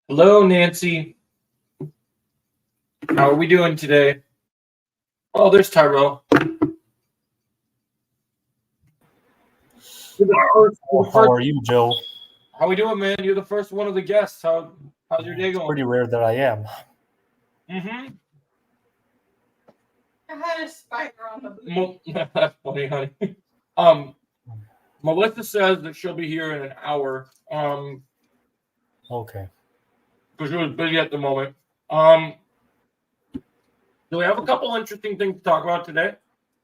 Hello, Nancy. How are we doing today? Oh, there's Tyrell. How are you, Joe? How we doing, man? You're the first one of the guests. How's your day It's going? pretty rare that I am. Mm-hmm. I had a spider on the boot. That's funny, honey. Melissa says that she'll be here in an hour. Okay. Because she was busy at the moment. So we have a couple interesting things to talk about today.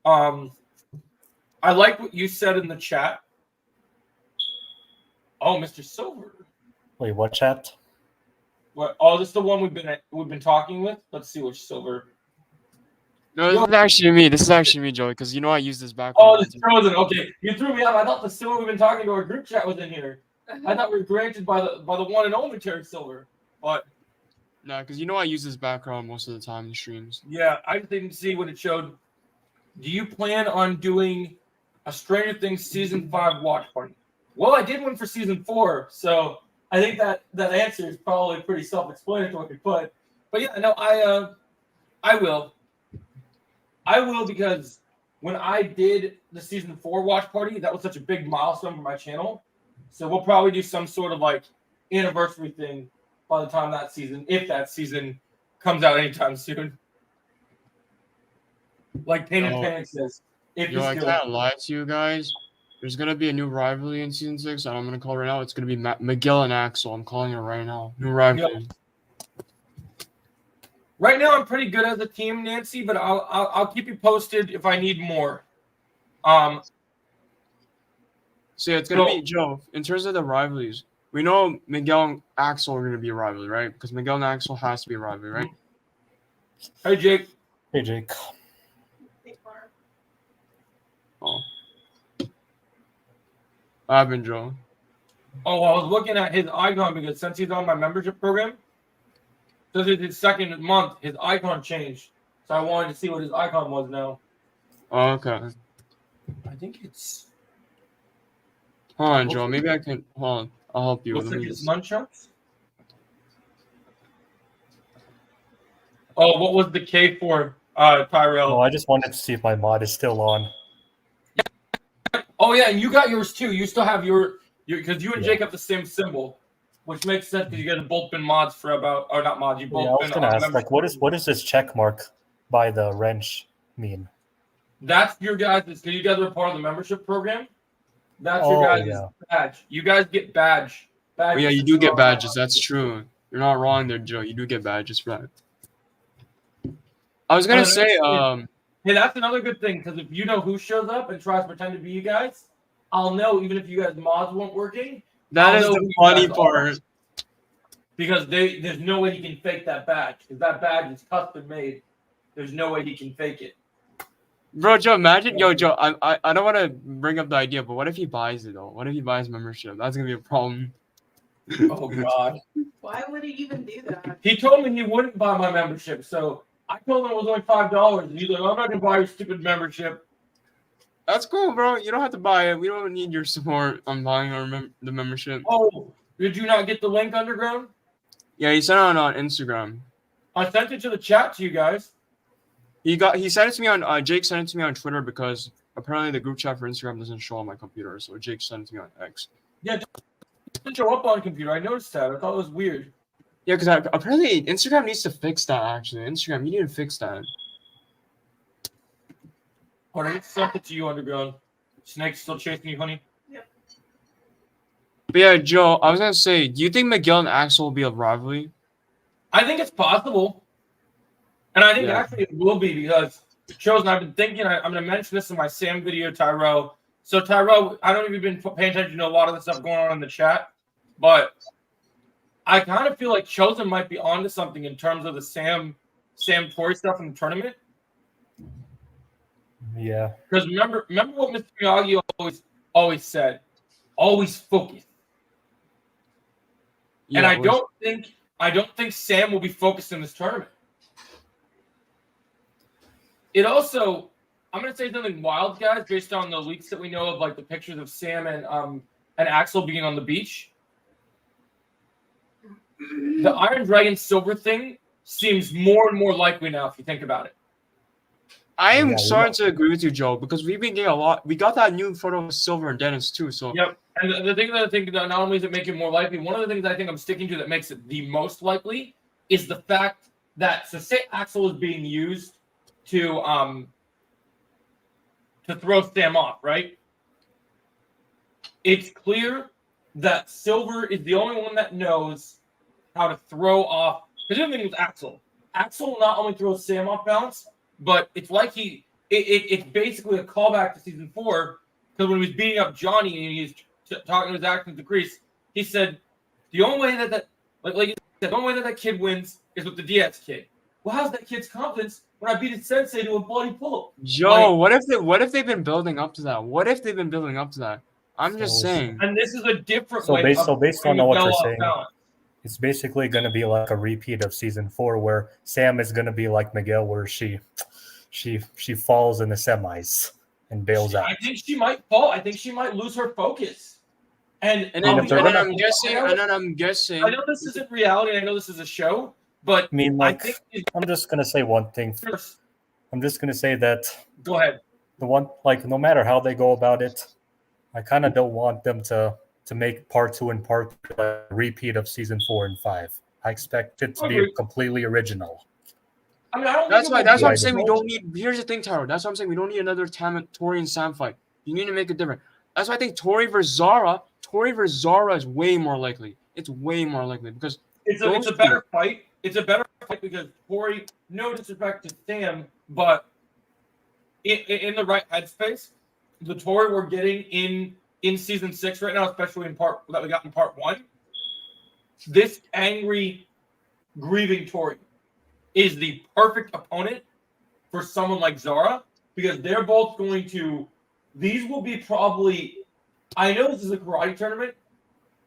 I like what you said in the chat. Oh, Mr. Silver. Wait, what chat? What? Oh, this is the one we've been talking with. Let's see which Silver. No, this is actually me. This is actually me, Joey, because you know I use this background. Oh, it's frozen. Okay, you threw me off. I thought the Silver we've been talking to our group chat was in here. I thought we were granted by the one and only Terry Silver. But no, because you know I use this background most of the time in streams. yeah, I didn't see what it showed. Do you plan on doing a Stranger Things season 5 watch party? Well, I did one for season 4, so I think that answer is probably pretty self-explanatory. But yeah, no, I will. I will, because when I did the season 4 watch party, that was such a big milestone for my channel. So we'll probably do some sort of like anniversary thing by the time if that season comes out anytime soon. Like Pain and Panic says. I can't lie to you guys. There's gonna be a new rivalry in season 6, and I'm gonna call it right now. It's gonna be Miguel and Axel. I'm calling it right now. New rivalry. Yep. Right now, I'm pretty good as a team, Nancy, but I'll keep you posted if I need more. So yeah, it's gonna be Joe. In terms of the rivalries, we know Miguel and Axel are gonna be a rivalry, right? Because Miguel and Axel has to be a rivalry, right? Hey, Jake. Hey, Jake. Oh. I've been Joe. Oh, I was looking at his icon because since he's on my membership program, since it's his second month, his icon changed. So I wanted to see what his icon was now. Oh, okay. I think it's. Hold on, Joe. Maybe I can. Hold on. I'll help you. Looks like it's nunchucks. Oh, what was the K for, Tyrell? No, I just wanted to see if my mod is still on. Oh yeah, and you got yours too. You still have your because you and Jake have the same symbol, which makes sense because you guys have both been mods for not mods. You both. Yeah, I was gonna ask, like, what is this check mark by the wrench mean? That's your guys' because you guys are part of the membership program. That's your guys' badge. You guys get badge. Oh, yeah, you do get badges. That's true. You're not wrong there, Joe. You do get badges for that. I was gonna say, hey, that's another good thing because if you know who shows up and tries to pretend to be you guys, I'll know even if you guys mods weren't working. That is the funny part. Because there's no way he can fake that badge because that badge is custom made. There's no way he can fake it. Bro, Joe, imagine, Joe. I don't want to bring up the idea, but what if he buys it though? What if he buys membership? That's gonna be a problem. Oh God! Why would he even do that? He told me he wouldn't buy my membership, so I told him it was only $5, and he's like, "I'm not gonna buy your stupid membership." That's cool, bro. You don't have to buy it. We don't need your support on buying the membership. Oh, did you not get the link, Underground? Yeah, he sent it on Instagram. I sent it to the chat to you guys. He sent it to me on Jake sent it to me on Twitter because apparently the group chat for Instagram doesn't show on my computer, so Jake sent it to me on X. Yeah, it doesn't show up on computer. I noticed that. I thought it was weird. Yeah, because apparently Instagram needs to fix that. Actually, Instagram, you need to fix that. Hold on, I sent it to you, Underground. Snake's still chasing you, honey. Yep. But yeah, Joe, I was gonna say, do you think Miguel and Axel will be a rivalry? I think it's possible. And I think actually it will be because Chosen, I've been thinking, I'm going to mention this in my Sam video, Tyrell. So, Tyrell, I don't know if you've been paying attention to a lot of the stuff going on in the chat, but I kind of feel like Chosen might be onto something in terms of the Sam Tori stuff in the tournament. Yeah. Because remember what Mr. Miyagi always said, always focus. Yeah, and I don't think Sam will be focused in this tournament. It also, I'm going to say something wild, guys, based on the leaks that we know of, like the pictures of Sam and Axel being on the beach. the Iron Dragon Silver thing seems more and more likely now if you think about it. I am Yeah, starting to agree with you, Joe, because we've been getting a lot. We got that new photo of Silver and Dennis too. So Yep. And the thing that I think that not only does it make it more likely, one of the things I think I'm sticking to that makes it the most likely is the fact that, so say Axel is being used to throw Sam off, right? It's clear that Silver is the only one that knows how to throw off. Because the other thing with Axel, Axel not only throws Sam off balance, but it's like it's basically a callback to season 4. Because when he was beating up Johnny and he's talking to his actions to Kreese, he said the only way that kid wins is with the Diaz kid. Well, how's that kid's confidence when I beat his sensei to a bloody pull? Joe, what if they've been building up to that? What if they've been building up to that? I'm just saying. And this is a different So way. based on what you're saying, balance. it's basically going to be like a repeat of season 4, where Sam is going to be like Miguel, where she falls in the semis and bails out. I think she might fall. I think she might lose her focus. And And then I'm guessing. I know this isn't reality. I know this is a show, but I mean, I like, think I'm just going to say one thing. first. I'm just going to say that Go ahead. no matter how they go about it, I kind of don't want them to make part 2 and part 3 a repeat of season 4 and 5. I expect it to be completely original. I mean, I don't That's think why I'm saying we don't need. Here's the thing, Taro. That's why I'm saying we don't need another Tori and Sam fight. You need to make it different. That's why I think Tori versus Zara is way more likely. It's way more likely because it's a better fight. It's a better fight because Tori, no disrespect to Sam, but in the right headspace, the Tori we're getting in season 6 right now, especially in part that we got in part 1, this angry, grieving Tori is the perfect opponent for someone like Zara because they're both going to. These will be probably. I know this is a karate tournament,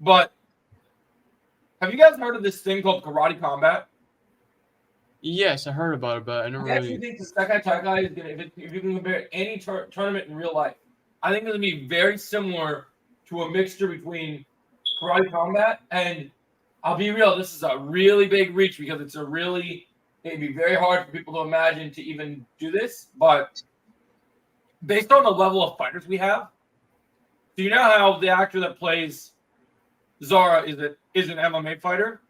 but have you guys heard of this thing called karate combat? Yes, I heard about it, but I never I actually really. think the Sekai Taikai is gonna. If you can compare any tournament in real life, I think it's gonna be very similar to a mixture between karate combat and. I'll be real. This is a really big reach because it'd be very hard for people to imagine to even do this. But based on the level of fighters we have, do you know how the actor that plays Zara is an MMA fighter?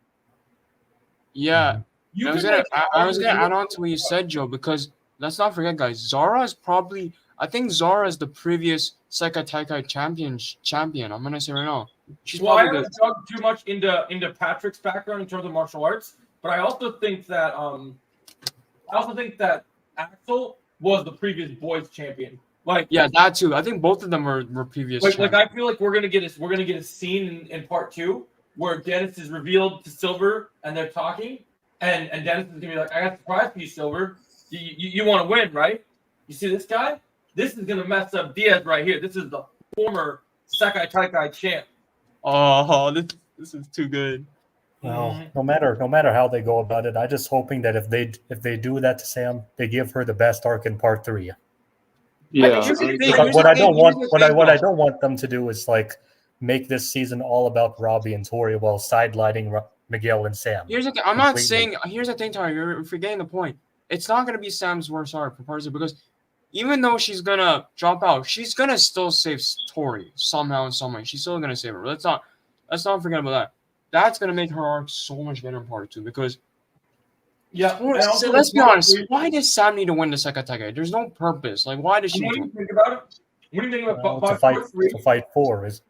Yeah, You I was can gonna. make I was gonna add on to what you said, Joe, because let's not forget, guys. Zara is probably. I think Zara is the previous Sekai Taikai champion. I'm gonna say right now. She's Well, I probably haven't dug too much into Patrick's background in terms of martial arts, but I also think that Axel was the previous boys champion. Like Yeah, that too. I think both of them were previous. like I feel like we're gonna get a scene in part 2 where Dennis is revealed to Silver and they're talking, and Dennis is gonna be like, "I got a surprise for you, Silver. You want to win, right? You see this guy? This is gonna mess up Diaz right here. This is the former Sekai Taikai champ." Oh, this is too good. Well, no matter how they go about it, I'm just hoping that if they do that to Sam, they give her the best arc in part 3. Yeah. What I don't want them to do is like make this season all about Robbie and Tori while sidelining Miguel and Sam. Here's the thing. I'm not saying. Here's the thing, Tyler. You're forgetting the point. It's not gonna be Sam's worst arc for part 2 because even though she's gonna drop out, she's gonna still save Tori somehow in some way. She's still gonna save her. Let's not forget about that. That's gonna make her arc so much better in part 2 because so let's be honest. Why does Sam need to win the Sekai Taikai? There's no purpose. Like, why does she? What do you think about it? What do you think about to fight 4 is.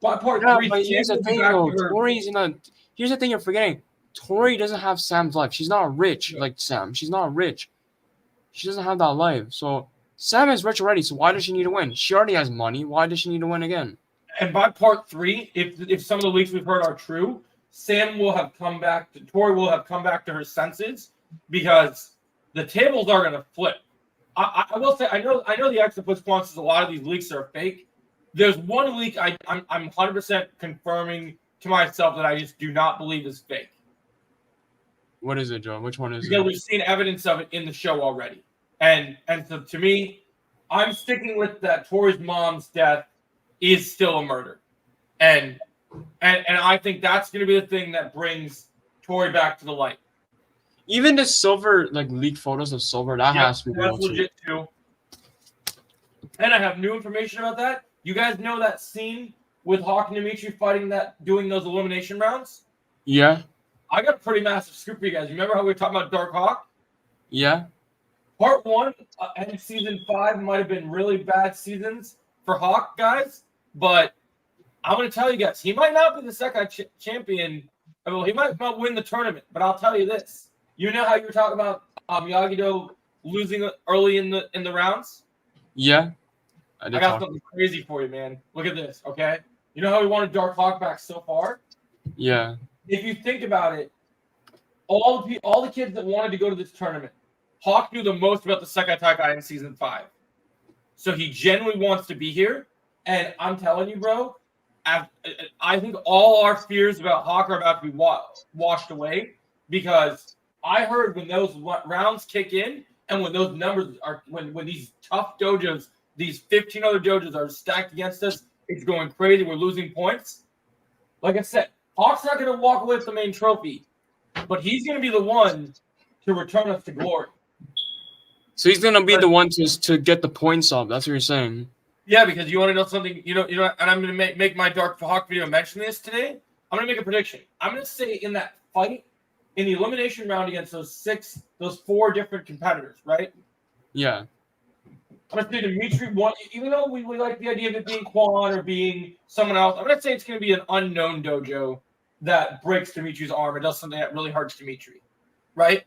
By part 3, but here's the thing, though. Tori's in a. Here's the thing you're forgetting. Tori doesn't have Sam's life. She's not rich like Sam. She's not rich. She doesn't have that life. So Sam is rich already. So why does she need to win? She already has money. Why does she need to win again? And by part 3, if some of the leaks we've heard are true, Tori will have come back to her senses because the tables are going to flip. I will say, I know the Octopus says a lot of these leaks are fake. There's one leak I'm 100% confirming to myself that I just do not believe is fake. What is it, Joe? Which one is because it? we've seen evidence of it in the show already. And so to me, I'm sticking with that Tori's mom's death is still a murder. And And I think that's going to be the thing that brings Tori back to the light. Even the Silver, like leaked photos of Silver, that has to be real That's too. legit too. And I have new information about that. You guys know that scene with Hawk and Dimitri doing those elimination rounds? Yeah, I got a pretty massive scoop for you guys. Remember how we were talking about Dark Hawk? yeah, Part 1 and Season 5 might have been really bad seasons for Hawk, guys. But I'm going to tell you guys, he might not be the second champion. Well, he might not win the tournament. But I'll tell you this. You know how you were talking about Miyagi-Do losing early in the rounds? yeah. I got something crazy for you, man. Look at this, okay? You know how we wanted Dark Hawk back so far? Yeah, If you think about it, all the kids that wanted to go to this tournament, Hawk knew the most about the Sekai Taikai in Season 5. So he genuinely wants to be here. And I'm telling you, bro, I think all our fears about Hawk are about to be washed away because I heard when those rounds kick in and when those numbers are, when these tough dojos, these 15 other dojos are stacked against us, it's going crazy. We're losing points. Like I said, Hawk's not going to walk away with the main trophy, but he's going to be the one to return us to glory. so he's gonna be the one to get the points up. That's what you're saying. Yeah, because you want to know something, and I'm going to make my Dark Hawk video mention this today. I'm going to make a prediction. I'm going to say in that fight, in the elimination round against those 4 different competitors, right? Yeah, I'm going to say Dimitri won, even though we like the idea of it being Quan or being someone else, I'm going to say it's going to be an unknown dojo that breaks Dimitri's arm and does something that really hurts Dimitri, right?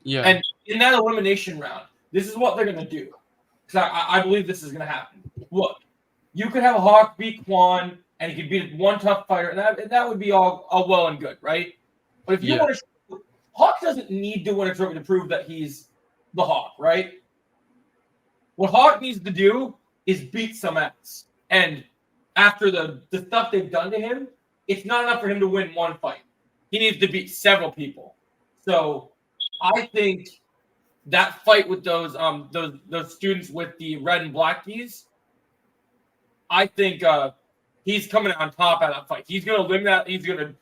yeah. And in that elimination round, this is what they're going to do. Because I believe this is going to happen. Look, you could have a Hawk beat Quan, and he could beat one tough fighter, and that would be all well and good, right? But if you want to, Hawk doesn't need to win a trophy to prove that he's the Hawk, right? What Hawk needs to do is beat some ass. And after the stuff they've done to him, it's not enough for him to win one fight. He needs to beat several people. So I think that fight with those students with the red and black keys, I think he's coming on top of that fight. He's gonna he's gonna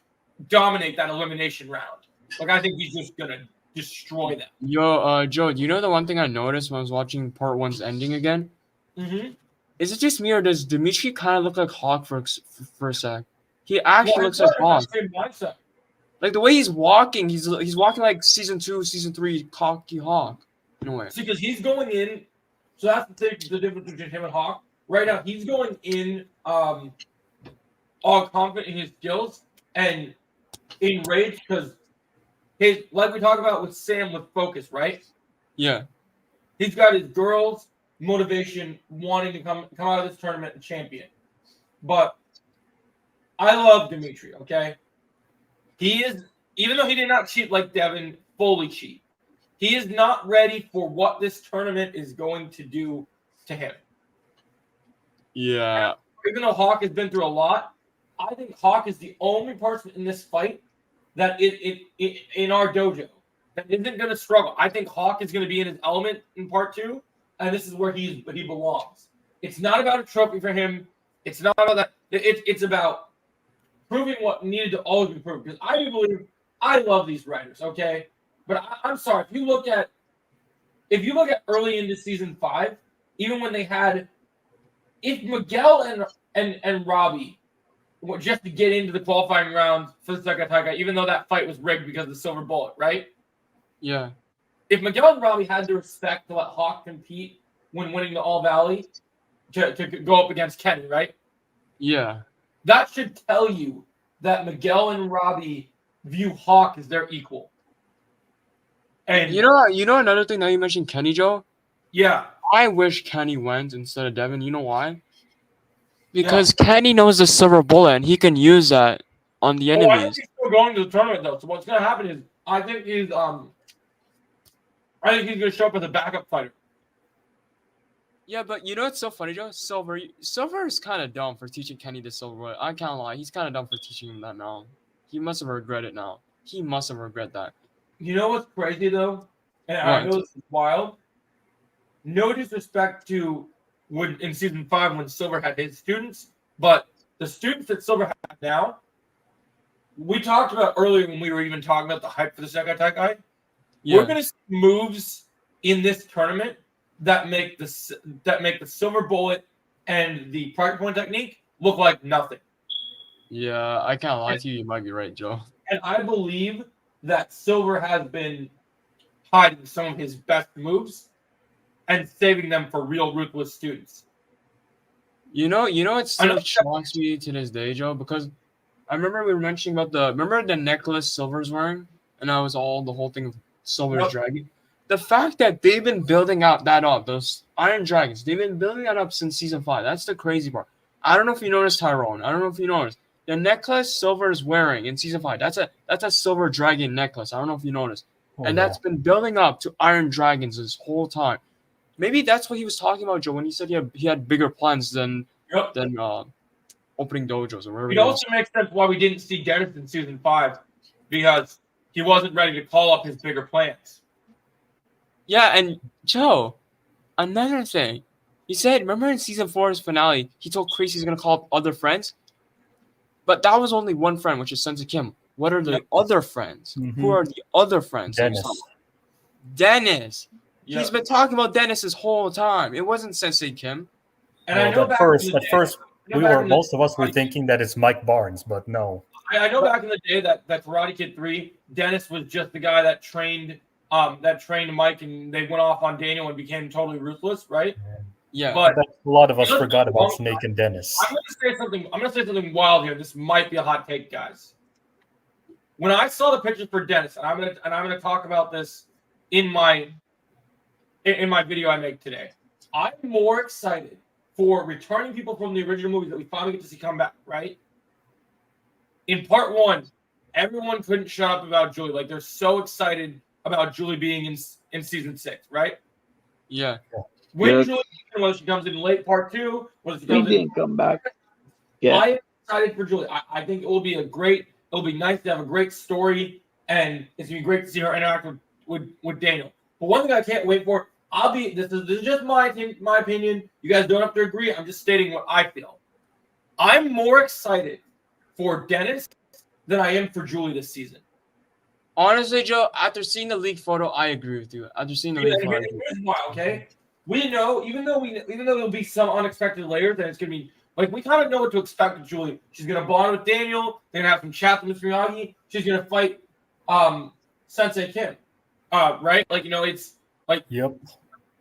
dominate that elimination round. Like I think he's just gonna destroy them. Yo, Joe, you know the one thing I noticed when I was watching Part 1's ending again? Mm-hmm. Is it just me or does Dimitri kind of look like Hawk for a sec? He actually looks like Hawk. Like the way he's walking, he's walking like Season 2, Season 3 cocky Hawk in a way. See, because he's going in. So that's the difference between him and Hawk. Right now, he's going in all confident in his skills and enraged because like we talked about with Sam with focus, right? Yeah. He's got his girls' motivation wanting to come out of this tournament and champion. But I love Dimitri, okay? He is, even though he did not cheat like Devin, fully cheat. He is not ready for what this tournament is going to do to him. Yeah. Even though Hawk has been through a lot, I think Hawk is the only person in this fight that in our dojo that isn't going to struggle. I think Hawk is going to be in his element in Part 2, and this is where he belongs. It's not about a trophy for him. It's not about that. It's about proving what needed to always be proved. Because I do believe I love these writers, okay? But I'm sorry, if you look at early into Season 5, even when they had, if Miguel and Robbie just to get into the qualifying round for the Sekai Taikai, even though that fight was rigged because of the silver bullet, right? Yeah. If Miguel and Robbie had the respect to let Hawk compete when winning the All Valley to go up against Kenny, right? Yeah. That should tell you that Miguel and Robbie view Hawk as their equal. And You know another thing that you mentioned, Kenny Joe? yeah, I wish Kenny went instead of Devin. You know why? Because Kenny knows the silver bullet and he can use that on the I think enemies. he's still going to the tournament though. So what's going to happen is I think he's going to show up as a backup fighter. Yeah, but you know what's so funny, Joe? Silver is kind of dumb for teaching Kenny the silver bullet. I can't lie. He's kind of dumb for teaching him that now. He must have regretted it now. He must have regret that. You know what's crazy though? And I know this is wild. No disrespect to when in Season 5 when Silver had his students, but the students that Silver has now, we talked about earlier when we were even talking about the hype for the Sekai Taikai. Yeah. We're gonna see moves in this tournament that make the Silver Bullet and the Pride Point technique look like nothing. Yeah, I can't lie to you. You might be right, Joe. And I believe that Silver has been hiding some of his best moves and saving them for real ruthless students. You know, it still know- shocks me to this day, Joe, because I remember we were mentioning about remember the necklace Silver's wearing, and that was the whole thing of Silver's Yep. dragon. The fact that they've been building out those Iron Dragons, they've been building that up since season 5. That's the crazy part. I don't know if you noticed, Tyrone. I don't know if you noticed. The necklace Silver is wearing in season 5, that's a Silver Dragon necklace. I don't know if you noticed. And that's been building up to Iron Dragons this whole time. Maybe that's what he was talking about, Joe, when he said he had bigger plans than opening dojos or whatever. It also makes sense why we didn't see Dennis in season 5, because he wasn't ready to call up his bigger plans. Yeah, and Joe, another thing. He said, remember in season 4's finale, he told Chris he's going to call up other friends? But that was only one friend, which is Sensei Kim. What are the other friends? Mhm. Who are the other friends? Dennis. Yeah. He's been talking about Dennis this whole time. It wasn't Sensei Kim. And I Well, know at back first, in the day, most of us were thinking that it's Mike Barnes, but no. I know back in the day that Karate Kid 3, Dennis was just the guy that trained Mike, and they went off on Daniel and became totally ruthless, right? Yeah. But A lot of us forgot about Snake and Dennis. I'm gonna say something wild here. This might be a hot take, guys. When I saw the pictures for Dennis, and I'm gonna talk about this in my video I make today, I'm more excited for returning people from the original movies that we finally get to see come back, right? In part 1, everyone couldn't shut up about Julie. Like, they're so excited about Julie being in season 6, right? Yeah. When Julie, whether she comes in late part 2, whether she comes in, come back. Yeah. I am excited for Julie. I think it'll be nice to have a great story, and it's gonna be great to see her interact with Daniel. But one thing I can't wait for, this is just my opinion. You guys don't have to agree. I'm just stating what I feel. I'm more excited for Dennis than I am for Julie this season. Honestly, Joe, after seeing the leaked photo, I agree with you. After seeing the leaked photo, Here's why, okay? We know, even though there'll be some unexpected layers, and it's gonna be like, we kind of know what to expect with Julie. She's gonna bond with Daniel. They're gonna have some chat with Mr. Miyagi. She's gonna fight Sensei Kim. Right? Like, it's like, Yep.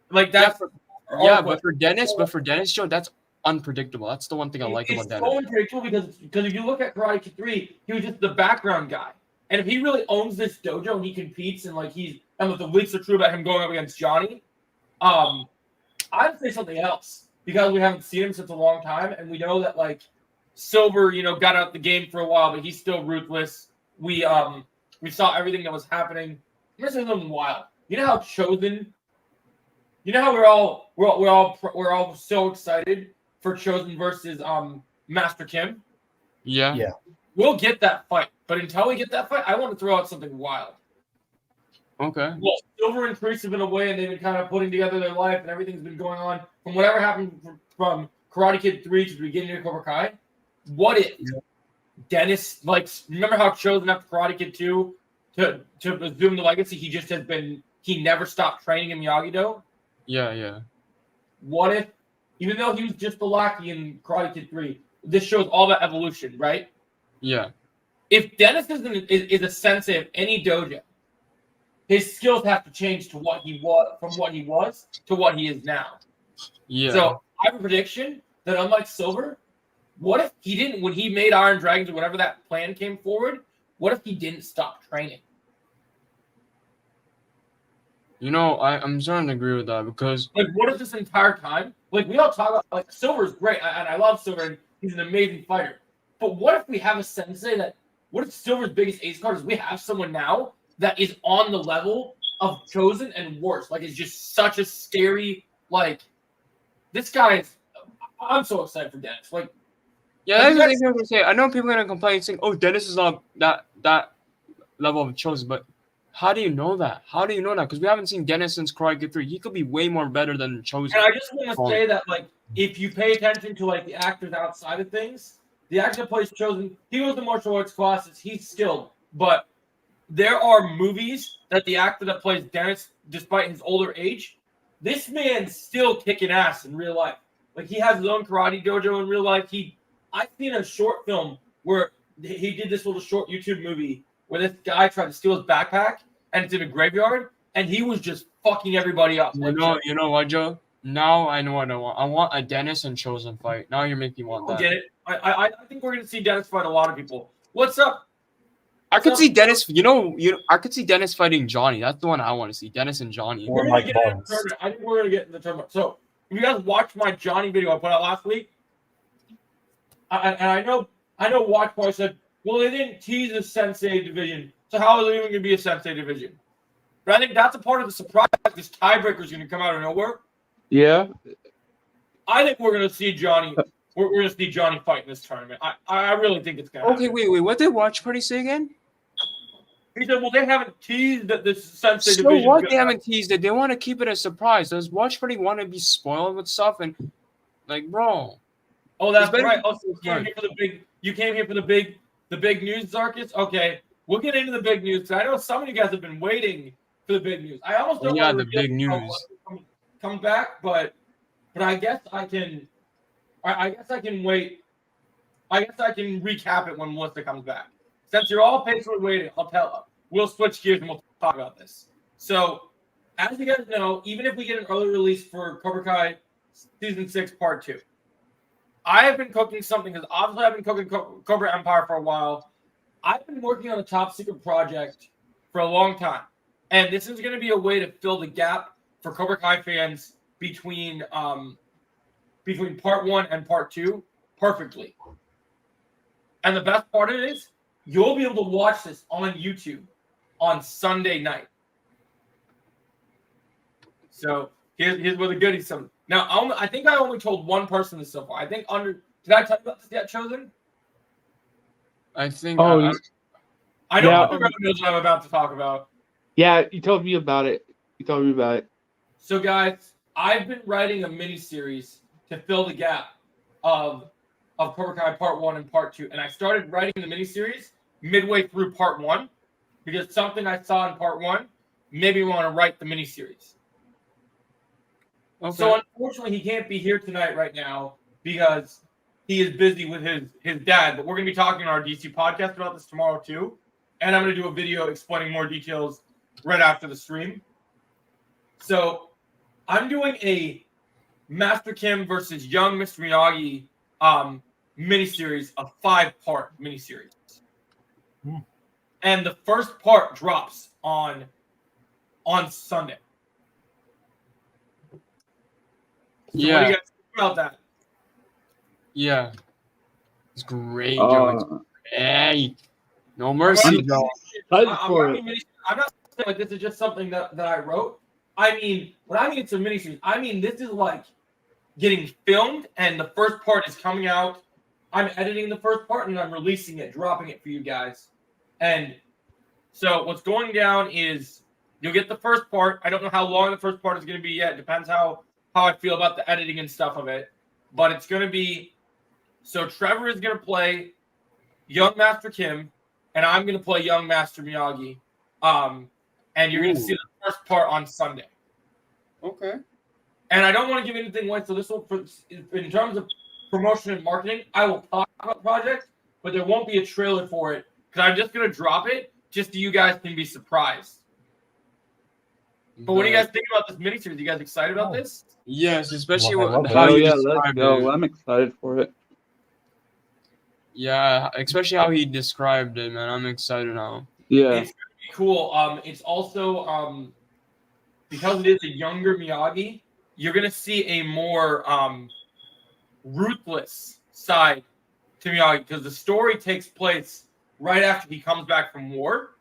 like that's but for Dennis, Joe, that's unpredictable. That's the one thing I like about Dennis. It's so unpredictable because if you look at Karate Kid 3, he was just the background guy. And if he really owns this dojo and he competes and if the leaks are true about him going up against Johnny, I'd say something else, because we haven't seen him since a long time, and we know that Silver, got out the game for a while, but he's still ruthless. We saw everything that was happening. I'm gonna say something wild. You know how Chosen? You know how we're all so excited for Chosen versus Master Kim? Yeah. Yeah. We'll get that fight, but until we get that fight, I want to throw out something wild. Okay. Well, Silver and Chris have been away, and they've been kind of putting together their life, and everything's been going on from whatever happened from Karate Kid 3 to the beginning of Cobra Kai. What if Dennis, remember how Chosen after Karate Kid 2 to resume the legacy, he never stopped training in Miyagi-Do? Yeah. What if, even though he was just the lackey in Karate Kid 3, this shows all that evolution, right? Yeah. If Dennis is a sensei of any dojo, his skills have to change to what he was to what he is now. Yeah. So I have a prediction that, unlike Silver, what if he didn't, when he made Iron Dragons or whatever that plan came forward, what if he didn't stop training? I'm starting to agree with that, because What if this entire time, we all talk about, Silver's great, and I love Silver, and he's an amazing fighter. But what if we have a sensei what if Silver's biggest ace card is we have someone now that is on the level of Chosen and worse? It's just such a scary, this guy is, I'm so excited for Dennis. yeah, that's the thing people are gonna say. I know people are gonna complain saying, "Oh, Dennis is not that level of Chosen," but how do you know that? Because we haven't seen Dennis since Karate Kid 3. He could be way more better than Chosen. And I just want to say that, if you pay attention to, the actors outside of things, the actor that plays Chosen, he was in martial arts classes. He's skilled, but there are movies that the actor that plays Dennis, despite his older age, this man's still kicking ass in real life. Like he has his own karate dojo in real life. I've seen a short film where he did this little short YouTube movie where this guy tried to steal his backpack and it's in a graveyard and he was just fucking everybody up. You know what, Joe? Now I know what I want. I want a Dennis and Chosen fight. Now you're making me want that. Get it? I think we're gonna see Dennis fight a lot of people. What's up? I could see Dennis. I could see Dennis fighting Johnny. That's the one I want to see. Dennis and Johnny. Or We're gonna Mike get in the Barnes. tournament. I think we're gonna get in the tournament. So if you guys watched my Johnny video I put out last week, I know Watch Boy said, well, they didn't tease a Sensei division, so how is it even gonna be a Sensei division? But I think that's a part of the surprise. This tiebreaker is gonna come out of nowhere. Yeah. I think we're gonna see Johnny. We're gonna see Johnny fight in this tournament. I really think it's gonna happen. Okay, wait. What did Watch Party say again? He said, well, they haven't teased that this Sensei So division. what? They haven't teased it. They want to keep it a surprise. Does Watch Party want to be spoiled with stuff? And like, bro. Oh, that's It's better right. to- Also, you came here for the big news, Zarkis. Okay, we'll get into the big news. I know some of you guys have been waiting for the big news. I almost don't want to the big news come back, but I guess I can. I guess I can wait. I guess I can recap it when Melissa comes back. Since you're all patiently waiting, we'll switch gears and we'll talk about this. So, as you guys know, even if we get an early release for Cobra Kai Season 6 Part 2, I have been cooking something because obviously I've been cooking Cobra Empire for a while. I've been working on a top secret project for a long time. And this is going to be a way to fill the gap for Cobra Kai fans between Part 1 and Part 2 perfectly. And the best part of it is, you'll be able to watch this on YouTube on Sunday night. So here's where the goodies come. Now I think I only told one person this so far. I think did I tell you about this yet, Chosen? I think. Oh, I know Yeah. everyone knows what I'm about to talk about. Yeah, you told me about it. So guys, I've been writing a mini series to fill the gap of Cobra Kai Part 1 and Part 2. And I started writing the miniseries midway through Part 1 because something I saw in Part 1 made me want to write the miniseries. Okay. So unfortunately, he can't be here tonight right now because he is busy with his dad. But we're going to be talking on our DC podcast about this tomorrow too. And I'm going to do a video explaining more details right after the stream. So I'm doing a Master Kim versus young Mr. Miyagi miniseries, a 5-part miniseries. And the first part drops on Sunday. So what do you guys think about that? Yeah. It's great, Joe. It's great. No mercy, Joe. I'm not saying like this is just something that I wrote. I mean, when I mean it's a miniseries, I mean this is like getting filmed and the first part is coming out. I'm editing the first part and I'm releasing it, dropping it for you guys. And so what's going down is you'll get the first part. I don't know how long the first part is going to be yet. It depends how I feel about the editing and stuff of it. But it's going to be, so Trevor is going to play young Master Kim and I'm going to play young Master Miyagi. And you're going to see the first part on Sunday. Okay. And I don't want to give anything away. So this will, in terms of promotion and marketing, I will talk about the project, but there won't be a trailer for it because I'm just going to drop it just so you guys can be surprised. But what do you guys think about this miniseries? You guys excited about this? Yes, especially Well, I love how Oh you yeah, let's described go. it. I'm excited for it. Yeah, especially how he described it, man. I'm excited now. Yeah. It's going to be cool. It's also, because it is a younger Miyagi, you're going to see a more ruthless side to Miyagi because the story takes place right after he comes back from war.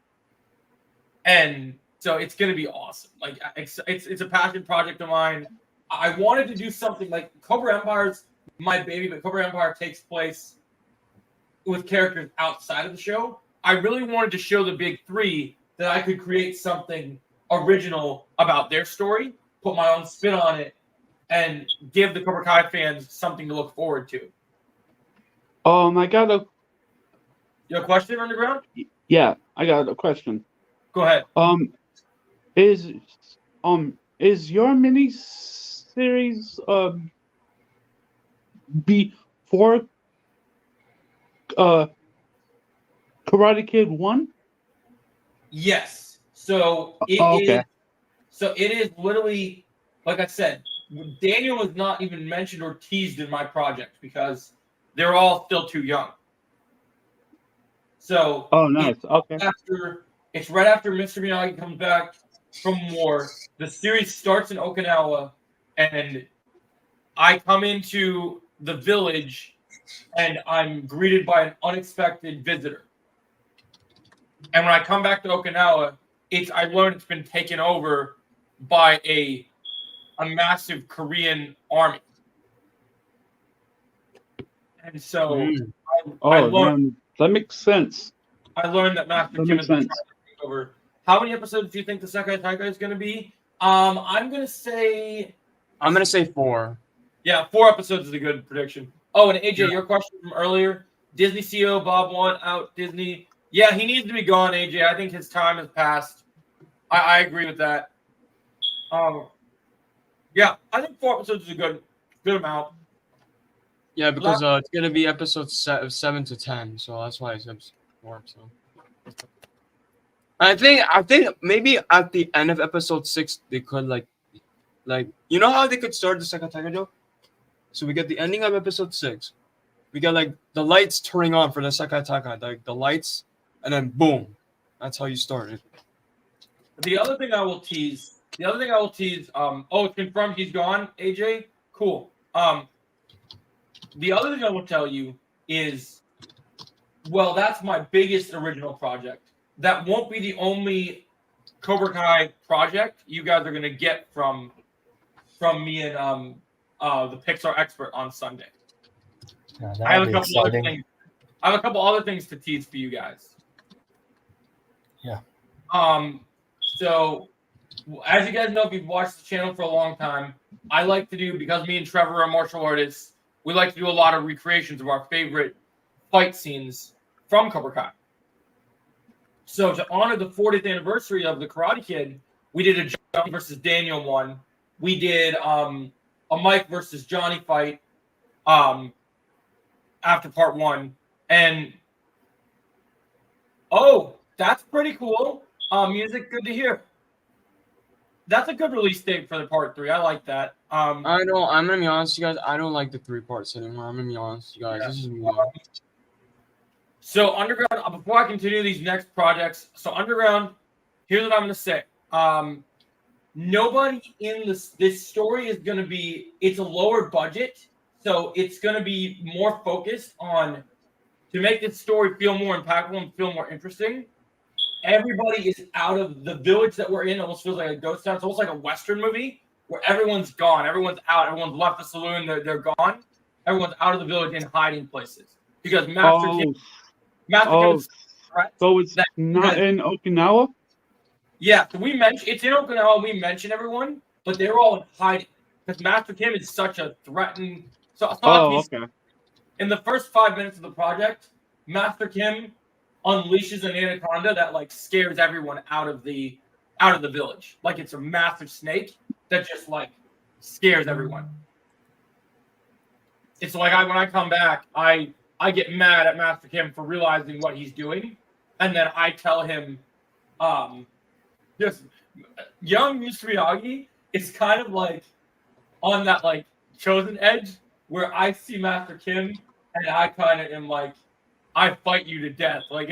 And so it's going to be awesome. Like it's a passion project of mine. I wanted to do something like Cobra Empire's my baby, but Cobra Empire takes place with characters outside of the show. I really wanted to show the big three that I could create something original about their story, put my own spin on it, and give the Cobra Kai fans something to look forward to. I got a You have a question, Underground? yeah. I got a question. Go ahead. Is your mini series before Karate Kid 1? Yes. So it Oh, is. okay. So it is literally, like I said, Daniel was not even mentioned or teased in my project because they're all still too young. So Oh, nice. Okay. it's right after Mr. Miyagi comes back from war. The series starts in Okinawa, and I come into the village, and I'm greeted by an unexpected visitor. And when I come back to Okinawa, I learned it's been taken over by a massive Korean army. And so Mm. I learned that makes sense. that Master That Kim makes has been trying sense. to take over. How many episodes do you think the Sekai Taiga is going to be? I'm going to say 4. yeah, 4 episodes is a good prediction. Oh, and AJ, your question from earlier, Disney CEO Bob Want out Disney. Yeah, he needs to be gone, AJ. I think his time has passed. I agree with that. Yeah, I think 4 episodes is a good amount. Yeah, because it's gonna be episodes 7 to 10, so that's why it's 4 episodes. I think maybe at the end of episode 6 they could like you know how they could start the second Tiger joke? So we get the ending of episode 6. We get like the lights turning on for the Sekai Taka, like the lights, and then boom. That's how you start it. The other thing I will tease, it's confirmed he's gone, AJ. Cool. The other thing I will tell you is, well, that's my biggest original project. That won't be the only Cobra Kai project you guys are gonna get from me and the Pixar expert on Sunday. Yeah, I have that'll a be couple other exciting. things. I have a couple other things to tease for you guys. Yeah. So as you guys know, if you've watched the channel for a long time, I like to do, because me and Trevor are martial artists, we like to do a lot of recreations of our favorite fight scenes from Cobra Kai. So to honor the 40th anniversary of the Karate Kid, we did a Johnny versus Daniel one. We did a Mike versus Johnny fight after part 1. And that's pretty cool. Music, good to hear. That's a good release date for the part 3. I like that. I'm gonna be honest, you guys. I don't like the 3 parts anymore. I'm gonna be honest, you guys. Yeah. This is me. So Underground, before I continue these next projects, so Underground, here's what I'm gonna say. Nobody in this story is gonna be. It's a lower budget, so it's gonna be more focused on to make this story feel more impactful and feel more interesting. Everybody is out of the village that we're in. It almost feels like a ghost town. It's almost like a Western movie where everyone's gone. Everyone's out. Everyone's left the saloon. They're gone. Everyone's out of the village in hiding places because Master Kim is threat. So it's not in Okinawa? Yeah, so it's in Okinawa. We mention everyone, but they're all in hiding because Master Kim is such a threatening. Okay. In the first 5 minutes of the project, Master Kim unleashes an anaconda that like scares everyone out of the village. Like it's a massive snake that just like scares everyone. It's like when I come back, I get mad at Master Kim for realizing what he's doing, and then I tell him, just young Mr. Miyagi is kind of like on that like chosen edge where I see Master Kim and I kind of am like, I fight you to death. Like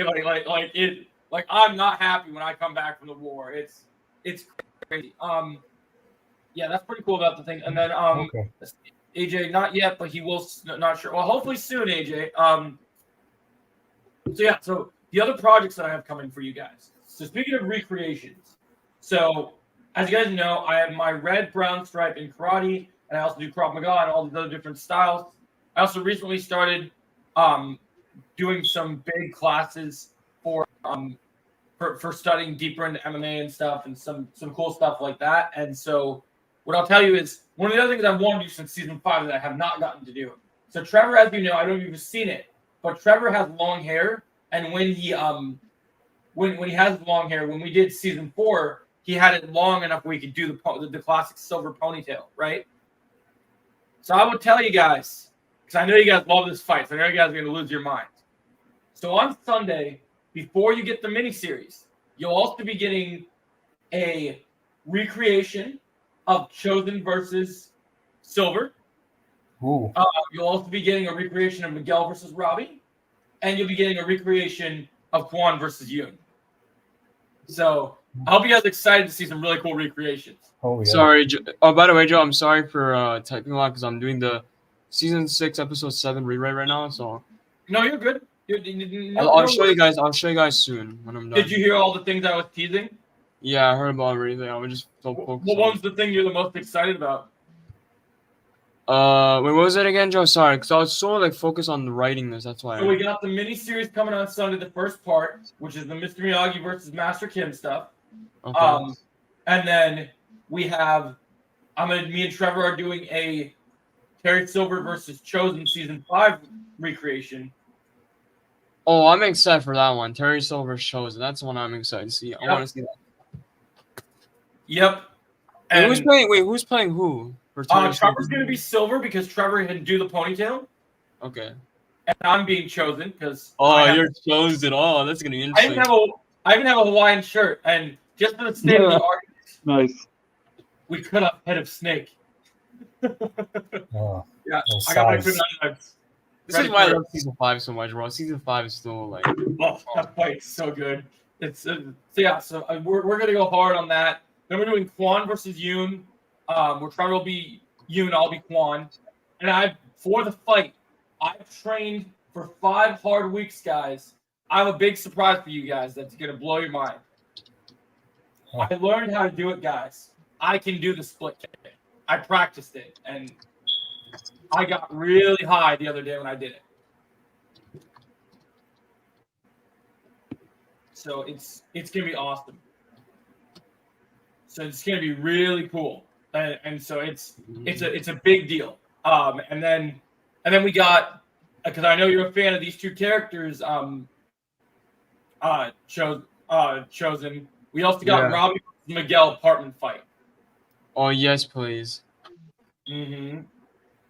I'm not happy when I come back from the war. It's crazy. Yeah, that's pretty cool about the thing. And then Okay. AJ, not yet, but he will. Not sure. Well, hopefully soon, AJ. So the other projects that I have coming for you guys. So speaking of recreations, so as you guys know, I have my red, brown stripe in karate, and I also do Krav Maga and all these other different styles. I also recently started doing some big classes for studying deeper into MMA and stuff, and some cool stuff like that. And so what I'll tell you is one of the other things I've wanted to do since season 5 that I have not gotten to do. So Trevor, as you know, I don't know if you've seen it, but Trevor has long hair, and when he when he has long hair, when we did season 4, he had it long enough where he could do the classic silver ponytail, right? So I will tell you guys, because I know you guys love this fight, so I know you guys are going to lose your minds. So on Sunday, before you get the miniseries, you'll also be getting a recreation of Chosen versus Silver. Ooh. You'll also be getting a recreation of Miguel versus Robbie, and you'll be getting a recreation of Quan versus Yoon. So I hope you guys are excited to see some really cool recreations. Oh, yeah. Sorry. Oh, by the way, Joe, I'm sorry for typing a lot because I'm doing the season 6, episode 7 rewrite right now. So No, you're good. I'll show you guys. I'll show you guys soon when I'm done. Did you hear all the things I was teasing? Yeah, I heard about everything. I was just so focused. What one's the thing you're the most excited about? Wait, what was it again, Joe? Sorry, because I was so like focused on writing this. That's why. So we got the mini-series coming on Sunday, the first part, which is the Mr. Miyagi versus Master Kim stuff. Okay. And then we have, me and Trevor are doing a Terry Silver versus Chosen season 5 recreation. Oh, I'm excited for that one. Terry Silver's Chosen. That's the one I'm excited to see. I Yep. want to see that. Yep. And And who's playing? Wait, who's playing who? For Terry Trevor's Silver? going to be Silver because Trevor can do the ponytail, Okay. and I'm being Chosen because You're chosen. Oh, that's gonna be I interesting. even have a Hawaiian shirt, and just for the sake of the argument, Nice. we cut up Head of Snake. Oh, Yeah, those I got my size. good knives. This is why I love season 5 so much, bro. Season 5 is still like. Oh, that fight's so good. It's so we're gonna go hard on that. Then we're doing Quan versus Yoon. Where Trevor will be Yoon, I'll be Quan. And for the fight, I've trained for 5 hard weeks, guys. I have a big surprise for you guys that's gonna blow your mind. Oh. I learned how to do it, guys. I can do the split kick. I practiced it, and I got really high the other day when I did it. So it's gonna be awesome. So it's gonna be really cool, and so it's a big deal. And then we got, because I know you're a fan of these 2 characters. Chosen. We also got Robbie versus Miguel apartment fight. Oh yes, please. Mm-hmm.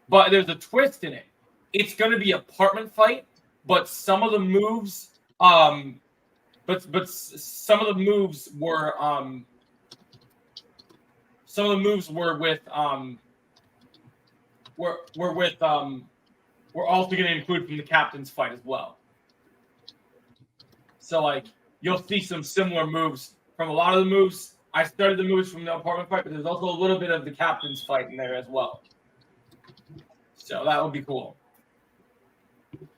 But there's a twist in it. It's going to be apartment fight, but some of the moves, but some of the moves were we're also going to include from the captain's fight as well. So like you'll see some similar moves from a lot of the moves. I started the moves from the apartment fight, but there's also a little bit of the captain's fight in there as well. So that would be cool.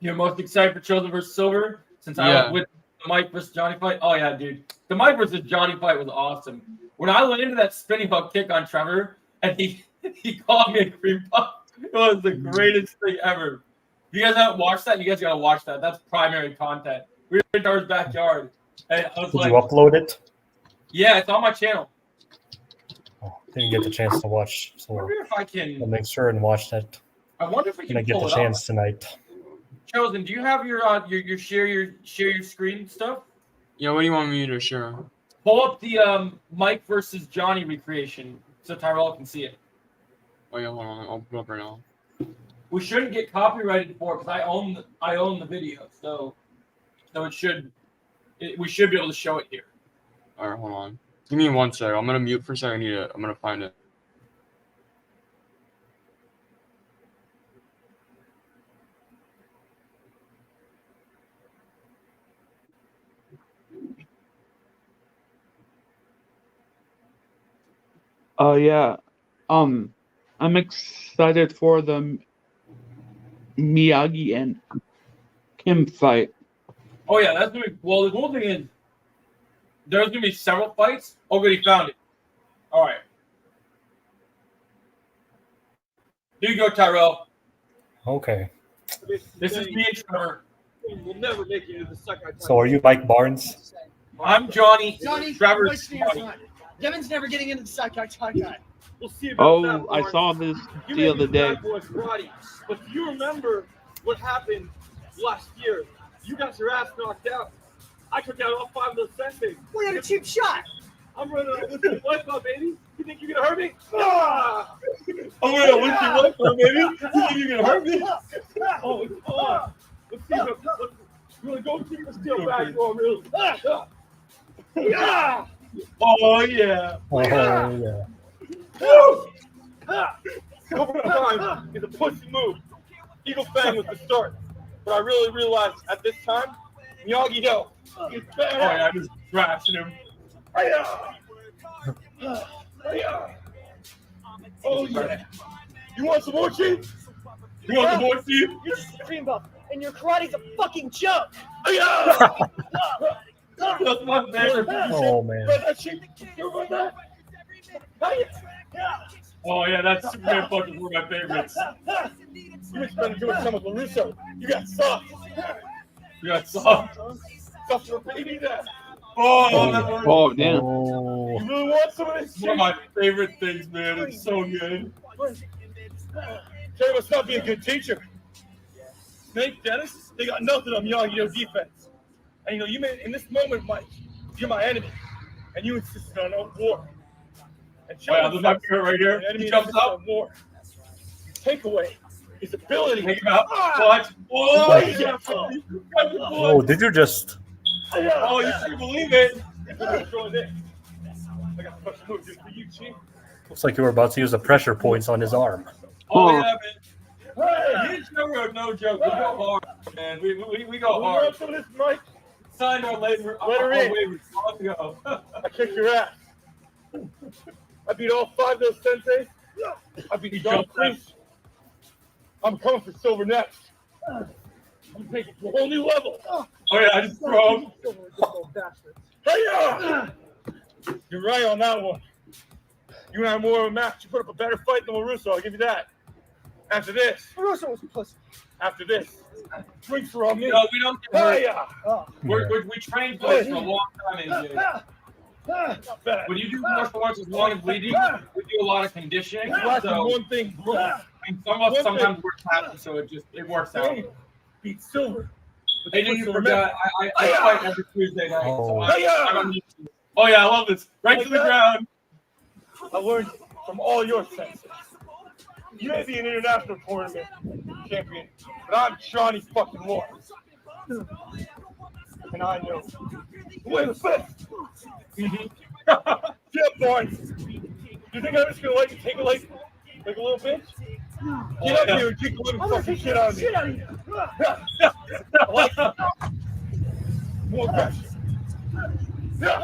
You're most excited for Chosen versus Silver since I was with the Mike versus Johnny fight? Oh, yeah, dude. The Mike versus Johnny fight was awesome. When I went into that spinning hook kick on Trevor and he called me a cream puff, it was the greatest thing ever. If you guys haven't watched that, you guys got to watch that. That's primary content. We were in Trevor's backyard. And I was Did you upload it? Yeah, it's on my channel. Oh, didn't get the chance to watch, I so wonder if I can. I'll make sure and watch that I wonder if we when I can get pull the it chance up. tonight. Chosen, do you have your share your screen stuff? Yeah, what do you want me to share? Pull up the Mike versus Johnny recreation so Tyrell can see it. Oh yeah, hold on. I'll put it up right now. We shouldn't get copyrighted for it because I own the video, so we should be able to show it here. All right, hold on. Give me 1 sec. I'm gonna mute for a second. I'm gonna find it. Oh yeah. I'm excited for the Miyagi and Kim fight. Oh yeah, that's gonna be. Well, the cool thing is there's gonna be several fights. Already found it. All right. Here you go, Tyrell. Okay. This is me and Trevor. We'll never make it into the second. So are you Mike Barnes? I'm Johnny. Johnny, Trevor's wait for your Johnny. time. Devin's never getting into the Psychic guy. We'll see about that. Oh, I Lawrence. saw this You the may other be day. Bad Boy's karate, but do you remember what happened Last year, you got your ass knocked out. I took out all 5 of those senseis. We had a cheap shot. I'm running out with the wife up, baby. You think you're gonna hurt me? Ah! I'm gonna lift your wife up, baby. You think you're gonna hurt me? Oh, it's on. Let's see. You wanna go keep the steel bag for me? Yeah! Oh yeah. Oh yeah. Overtime is a pussy move. Eagle Fang was the start. But I really realized at this time, Miyagi-Do is Oh better. yeah, I'm just thrashing him. Oh yeah. You want some more, Chief? You want the more Steve? You're just a cream buff, and your karate's a fucking joke. That's my favorite. Oh man. Run that, Chief. You run that? Oh yeah, that's Superman fucking one of my favorites. You been spending too much time with LaRusso. You got soft. You got soft. Soft for a baby there. Oh, that was Oh, damn. Oh. You really want some of this? one of my favorite things, man. It's so good. Tell you what's not being a good teacher. Snake, Dennis, they got nothing on Miyagi-Do defense. And you know, you made in this moment, Mike, you're my enemy, and you insisted on no war. And Oh yeah, this is my favorite right here. the enemy He jumps insisted up. on war. Take away his ability. Take him out. Watch. Oh, yeah. Oh, did you just? Oh, you should believe it. I got a special move just for you, Chief. Looks like you were about to use the pressure points on his arm. Oh yeah, man. Me and Trevor, no joke. We go hard, man. We go You hard. want some of this, Mike? Signed our labor. Let her in. Waivers long ago. I kicked your ass. I beat all 5 of those senseis. I beat the John Priest. I'm coming for silver next. I'm taking it to a whole new level. Oh yeah, I just throw him. Hey-ya! You're right on that one. You and I are more of a match. You put up a better fight than LaRusso, I'll give you that. After this, Russo was a pussy. after this, drinks are on me. No, we don't get hurt. Hey-ya! We trained for this for a long time, AJ. Not bad. When you do martial arts as long as we do a lot of conditioning. That's So one thing, bro. I mean, some of us sometimes we're tapped, so it works out. Beat silver. They didn't forget. I fight every Tuesday night. So Oh. I don't need to. Oh yeah, I love this. Right to the ground. I learned from all your senses. You may be an international tournament champion, but I'm Johnny fucking Lawrence. And I know who is best. Yeah, boys. You think I'm just gonna let you take it like a little bitch? Get up here and kick the living fucking shit out of me. Shit out of you. More aggression.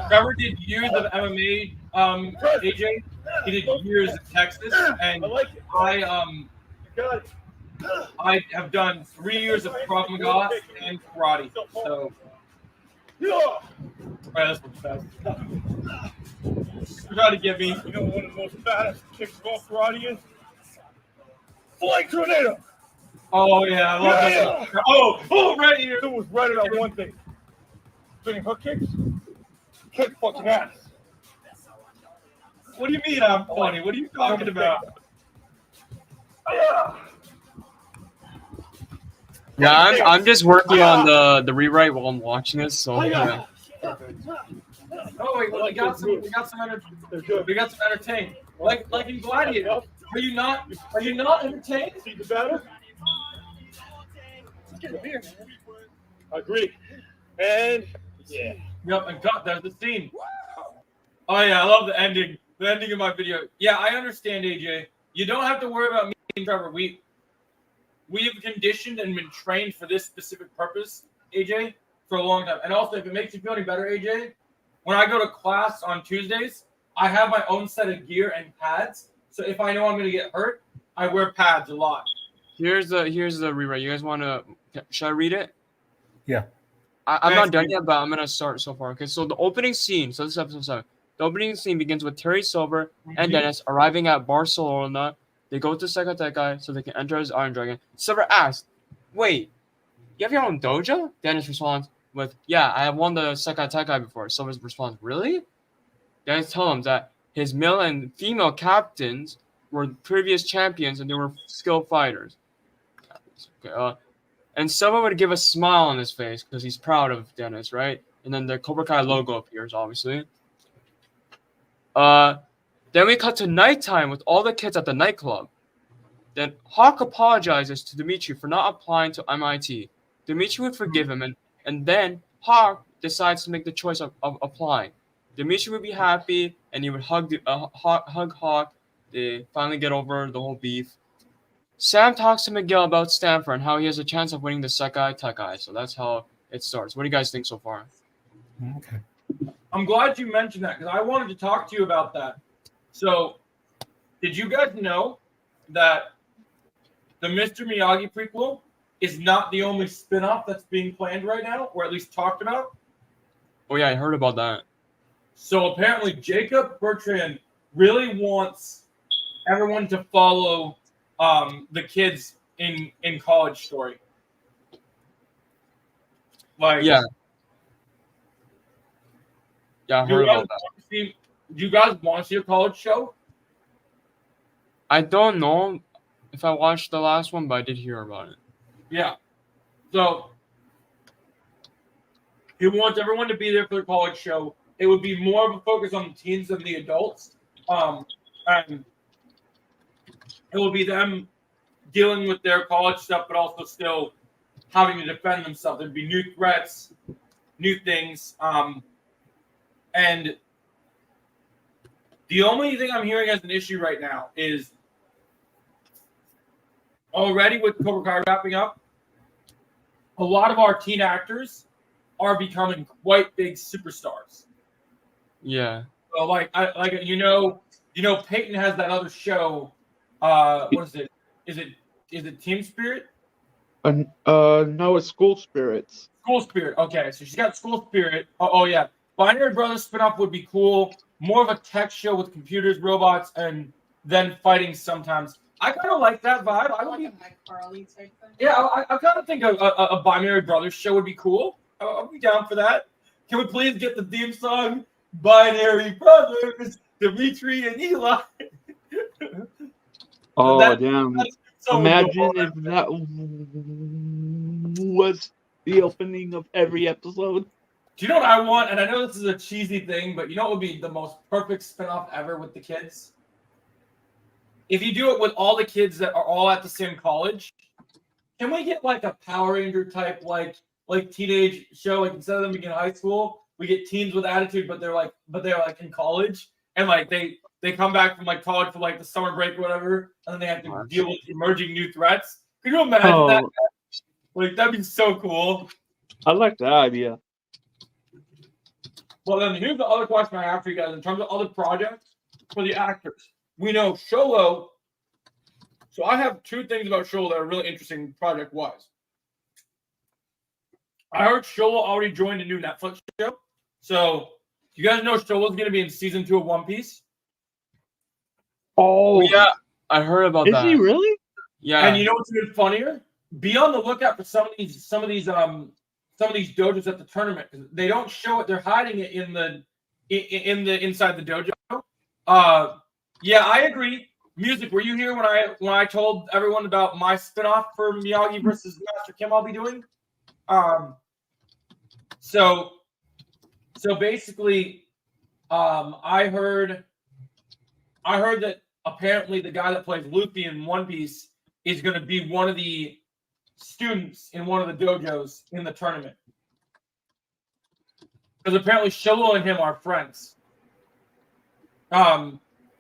Trevor did years of MMA. AJ, he did years in Texas, and I like it. I You got it. I have done 3 years of Krav Maga and karate. So, Yeah. all right, this one's fast. Try to get me. You know one of the most badass kicks of all karate is? Flight tornado. Oh yeah, I love that. Oh, right here. It was right about one thing. Spinning hook kicks. Kick fucking ass. What do you mean I'm funny? What are you talking about? Yeah, I'm just working on the rewrite while I'm watching it. So yeah. Oh wait, we got some They're good. we got some entertainment. Like in Gladiator. Are you not entertained? See the battle? Let's get a beer, man. Agree. And yeah. Yep, and cut. There's the scene. Oh yeah, I love the ending. The ending of my video. Yeah, I understand, AJ. You don't have to worry about me and Trevor. We have conditioned and been trained for this specific purpose, AJ, for a long time. And also, if it makes you feel any better, AJ, when I go to class on Tuesdays, I have my own set of gear and pads. So if I know I'm going to get hurt, I wear pads a lot. Here's the rewrite. You guys want to? Should I read it? Yeah. I'm not done yet, but I'm gonna start so far. Okay, so the opening scene. So this is episode 7. The opening scene begins with Terry Silver and Dennis arriving at Barcelona. They go to Zacatecas so they can enter his Iron Dragon. Silver asks, "Wait, you have your own dojo?" Dennis responds with, "Yeah, I have won the Zacatecas before." Silver responds, "Really?" Dennis tells him that his male and female captains were previous champions and they were skilled fighters. Okay, and Silva would give a smile on his face because he's proud of Dennis, right? And then the Cobra Kai logo appears, obviously. Then we cut to nighttime with all the kids at the nightclub. Then Hawk apologizes to Dimitri for not applying to MIT. Dimitri would forgive him, and then Hawk decides to make the choice of applying. Dimitri would be happy, and he would hug Hawk. They finally get over the whole beef. Sam talks to Miguel about Stanford and how he has a chance of winning the Sekai Tekai. So that's how it starts. What do you guys think so far? Okay. I'm glad you mentioned that because I wanted to talk to you about that. So, did you guys know that the Mr. Miyagi prequel is not the only spin-off that's being planned right now, or at least talked about? Oh yeah, I heard about that. So apparently Jacob Bertrand really wants everyone to follow the kids in college story. Like Yeah, I heard about that. do you guys want to see a college show? I don't know if I watched the last one, but I did hear about it. Yeah. So he wants everyone to be there for the college show. It would be more of a focus on the teens than the adults. And it will be them dealing with their college stuff, but also still having to defend themselves. There'd be new threats, new things. And the only thing I'm hearing as an issue right now is already with Cobra Kai wrapping up, a lot of our teen actors are becoming quite big superstars. Yeah. So Peyton has that other show. What is it? Is it Team Spirit? No, it's School Spirits. School Spirit. Okay, so she's got School Spirit. Oh yeah. Binary Brothers spinoff would be cool. More of a tech show with computers, robots, and then fighting sometimes. I kind of like that vibe. I would Like be, a Mike Farley type thing. yeah, I kind of think a Binary Brothers show would be cool. I'll be down for that. Can we please get the theme song? Binary Brothers, Dimitri and Eli. Oh, That- damn. So Imagine if that was the opening of every episode. Do you know what I want? And I know this is a cheesy thing, but you know what would be the most perfect spinoff ever with the kids? If you do it with all the kids that are all at the same college, can we get like a Power Ranger type like teenage show? Like instead of them being in high school, we get teens with attitude, but they're like in college, and like they come back from like college for like the summer break or whatever, and then they have to deal with emerging new threats. Could you imagine that? Like that'd be so cool. I like that idea. Well, then here's the other question I have for you guys in terms of other projects for the actors. We know Sholo. So I have two things about Sholo that are really interesting project-wise. I heard Sholo already joined a new Netflix show. So you guys know Sholo's going to be in season 2 of One Piece. Oh, Yeah, I heard about is that. he really? Yeah. And you know what's even funnier? Be on the lookout for some of these dojos at the tournament. They don't show it; they're hiding it in the inside the dojo. Yeah, I agree. Music, were you here when I told everyone about my spinoff for Miyagi versus Master Kim I'll be doing? So basically, I heard that apparently the guy that plays Luffy in One Piece is going to be one of the students in one of the dojos in the tournament. Because apparently Sholo and him are friends.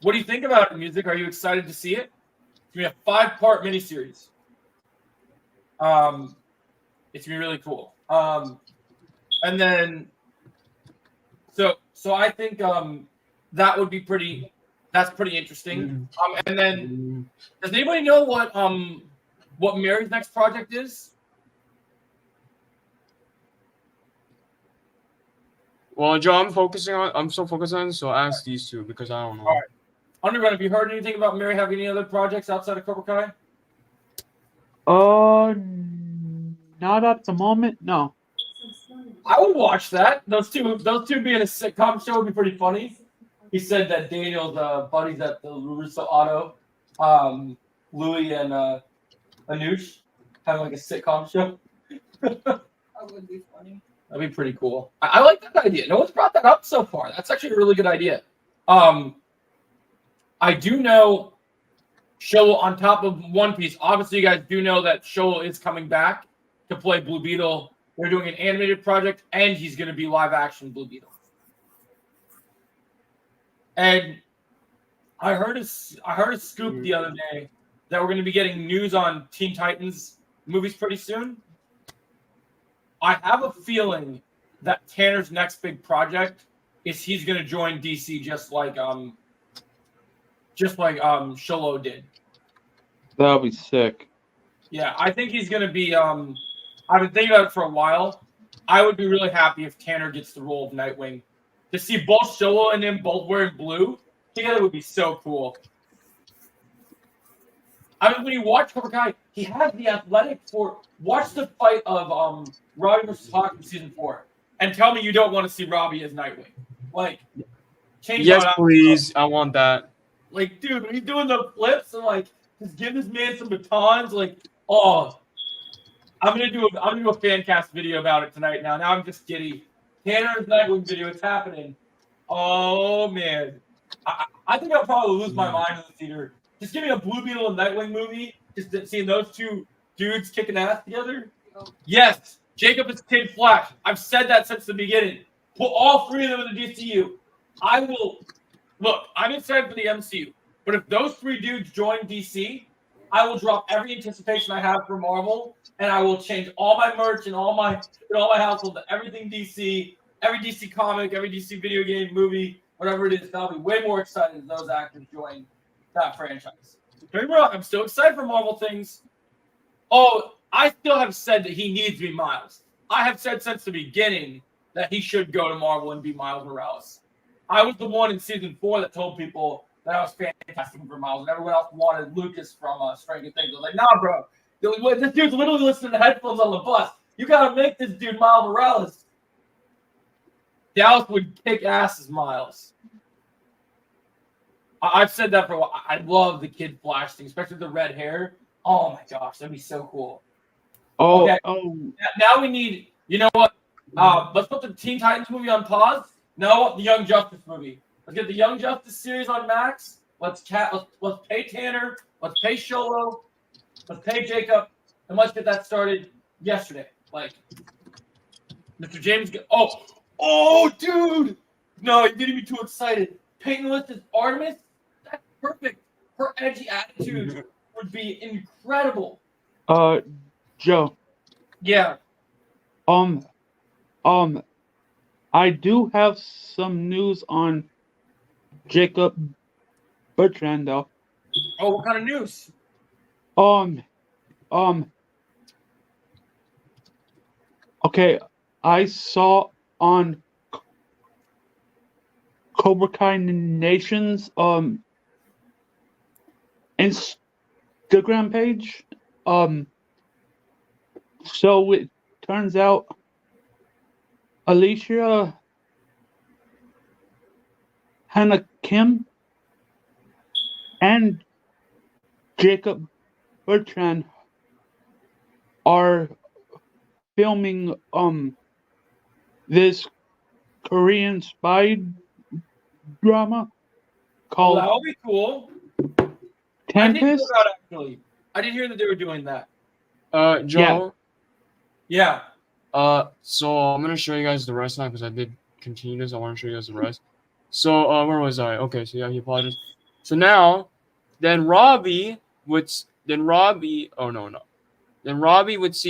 What do you think about it, Music? Are you excited to see it? It's going to be a 5-part miniseries. It's going to be really cool. And then, so I think that would be pretty. That's pretty interesting. And then, does anybody know what Mary's next project is? Well, Joe, I'm so focused on, so ask these two because I don't know. All right. Underground, have you heard anything about Mary having any other projects outside of Cobra Kai? Not at the moment. No. I would watch that. Those two being a sitcom show would be pretty funny. He said that Daniel's buddies at the Russo Auto, Louis and Anoush, having like a sitcom show. That would be funny. That'd be pretty cool. I like that idea. No one's brought that up so far. That's actually a really good idea. I do know Show on top of One Piece. Obviously, you guys do know that Show is coming back to play Blue Beetle. They're doing an animated project, and he's going to be live action Blue Beetle. And I heard a scoop the other day that we're going to be getting news on Teen Titans movies pretty soon. I have a feeling that Tanner's next big project is he's going to join DC just like Sholo did. That'll be sick. Yeah, I think he's going to be I've been thinking about it for a while. I would be really happy if Tanner gets the role of Nightwing. To see both Sholo and him both wearing blue together would be so cool. I mean, when you watch Cobra Kai, he has the athletic for. Watch the fight of Robbie versus Hawk in season 4, and tell me you don't want to see Robbie as Nightwing. Like, change Yes, that up. please. I want that. Like, dude, when he's doing the flips and like just give this man some batons, like, oh, I'm gonna do a fan cast video about it tonight. Now I'm just giddy. Tanner's Nightwing video, it's happening. Oh man, I think I'll probably lose my mind in the theater. Just give me a Blue Beetle and Nightwing movie. Just seeing those two dudes kicking ass together. Yes, Jacob is Kid Flash. I've said that since the beginning. Put all three of them in the DCU. I will. Look, I'm excited for the MCU, but if those three dudes join DC, I will drop every anticipation I have for Marvel, and I will change all my merch and all my household to everything DC, every DC comic, every DC video game, movie, whatever it is. I'll be way more excited if those actors join that franchise. Don't get me wrong, I'm still excited for Marvel things. Oh, I still have said that he needs to be Miles. I have said since the beginning that he should go to Marvel and be Miles Morales. I was the one in season 4 that told people that I was fantastic for Miles, and everyone else wanted Lucas from Stranger Things. I was like, nah, bro. This dude's literally listening to headphones on the bus. You gotta make this dude Miles Morales. Dallas would kick ass as Miles. I've said that for a while. I love the Kid Flash thing, especially the red hair. Oh my gosh, that'd be so cool. Oh, Okay. oh, Now we need, you know what? Let's put the Teen Titans movie on pause. No, the Young Justice movie. Let's get the Young Justice series on Max. Let's pay Tanner. Let's pay Sholo. Let's pay Jacob, and let's get that started yesterday. Like, Mr. James. Oh, dude! No, you're getting me too excited. Peyton List as Artemis. That's perfect. Her edgy attitude would be incredible. Joe. Yeah. I do have some news on Jacob Bertrand, though. Oh, what kind of news? Okay, I saw on Cobra Kai Nation's Instagram page. So it turns out Alicia Hannah Kim and Jacob Bertrand are filming this Korean spy drama called That'll be cool. I didn't hear Tempest. that actually. I didn't hear that they were doing that. Joe. Yeah. So I'm gonna show you guys the rest now because I did continue this. I want to show you guys the rest. So where was I? Okay, so yeah, he apologized. So now, then Robbie would see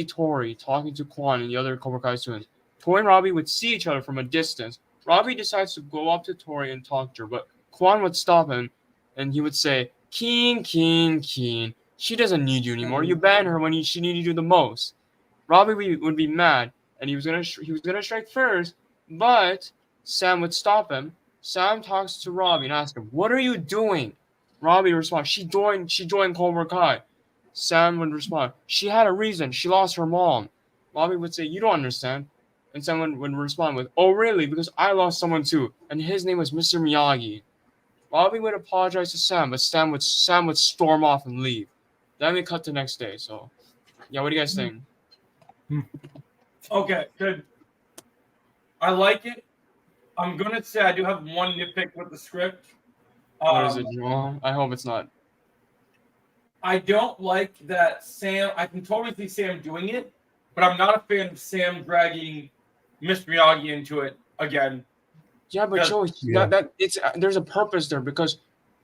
Tori talking to Quan and the other Cobra Kai students. Tori and Robbie would see each other from a distance. Robbie decides to go up to Tori and talk to her, but Quan would stop him, and he would say, "Keen, she doesn't need you anymore. You banned her when she needed you the most." Robbie would be mad, and he was gonna strike first, but Sam would stop him. Sam talks to Robbie and asks him, "What are you doing?" Robbie responds, "She joined Cobra Kai." Sam would respond, "She had a reason. She lost her mom." Robbie would say, "You don't understand." And Sam would respond with, "Oh, really? Because I lost someone too, and his name was Mr. Miyagi." Robbie would apologize to Sam, but Sam would storm off and leave. Then we cut to the next day. So, yeah, what do you guys think? Okay, good. I like it. I'm gonna say I do have one nitpick with the script. What is it, Joel? I hope it's not. I don't like that Sam. I can totally see Sam doing it, but I'm not a fan of Sam dragging Mr. Miyagi into it again. Yeah, but Yeah. Joe, Yeah. that it's there's a purpose there because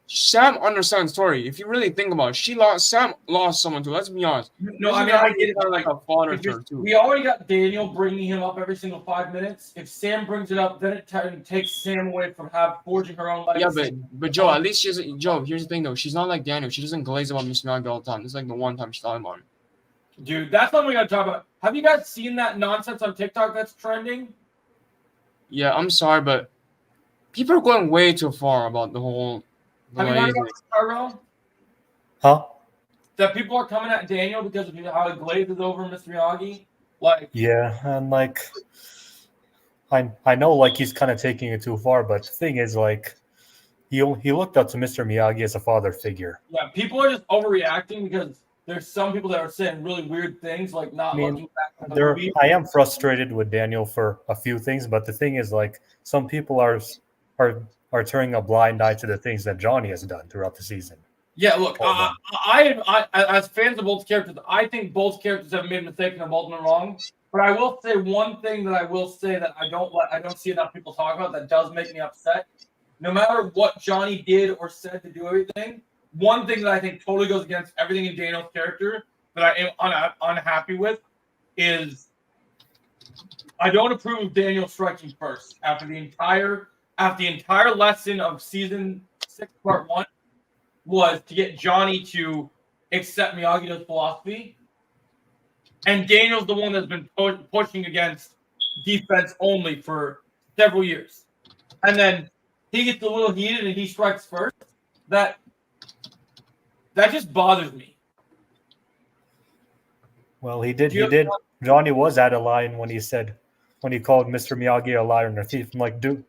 Sam understands Tori. If you really think about it, Sam lost someone too. Let's be honest. No, Mr. I mean I Miyagi get is it. kind of like a father to her Because too. we already got Daniel bringing him up every single 5 minutes. If Sam brings it up, then it takes Sam away from forging her own Yeah, legacy. but Joe, at least she's Joe. Here's the thing though, she's not like Daniel. She doesn't glaze about Mr. Miyagi all the time. This is like the one time she's talking about him. Dude, that's something we gotta talk about. Have you guys seen that nonsense on TikTok that's trending? Yeah, I'm sorry, but people are going way too far about the whole Have you heard glazing. about this, Tyrell? Huh? That people are coming at Daniel because of how he glazes over Mr. Miyagi? Like, Yeah, and like, I know like he's kind of taking it too far, but the thing is like, he looked up to Mr. Miyagi as a father figure. yeah, people are just overreacting because there's some people that are saying really weird things, like not I mean, looking back at the movie. I am frustrated with Daniel for a few things, but the thing is like, some people are turning a blind eye to the things that Johnny has done throughout the season. Yeah, look, Hold on. I as fans of both characters, I think both characters have made mistakes and have both been wrong. But I will say one thing that I will say that I don't see enough people talk about that does make me upset. No matter what Johnny did or said to do everything, one thing that I think totally goes against everything in Daniel's character that I am unhappy with is I don't approve of Daniel striking first after the entire lesson of season 6, part 1 was to get Johnny to accept Miyagi's philosophy. And Daniel's the one that's been pushing against defense only for several years. And then he gets a little heated and he strikes first. That just bothers me. Well, he did. Johnny was at a line when he called Mr. Miyagi a liar and a thief. I'm like, dude,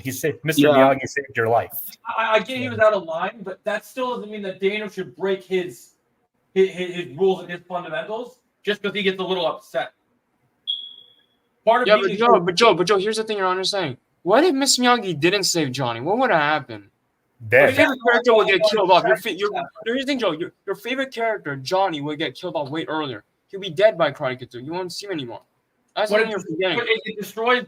he saved Mr. Miyagi saved your life. I get he was out of line, but that still doesn't mean that Daniel should break his rules and his fundamentals just because he gets a little upset. Part of Yeah, being but Joe, here's the thing you're understanding. What if Miss Miyagi didn't save Johnny? What would have happened? Your Dead. favorite character would get killed off. Here's the thing, Joe. Your favorite character, Johnny, would get killed off way earlier. He'll be dead by Karate Kid 2. You won't see him anymore. That's what you're forgetting. But it destroys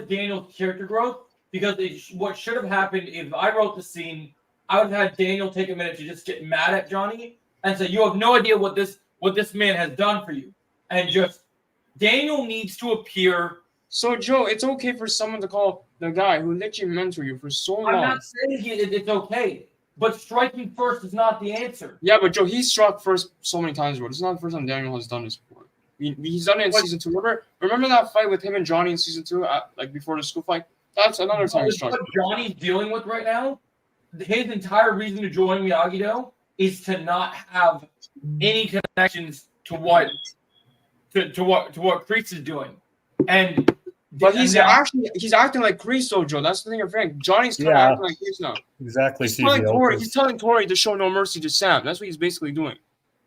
Daniel's character growth because what should have happened if I wrote the scene, I would have had Daniel take a minute to just get mad at Johnny and say, "You have no idea what this man has done for you," and just Daniel needs to appear. So, Joe, it's okay for someone to call the guy who let you mentor you for so long. I'm not saying it's okay, but striking first is not the answer. Yeah, but Joe, he struck first so many times, bro. This is not the first time Daniel has done this before. He's done it in season 2. Remember that fight with him and Johnny in season 2, like before the school fight? That's another time he struck. What Johnny's dealing with right now, his entire reason to join Miyagi-Do is to not have any connections to what Kreese is doing, but he's acting like Kreese, though, Joe. That's the thing, Frank. Johnny's kind of acting like Kreese now. Exactly. He's telling Tori to show no mercy to Sam. That's what he's basically doing.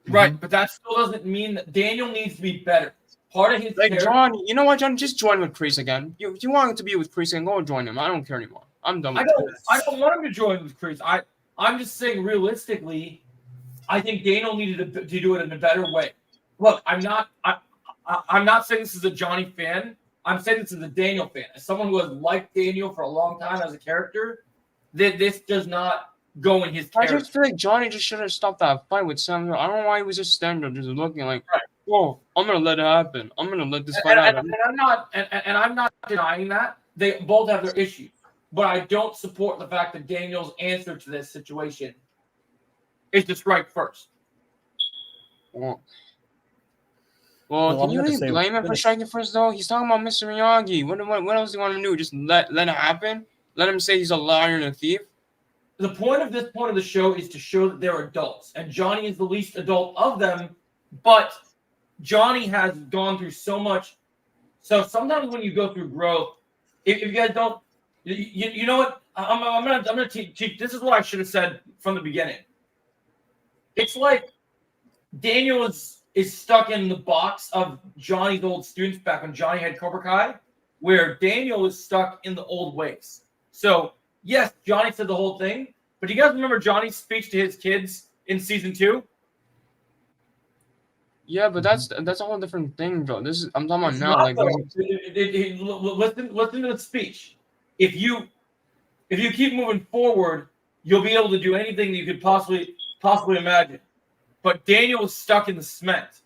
Right, but that still doesn't mean that Daniel needs to be better. Part of his John, you know what, John? Just join with Kreese again. You want him to be with Kreese and go and join him. I don't care anymore. I'm done with this. I don't want him to join with Kreese. I'm just saying realistically, I think Daniel needed to do it in a better way. Look, I'm not saying this is a Johnny fan. I'm saying this is a Daniel fan. As someone who has liked Daniel for a long time as a character, this does not go in his character. I just feel like Johnny just should have stopped that fight with Sam. I don't know why he was just standing there, just looking like, "Whoa, I'm gonna let it happen. I'm gonna let this fight happen." And I'm not denying that they both have their issues, but I don't support the fact that Daniel's answer to this situation is to strike first. Well, can you really blame him for striking first, though? He's talking about Mr. Miyagi. What else do you want him to do? Just let it happen? Let him say he's a liar and a thief? The point of the show is to show that they're adults, and Johnny is the least adult of them, but Johnny has gone through so much. So sometimes when you go through growth, if you guys don't, you know what? I'm gonna teach. This is what I should have said from the beginning. It's like Daniel is is stuck in the box of Johnny's old students back when Johnny had Cobra Kai, where Daniel is stuck in the old ways. So, yes, Johnny said the whole thing, but do you guys remember Johnny's speech to his kids in season 2? Yeah, but that's a whole different thing, Joe. This is I'm talking about It's now. not, Like, though. Listen to the speech. If you keep moving forward, you'll be able to do anything that you could possibly imagine. But Daniel is stuck in the cement.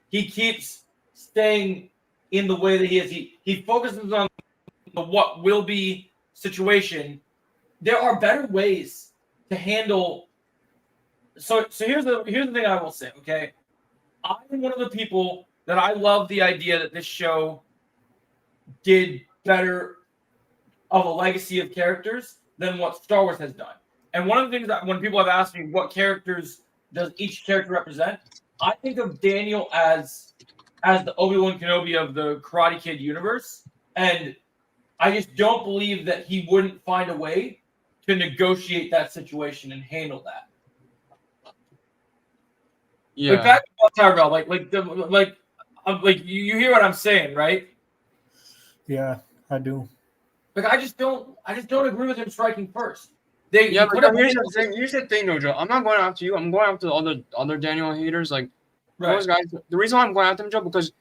He keeps staying in the way that he is. He focuses on the what will be situation. There are better ways to handle. So here's the thing I will say. Okay, I'm one of the people that I love the idea that this show did better of a legacy of characters than what Star Wars has done. And one of the things that when people have asked me what characters does each character represent, I think of Daniel as the Obi-Wan Kenobi of the Karate Kid universe, and I just don't believe that he wouldn't find a way to negotiate that situation and handle that. yeah. Like back to Tyrell, like you hear what I'm saying, right? Yeah, I do. Like I just don't agree with him striking first. They Yeah, put but up here's the thing. Here's the thing, though, Joe. I'm not going after you. I'm going after the other Daniel haters. Like those guys. The reason why I'm going after them, Joe, because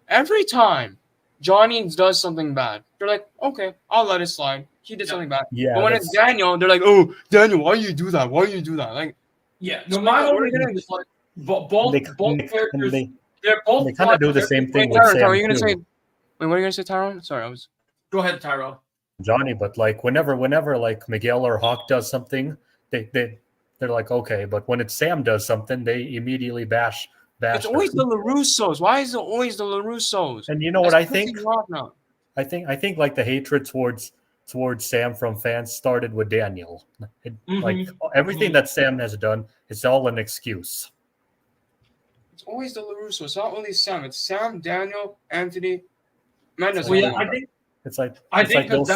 every time Johnny does something bad, they're like, okay, I'll let it slide. He did something bad. Yeah, But when it's Daniel, they're like, oh, Daniel, why you do that? Why you do that? Like, yeah. No, my whole thing is like both characters. They're both. They kind of do the same thing with Tyrone, Sam Tyrone, are you gonna too. say? Wait, what are you gonna say, Tyrone? Sorry, I was. Go ahead, Tyrell. Johnny, but like whenever like Miguel or Hawk does something, they're like, okay, but when it's Sam does something, they immediately bash. It's always the LaRussos. Why is it always the LaRussos? And you know what I think? I I think like the hatred towards Sam from fans started with Daniel. Like everything that Sam has done, it's all an excuse. It's always the LaRussos. It's not only Sam. It's Sam, Daniel, Anthony, Mendes. Well, yeah, I think It's like that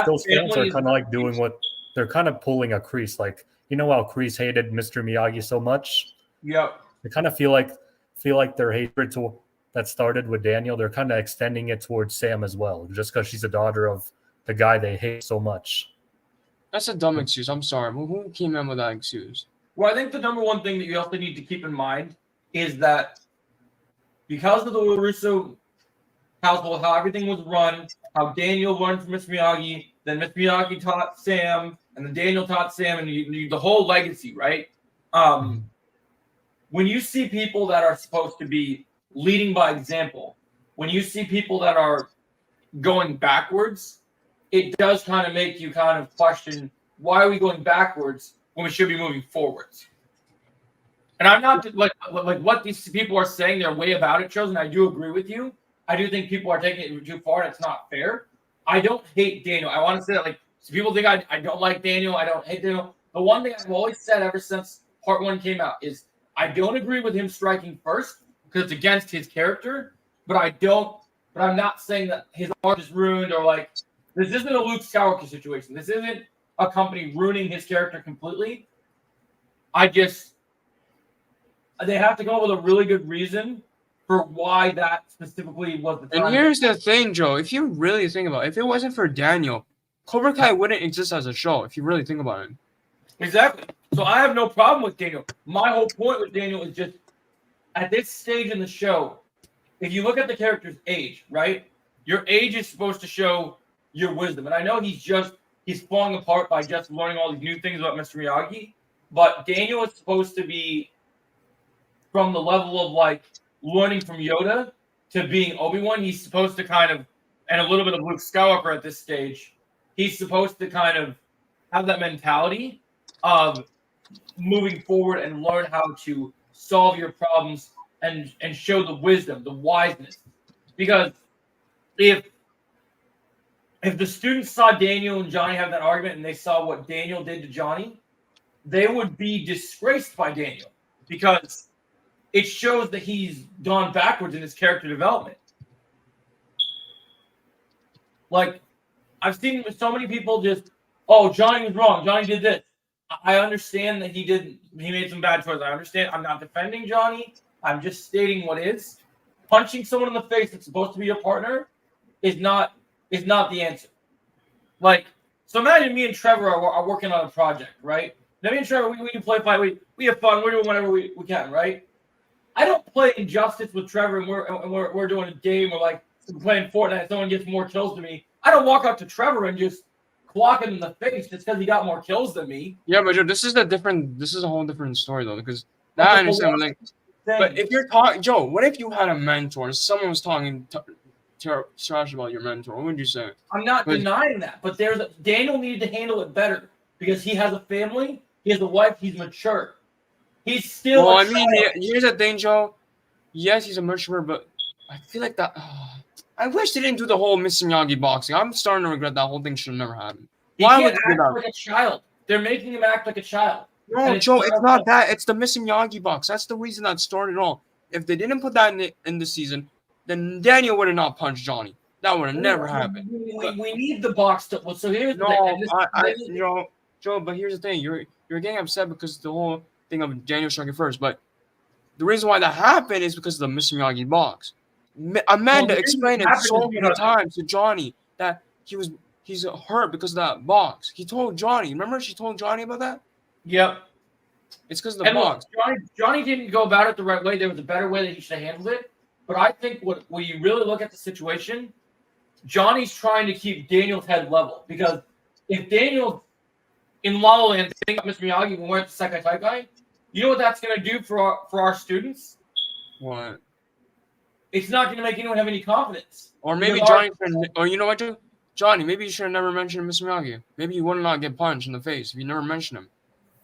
those fans family are is kind of like doing what they're kind of pulling a Kreese. Like, you know how Kreese hated Mr. Miyagi so much? Yep. They kind of feel like their hatred that started with Daniel, they're kind of extending it towards Sam as well, just because she's a daughter of the guy they hate so much. That's a dumb excuse. I'm sorry. Who came in with that excuse? Well, I think the number one thing that you also need to keep in mind is that because of the Russo household, how everything was run, how Daniel learned from Mr. Miyagi, then Mr. Miyagi taught Sam, and then Daniel taught Sam, and the whole legacy, right? When you see people that are supposed to be leading by example, when you see people that are going backwards, it does kind of make you kind of question, why are we going backwards when we should be moving forwards? And I'm not like what these people are saying their way about it shows, and I do agree with you. I do think people are taking it too far, and it's not fair. I don't hate Daniel. I want to say that, like, so people think I don't like Daniel. I don't hate Daniel. The one thing I've always said ever since part 1 came out is I don't agree with him striking first because it's against his character, but I'm not saying that his arc is ruined or like this isn't a Luke Skywalker situation. This isn't a company ruining his character completely. They have to come up with a really good reason for why that specifically was the time. And here's the thing, Joe. If you really think about it, if it wasn't for Daniel, Cobra Kai wouldn't exist as a show, if you really think about it. Exactly. So I have no problem with Daniel. My whole point with Daniel is just at this stage in the show, if you look at the character's age, right? Your age is supposed to show your wisdom. And I know he's falling apart by just learning all these new things about Mr. Miyagi, but Daniel is supposed to be from the level of like learning from Yoda to being Obi-Wan. He's supposed to kind of, and a little bit of Luke Skywalker at this stage, he's supposed to kind of have that mentality of moving forward and learn how to solve your problems and show the wisdom, the wiseness. Because if the students saw Daniel and Johnny have that argument and they saw what Daniel did to Johnny, they would be disgraced by Daniel because it shows that he's gone backwards in his character development. Like, I've seen so many people just, oh, Johnny was wrong. Johnny did this. I understand that he made some bad choices. I understand. I'm not defending Johnny. I'm just stating what is. Punching someone in the face that's supposed to be your partner is not the answer. Like, so imagine me and Trevor are working on a project, right? Now me and Trevor, we can play fight. We have fun. We're doing whatever we can, right? I don't play Injustice with Trevor and we're doing a game where like we're playing Fortnite. Someone gets more kills than me. I don't walk up to Trevor and just clock him in the face just because he got more kills than me. Yeah, but Joe, this is a whole different story though, because that I understand. But, like, but if you're talking, Joe, what if you had a mentor and someone was talking trash about your mentor? What would you say? I'm not denying that, but Daniel needed to handle it better because he has a family, he has a wife, he's mature. He's still. Well, I mean, here's the thing, Joe. Yes, he's a mature, but I feel like that. I wish they didn't do the whole Miss Miyagi boxing. I'm starting to regret that whole thing should have never happened. Why would they act like a child? They're making him act like a child. No, Joe, it's not that. It's the missing Miyagi box. That's the reason that started it all. If they didn't put that in the season, then Daniel would have not punched Johnny. That would have never happened. We need the box to. So here's no, the thing. Joe. But here's the thing. You're getting upset because the whole thing of Daniel striking first. But the reason why that happened is because of the missing Miyagi box. Amanda explained it so many times to Johnny that he's hurt because of that box. He told Johnny. Remember, she told Johnny about that. Yep. It's because of the box. Look, Johnny didn't go about it the right way. There was a better way that he should have handled it. But I think when you really look at the situation, Johnny's trying to keep Daniel's head level. Because if Daniel's in La La Land thinking about Mr. Miyagi when we're at the Sekai Taikai, you know what that's going to do for our students? What? It's not going to make anyone have any confidence. Or maybe Johnny, or you know what, Johnny, maybe you should have never mentioned Mr. Miyagi. Maybe you would not get punched in the face if you never mentioned him.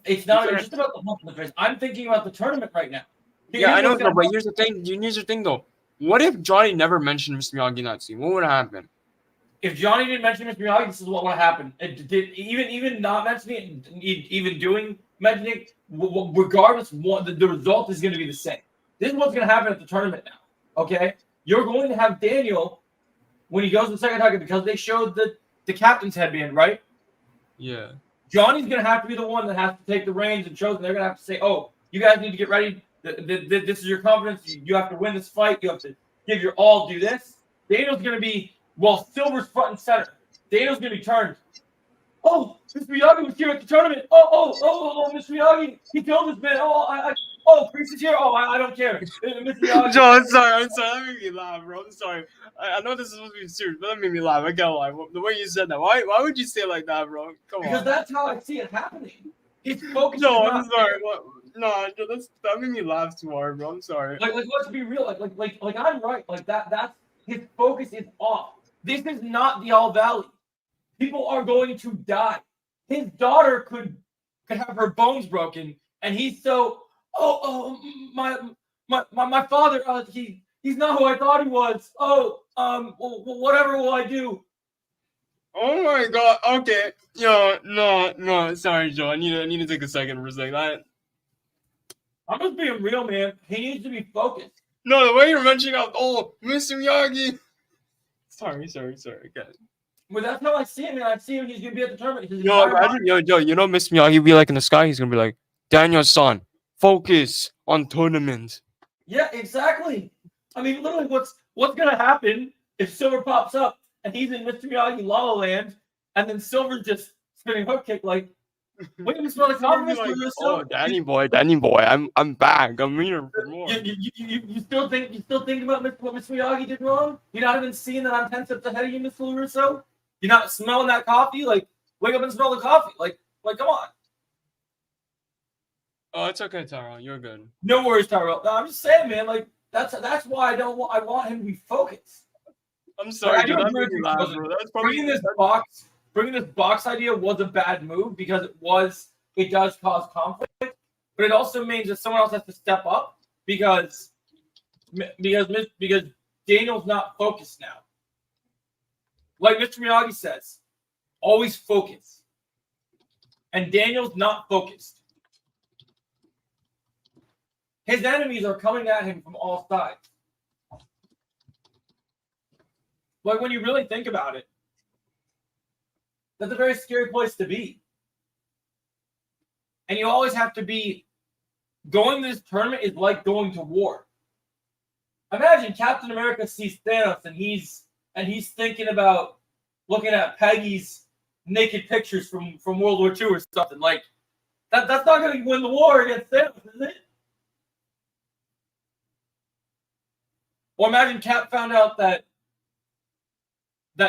It's not just about the punch in the face. I'm thinking about the tournament right now. Yeah, I know, but here's the thing, though. What if Johnny never mentioned Mr. Miyagi in that scene? What would have happened? If Johnny didn't mention Mr. Miyagi, this is what would have happened. It did even not mentioning it, even mentioning it, regardless, the result is going to be the same. This is what's going to happen at the tournament now. Okay, you're going to have Daniel when he goes to the second target because they showed the captain's headband, right? Yeah. Johnny's going to have to be the one that has to take the reins and shows. They're going to have to say, "Oh, you guys need to get ready. This is your confidence. You have to win this fight. You have to give your all. Do this." Daniel's going to be Silver's front and center. Daniel's going to be turned. Oh, Mr. Miyagi was here at the tournament. Oh, Mr. Miyagi, he killed this man. Oh, Priest is here. Oh, I don't care. Mr. Miyagi. Joe, I'm sorry. That made me laugh, bro. I'm sorry. I know this is supposed to be serious, but that made me laugh. I can't lie. The way you said that. Why would you say it like that, bro? Come on. Because that's how I see it happening. He's focused. No, I'm sorry. No, that made me laugh too hard, bro. I'm sorry. Like let's be real. Like I'm right. Like that's his focus is off. This is not the All Valley. People are going to die. His daughter could have her bones broken, and he's so my father. He's not who I thought he was. Whatever will I do? Oh my God. Okay. Yo, no. Sorry, Joe. I need to take a second for a second. I'm just being real, man. He needs to be focused. No, the way you're mentioning Mr. Miyagi. Sorry. Okay. Well, that's how I see him, man. I see him. He's gonna be at the tournament. Yo, you know, Mr. Miyagi be like in the sky. He's gonna be like, Daniel's son, focus on tournament. Yeah, exactly. I mean, literally, what's gonna happen if Silver pops up and he's in Mr. Miyagi La La Land, and then Silver's just spinning hook kick like, wait, Mr. Miyagi, like, Danny boy, I'm back. I'm here for more. You still think about what Mr. Miyagi did wrong? You're not even seeing that I'm 10 steps ahead of you, Mr. LaRusso? You're not smelling that coffee? Like, wake up and smell the coffee. Like, come on. Oh, it's okay, Tyrell. You're good. No worries, Tyrell. No, I'm just saying, man. Like, that's why I want him to be focused. I'm sorry, dude. Bringing this box idea was a bad move because it does cause conflict, but it also means that someone else has to step up because Daniel's not focused now. Like Mr. Miyagi says, always focus. And Daniel's not focused. His enemies are coming at him from all sides. Like when you really think about it, that's a very scary place to be. And you always have to be going to this tournament is like going to war. Imagine Captain America sees Thanos and he's thinking about looking at Peggy's naked pictures from World War II or something. Like that's not going to win the war against Thanos, is it? Or imagine Cap found out that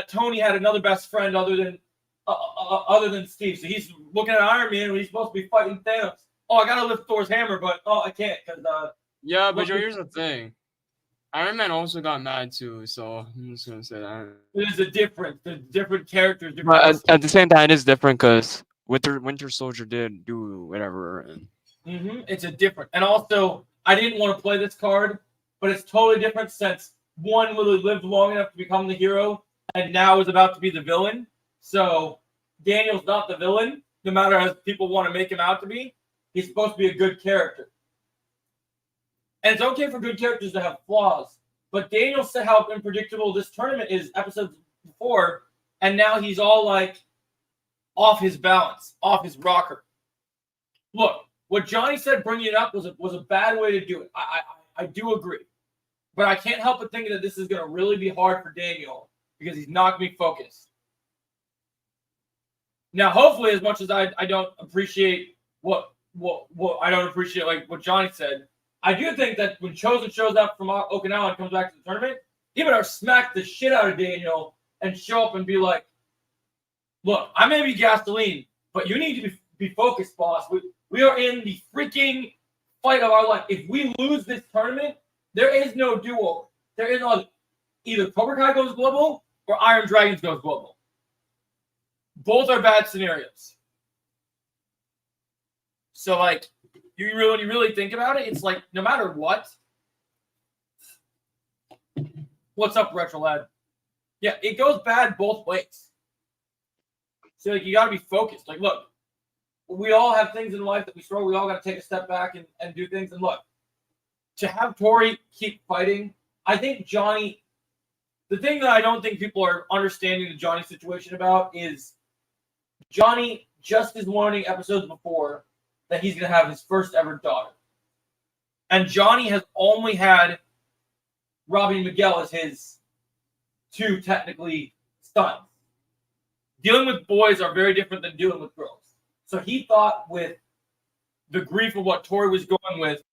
Tony had another best friend other than Steve. So he's looking at Iron Man when he's supposed to be fighting Thanos. Oh, I gotta lift Thor's hammer, but I can't because Yeah, but Joe, here's the thing. Iron Man also got mad too, so I'm just gonna say that. there's a difference. There's different characters. Different But at the same time, it is different because Winter Soldier did do whatever. And it's a different. And also, I didn't want to play this card, but it's totally different since one literally lived long enough to become the hero and now is about to be the villain. So Daniel's not the villain, no matter how people want to make him out to be. He's supposed to be a good character. And it's okay for good characters to have flaws. But Daniel said how unpredictable this tournament is episodes before, and now he's all like off his balance, off his rocker. Look, what Johnny said bringing it up was a bad way to do it. I do agree. But I can't help but think that this is going to really be hard for Daniel because he's not going to be focused. Now, hopefully, as much as I don't appreciate what I don't appreciate like what Johnny said, I do think that when Chosen shows up from Okinawa and comes back to the tournament, he better smack the shit out of Daniel and show up and be like, look, I may be gasoline, but you need to be focused, boss. We are in the freaking fight of our life. If we lose this tournament, there is no do-over. There is no either Cobra Kai goes global or Iron Dragons goes global. Both are bad scenarios. So, like, you really think about it, it's like, no matter what. What's up, Retro Lad? Yeah, it goes bad both ways. So, like, you got to be focused. Like, look, we all have things in life that we struggle. We all got to take a step back and do things. And look, to have Tori keep fighting, I think Johnny, the thing that I don't think people are understanding the Johnny situation about is Johnny just is warning episodes before that he's going to have his first ever daughter. And Johnny has only had Robbie and Miguel as his two technically sons. Dealing with boys are very different than dealing with girls. So he thought with the grief of what Tori was going with,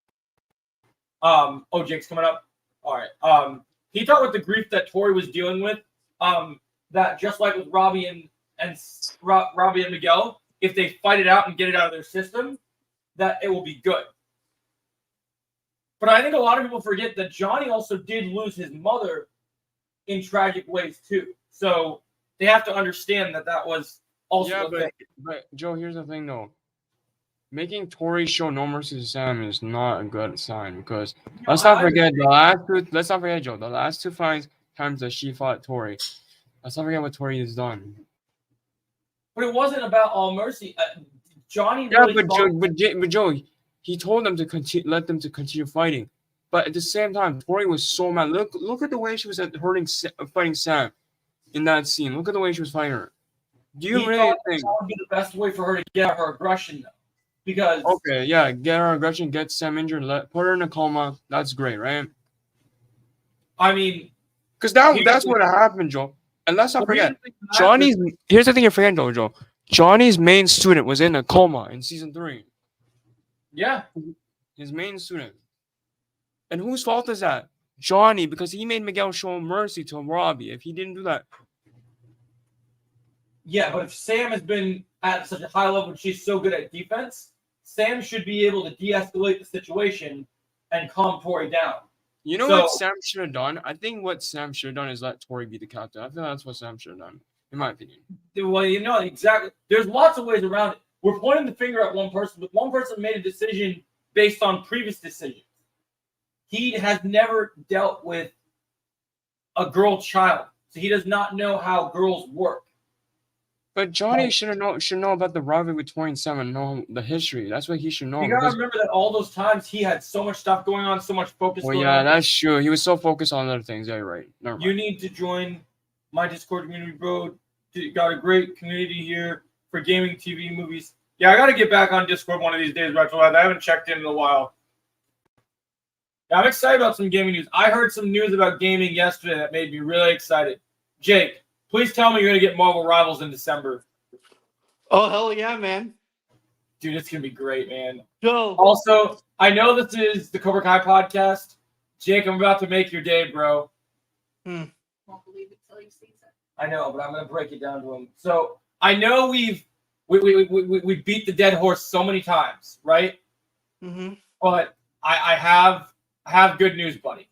Jake's coming up. All right. He thought with the grief that Tori was dealing with, that just like with Robbie and Miguel, if they fight it out and get it out of their system, that it will be good. But I think a lot of people forget that Johnny also did lose his mother in tragic ways too. So they have to understand that was also a thing. But Joe, here's the thing though. Making Tori show no mercy to Sam is not a good sign because let's not forget the last two times that she fought Tori. Let's not forget what Tori has done. But it wasn't about all mercy. Johnny. Yeah, really but Joe, he told them to continue, let them to continue fighting. But at the same time, Tori was so mad. Look at the way she was fighting Sam in that scene. Look at the way she was fighting her. Do you really think that would be the best way for her to get her aggression though? Because okay, yeah, get her aggression, get Sam injured, put her in a coma. That's great, right? I mean, because that's what happened, Joe. And let's not forget, Johnny's. Here's the thing you're forgetting, though, Joe. Johnny's main student was in a coma in season 3. Yeah, his main student. And whose fault is that? Johnny, because he made Miguel show mercy to Robbie. If he didn't do that, yeah. But if Sam has been at such a high level and she's so good at defense, Sam should be able to de-escalate the situation and calm Tori down. You know what Sam should have done? I think what Sam should have done is let Tori be the captain. I think that's what Sam should have done, in my opinion. Well, you know, exactly. There's lots of ways around it. We're pointing the finger at one person, but one person made a decision based on previous decisions. He has never dealt with a girl child, so he does not know how girls work. But Johnny should know about the rivalry with Tori and Sam and know the history. That's what he should know. You gotta remember that all those times he had so much stuff going on, so much focus. Well, yeah, that's true. He was so focused on other things. Yeah, you're right. Never mind. You need to join my Discord community, bro. Got a great community here for gaming, TV, movies. Yeah, I got to get back on Discord one of these days, Retro. I haven't checked in a while. Yeah, I'm excited about some gaming news. I heard some news about gaming yesterday that made me really excited. Jake, please tell me you're going to get Marvel Rivals in December. Oh, hell yeah, man. Dude, it's going to be great, man. Joe. Also, I know this is the Cobra Kai podcast. Jake, I'm about to make your day, bro. Won't believe it till he sees it. I know, but I'm going to break it down to him. So, I know we beat the dead horse so many times, right? Mm-hmm. But I have good news, buddy.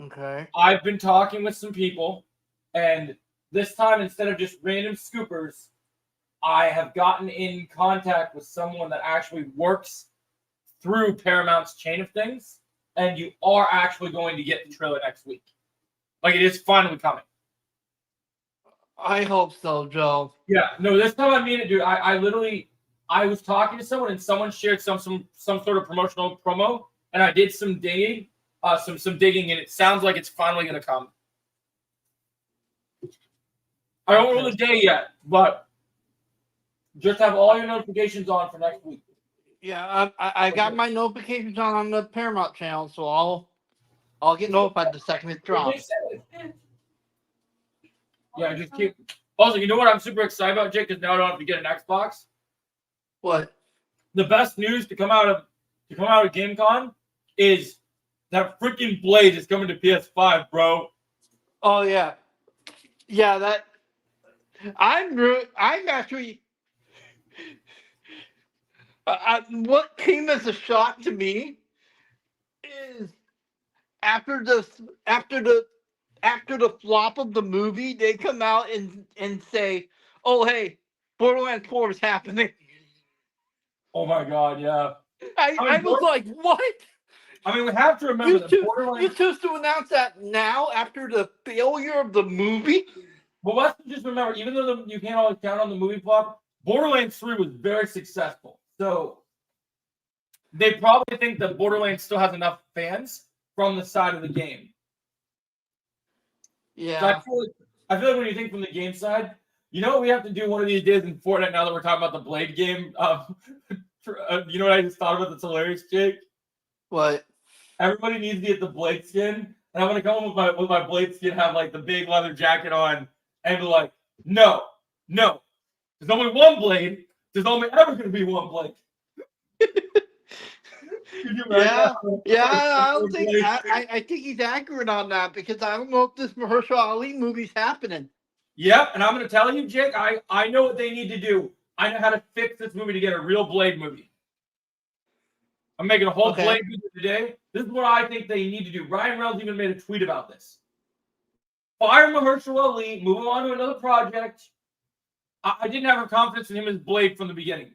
Okay. I've been talking with some people, and this time, instead of just random scoopers, I have gotten in contact with someone that actually works through Paramount's chain of things, and you are actually going to get the trailer next week. Like, it is finally coming. I hope so, Joe. Yeah, no, this time I mean it, dude. I literally, I was talking to someone, and someone shared some sort of promotional promo, and I did some digging, some digging, and it sounds like it's finally going to come. I don't know the day yet, but just have all your notifications on for next week. Yeah, I got my notifications on the Paramount channel, so I'll get notified the second it drops. Yeah, just keep. Also, you know what I'm super excited about, Jake? Because now I don't have to get an Xbox. What? The best news to come out of GameCon is that freaking Blade is coming to PS5, bro. Oh yeah, yeah. That I'm actually. What came as a shock to me is after the flop of the movie, they come out and say, "Oh hey, Borderlands 4 is happening." Oh my god, yeah. I was like, "What?" I mean, we have to remember that You Borderlands. choose to announce that now after the failure of the movie? But let's just remember, even though you can't always count on the movie flop, Borderlands 3 was very successful. So they probably think that Borderlands still has enough fans from the side of the game. Yeah. So I feel like when you think from the game side, you know what we have to do one of these days in Fortnite now that we're talking about the Blade game? You know what I just thought about that's hilarious, Jake? What? Everybody needs to get the Blade skin. And I'm going to come with my Blade skin, have like the big leather jacket on, and be like, no. There's only one Blade. There's only ever going to be one Blade. Yeah, I don't think I think he's accurate on that because I don't know if this Mahershala Ali movie's happening. Yep, and I'm going to tell you, Jake, I know what they need to do. I know how to fix this movie to get a real Blade movie. I'm making a whole Blade movie today. This is what I think they need to do. Ryan Reynolds even made a tweet about this. Fire Mahershala Ali, move him on to another project. I didn't have confidence in him as Blade from the beginning.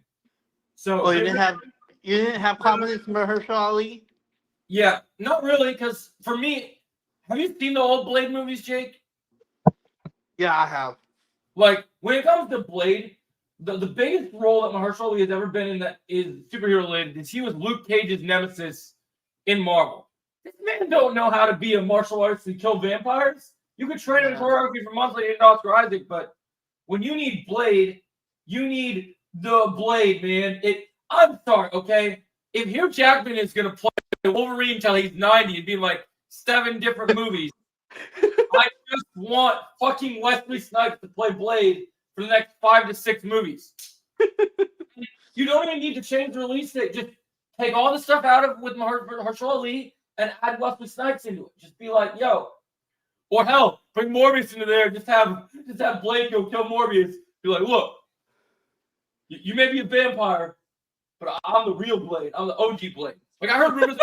So you didn't have confidence in Mahershala Ali? Yeah, not really, because for me, have you seen the old Blade movies, Jake? Yeah, I have. Like, when it comes to Blade, the biggest role that Mahershala Ali has ever been in that is superhero related is he was Luke Cage's nemesis in Marvel. This man don't know how to be a martial artist and kill vampires. You could train him choreography for months like Oscar Isaac, but when you need Blade, you need the Blade, man. I'm sorry, okay? If Hugh Jackman is going to play Wolverine until he's 90 and be like 7 different movies, I just want fucking Wesley Snipes to play Blade for the next 5 to 6 movies. You don't even need to change the release date. Just take all the stuff out of with Mahershala Ali and add Wesley Snipes into it. Just be like, yo. Or hell, bring Morbius into there. Just have Blade go kill Morbius. Be like, look, you may be a vampire, but I'm the real Blade. I'm the OG Blade. Like I heard rumors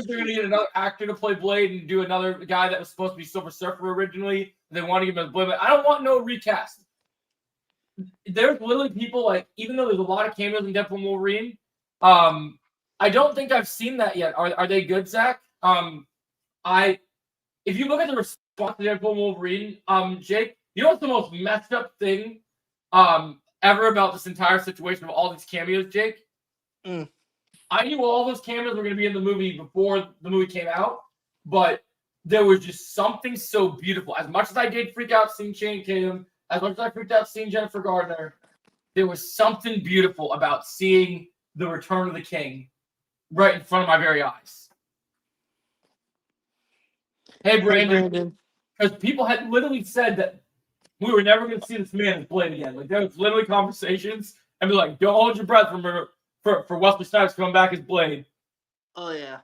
they're going to get another actor to play Blade and do another guy that was supposed to be Silver Surfer originally. They want to give him as Blade. But I don't want no recast. There's literally people like, even though there's a lot of cameos in Deadpool and Wolverine, I don't think I've seen that yet. Are they good, Zach? If you look at the response to Deadpool and Wolverine, Jake, you know what's the most messed up thing ever about this entire situation of all these cameos, Jake? I knew all those cameos were going to be in the movie before the movie came out, but there was just something so beautiful. As much as I did freak out seeing Channing Tatum, as much as I freaked out seeing Jennifer Gardner, there was something beautiful about seeing the return of the king right in front of my very eyes. Hey, Brandon. Because people had literally said that we were never going to see this man as Blade again. Like, there was literally conversations and be like, don't hold your breath for Wesley Snipes coming back as Blade. Oh yeah.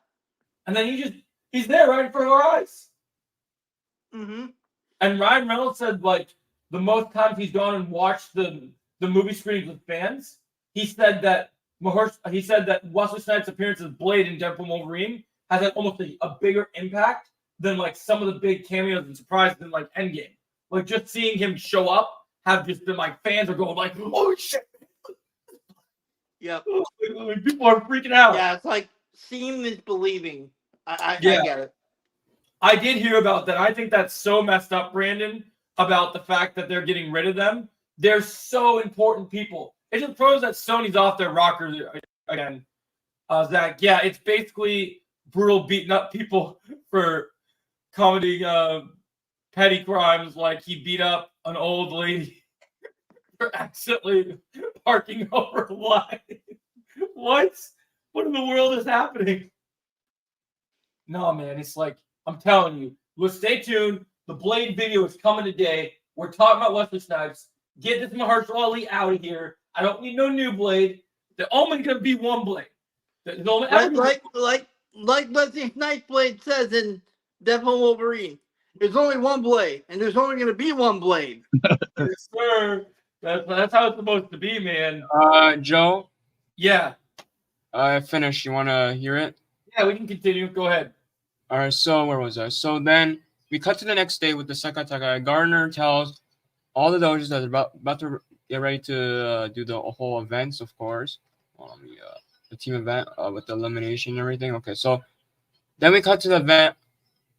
And then he's there right in front of our eyes. Mm-hmm. And Ryan Reynolds said, like, the most times he's gone and watched the movie screenings with fans, he said that Wesley Snipes' appearance as Blade in Deadpool Wolverine has had almost a bigger impact than like some of the big cameos and surprises in like Endgame. Like just seeing him show up have just been like fans are going like, oh shit. Yep. Like, people are freaking out. Yeah, it's like seeing is believing. I Yeah. get it. I did hear about that. I think that's so messed up, Brandon, about the fact that they're getting rid of them. They're so important people. It just proves that Sony's off their rockers again. Zach, yeah, it's basically brutal beating up people for comedy petty crimes, like he beat up an old lady for accidentally parking over a line. What in the world is happening? No, man, it's like, I'm telling you, let's stay tuned. The Blade video is coming today. We're talking about Wesley Snipes. Get this Mahershala Ali out of here. I don't need no new Blade. There's only going to be one Blade. There's only Like Wesley Snipes Blade says in Deadpool Wolverine, there's only one Blade, and there's only going to be one Blade. Yes, sir. That's how it's supposed to be, man. Joe, Yeah. I finished. You want to hear it? Yeah, we can continue. Go ahead. All right, so where was I? So then we cut to the next day with the Sekai Takai. Gardner tells all the dojos that they're about to get ready to do the whole events, of course. The team event with the elimination and everything. Okay, so then we cut to the event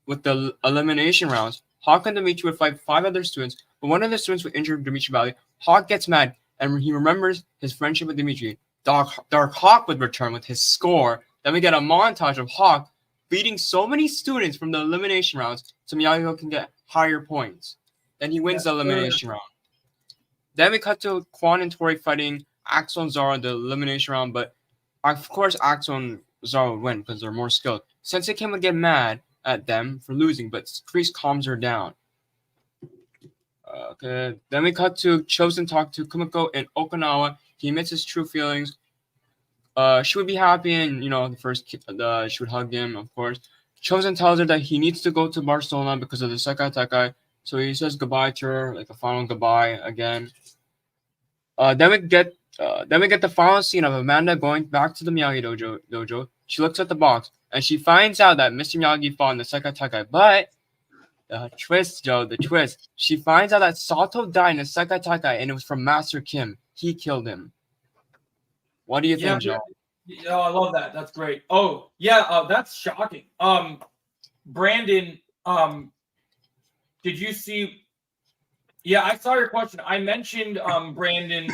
with the elimination rounds. Hawk and Dimitri would fight 5 other students, but one of the students would injure Dimitri badly. Hawk gets mad, and he remembers his friendship with Dimitri. Dark Hawk would return with his score. Then we get a montage of Hawk beating so many students from the elimination rounds so Miyagi can get higher points. Then he wins the elimination round. Then we cut to Quan and Tori fighting Axel and Zara in the elimination round, but of course Axel and Zara would win because they're more skilled. Sensei Kim would get mad at them for losing, but Kreese calms her down. Okay, then we cut to Chosen talk to Kumiko in Okinawa. He admits his true feelings. She would be happy, and the first she would hug him, of course. Chosen tells her that he needs to go to Barcelona because of the Sekai Takai, so he says goodbye to her, like a final goodbye again. Then we get the final scene of Amanda going back to the Miyagi dojo. She looks at the box and she finds out that Mr. Miyagi fought in the Sekai Takai. But the twist, Joe, the twist. She finds out that Sato died in the Sekai Takai and it was from Master Kim. He killed him. What do you think, Joe? Yeah, I love that. That's great. Oh, yeah, that's shocking. Brandon, did you see? Yeah, I saw your question. I mentioned, Brandon,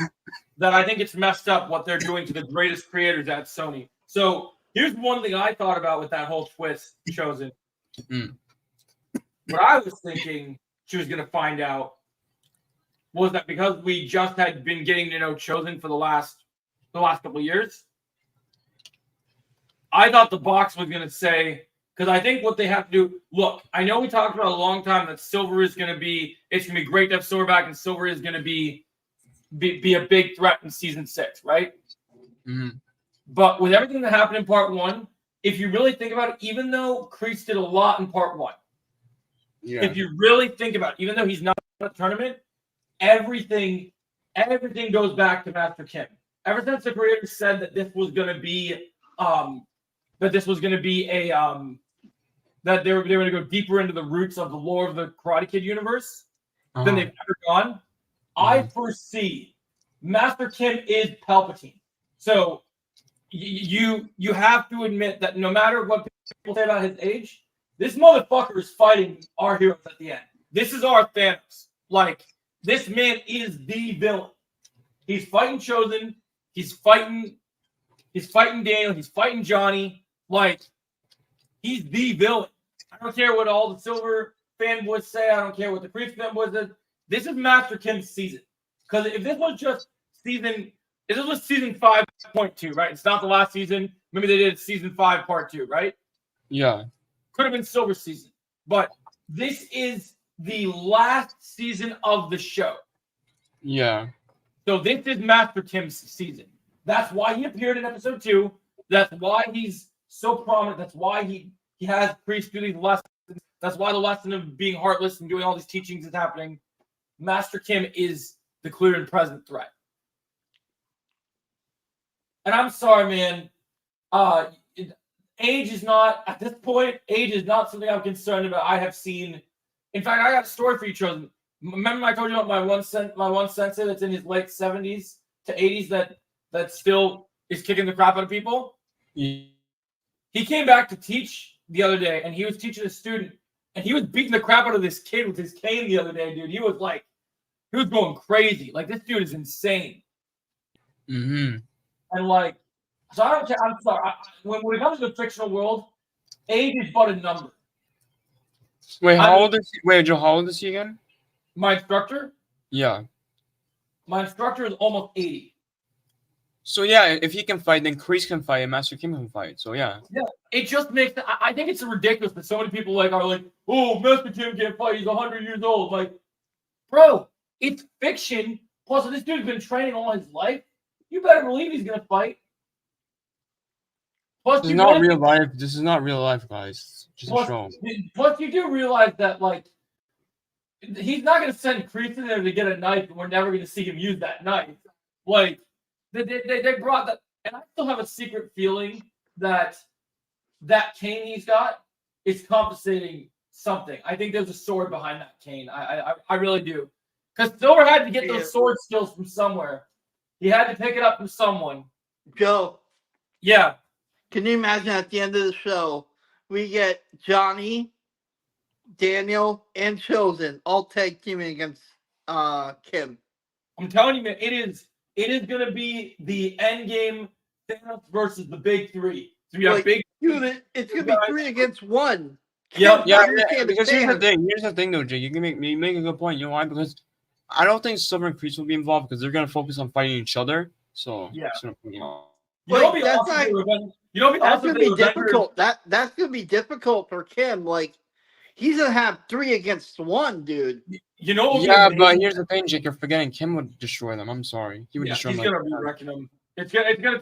that I think it's messed up what they're doing to the greatest creators at Sony. So here's one thing I thought about with that whole twist, Chosen. What I was thinking she was going to find out was that because we just had been getting to know Chosen for the last couple of years, I thought the box was going to say, because I think what they have to do, look, I know we talked about a long time that Silver is going to be, it's going to be great to have Silver back, and Silver is going to be a big threat in season 6, right? Mm-hmm. But with everything that happened in part 1, if you really think about it, even though Kreese did a lot in part 1, if you really think about it, even though he's not in the tournament, everything goes back to Master Kim. Ever since the creators said that this was going to be that they were going to go deeper into the roots of the lore of the Karate Kid universe than they've ever gone. I foresee Master Kim is Palpatine. So you have to admit that no matter what people say about his age, this motherfucker is fighting our heroes at the end. This is our Thanos. Like, this man is the villain. He's fighting Chosen. He's fighting Daniel. He's fighting Johnny. Like, he's the villain. I don't care what all the Silver fanboys say. I don't care what the Kreese fanboys say. This is Master Kim's season. Because if this was just season. This was season 5.2, right? It's not the last season. Maybe they did season 5 part 2, right? Yeah. Could have been silver season, but this is the last season of the show. Yeah. So this is Master Kim's season. That's why he appeared in episode 2. That's why he's so prominent. That's why he has priests do these lessons. That's why the lesson of being heartless and doing all these teachings is happening. Master Kim is the clear and present threat. And I'm sorry, man. Age is not, at this point, age is not something I'm concerned about. I have seen, in fact, I got a story for you, Chosen. Remember I told you about my one sensei that's in his late 70s to 80s that still is kicking the crap out of people? Yeah. He came back to teach the other day, and he was teaching a student, and he was beating the crap out of this kid with his cane the other day, dude. He was going crazy. Like, this dude is insane. Mm-hmm. And like, so I don't care. I'm sorry. When it comes to the fictional world, age is but a number. Wait, how old is he? Wait, Joe, how old is he again? My instructor? Yeah. My instructor is almost 80. So yeah, if he can fight, then Kreese can fight and Master Kim can fight. So yeah. Yeah. It just makes I think it's ridiculous that so many people are like, oh, Master Kim can't fight. He's 100 years old. Like, bro, it's fiction. Plus, this dude's been training all his life. You better believe he's gonna fight. Plus, This is not real life. This is not real life, guys. Just a show. Plus, you do realize that, like, he's not going to send Kreese in there to get a knife, and we're never going to see him use that knife. Like, they brought that, and I still have a secret feeling that cane he's got is compensating something. I think there's a sword behind that cane. I really do. Because Silver had to get those sword skills from somewhere. He had to pick it up from someone. Joe. Yeah. Can you imagine at the end of the show, we get Johnny, Daniel, and Chosen all tag teaming against Kim? I'm telling you, man, it is going to be the end game Thanos versus the big three. So we have dude, it's going to be 3 against 1. Yep. Yeah, because here's the thing, though, Jay. You make a good point. You know why? Because I don't think Silver and Kreese will be involved because they're going to focus on fighting each other. So yeah. That's gonna be difficult. That's gonna be difficult for Kim. Like, he's gonna have 3 against 1, dude. Yeah, but here's the thing, Jake. You're forgetting Kim would destroy them. I'm sorry, he would destroy them. He's gonna re-reckon them. It's gonna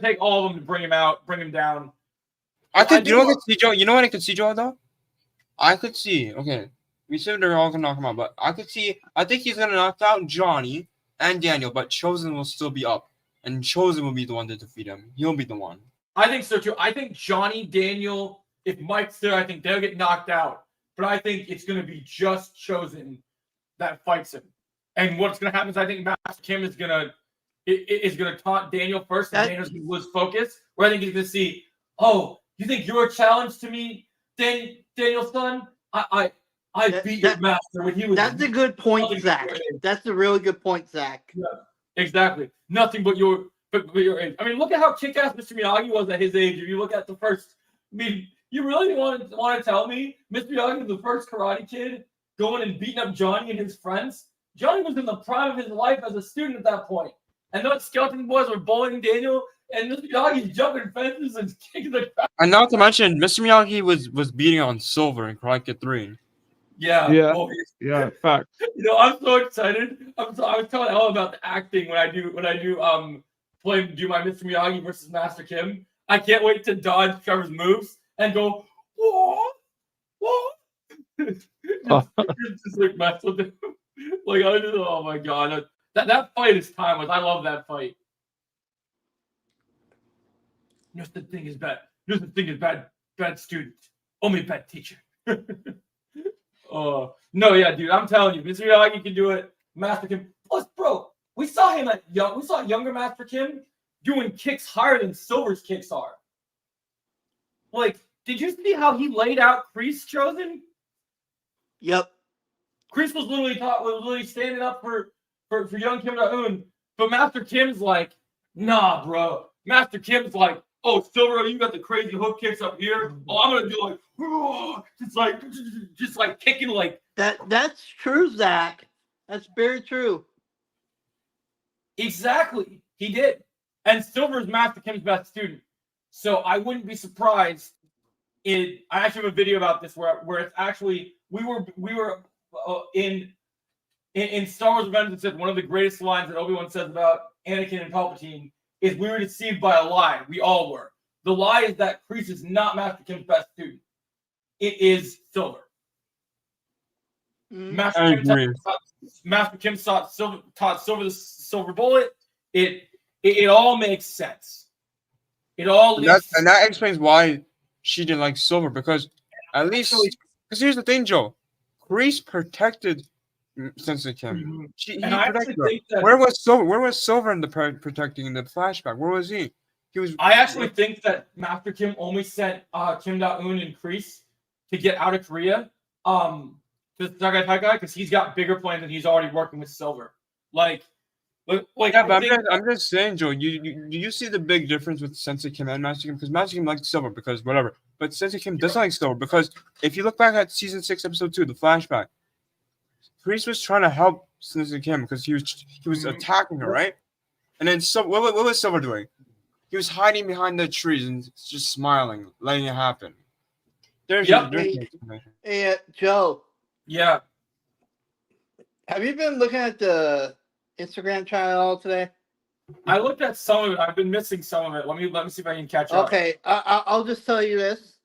take all of them to bring him out, bring him down. You know what I could see, Joe, though? I could see. Okay, we said they're all gonna knock him out, but I could see. I think he's gonna knock out Johnny and Daniel, but Chosen will still be up, and Chosen will be the one to defeat him. He'll be the one. I think so too. I think Johnny, Daniel, if Mike's there, I think they'll get knocked out. But I think it's going to be just Chosen that fights him. And what's going to happen is I think Master Kim is going to taunt Daniel first, and Daniel's going to lose focus. Where I think he's going to see, oh, you think you're a challenge to me, Daniel's son? I beat your master when he was. That's a good point, Zach. That's a really good point, Zach. Yeah, exactly. Nothing but your. But your age. I mean, look at how kick-ass Mr. Miyagi was at his age. If you look at the first, I mean, you really want to tell me Mr. Miyagi was the first Karate Kid going and beating up Johnny and his friends? Johnny was in the prime of his life as a student at that point. And those skeleton boys were bullying Daniel, and Mr. Miyagi's jumping fences and kicking the crap. And not to mention, Mr. Miyagi was beating on Silver in Karate Kid 3. Yeah. Yeah. Fact. I'm so excited. I was telling Ella about the acting when I do do my Mr. Miyagi versus Master Kim. I can't wait to dodge Trevor's moves and go, whoa, whoa. just like mess with him. Like, oh my god. That fight is timeless. I love that fight. No such thing as bad. No such thing as bad student. Only bad teacher. No, yeah, dude. I'm telling you, Mr. Miyagi can do it. Master Kim. Plus, bro, we saw younger Master Kim doing kicks higher than Silver's kicks are. Like, did you see how he laid out Kreese, Chosen? Yep. Kreese was literally standing up for young Kim Da-eun, but Master Kim's like, nah, bro. Master Kim's like, oh, Silver, you got the crazy hook kicks up here. Oh, I'm gonna do just like kicking like that. That's true, Zach. That's very true. Exactly. He did. And Silver is Master Kim's best student. So I wouldn't be surprised. I actually have a video about this where it's actually we were in Star Wars Revenge. It said one of the greatest lines that Obi-Wan says about Anakin and Palpatine is we were deceived by a lie. We all were. The lie is that Kreese is not Master Kim's best student. It is Silver. Master I Kim agree. taught Silver the silver bullet. It all makes sense. It all And leads that explains why she didn't like Silver, because at least because here's the thing, Joe. Kreese protected Sensei Kim. He And I protected actually her. think that Where was Silver? Where was Silver in the protecting in the flashback? Where was he? He was. I actually think that Master Kim only sent Kim Da-eun and Kreese to get out of Korea to Sagai Taikai because he's got bigger plans and he's already working with Silver. Like Yeah, but I'm just saying, Joe. You see the big difference with Sensei Kim and Master Kim? Because Master Kim likes Silver because whatever, but Sensei Kim doesn't like Silver because if you look back at season 6, episode 2, the flashback, Kreese was trying to help Sensei Kim because he was attacking her, right? And then what was Silver doing? He was hiding behind the trees and just smiling, letting it happen. There's your explanation. Hey, Joe, Yeah. have you been looking at the Instagram channel today? I looked at some of it. I've been missing some of it. Let me see if I can catch up. Okay, I'll just tell you this.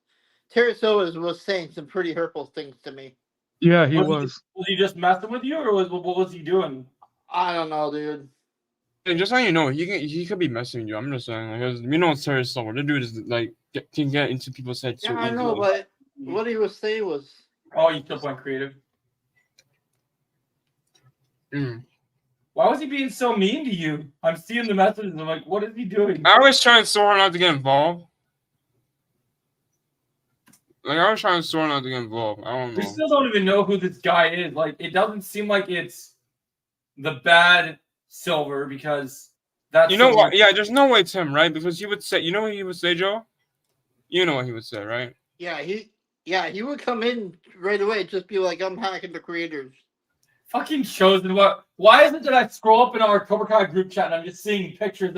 Terry Silvers was saying some pretty hurtful things to me. Yeah, he was. Was he just messing with you, or what was he doing? I don't know, dude. And just so you know, he could be messing you. I'm just saying, like, you know, it's Terry Silver. The dude is like can get into people's heads so Yeah, I easily. know, but what he was saying was. Oh, you still playing creative? Mm. Why was he being so mean to you? I'm seeing the messages. I'm like, what is he doing? I was trying so hard not to get involved. Like I was trying so hard not to get involved. I don't We know. still don't even know who this guy is. Like, it doesn't seem like it's the bad Silver because that's You know Silver. what? Yeah, there's no way it's him, right? Because he would say, you know what he would say, Joe? You know what he would say, right? Yeah, he would come in right away, just be like, I'm hacking the creators. Fucking Chosen. What? Why isn't it I scroll up in our Cobra Kai group chat and I'm just seeing pictures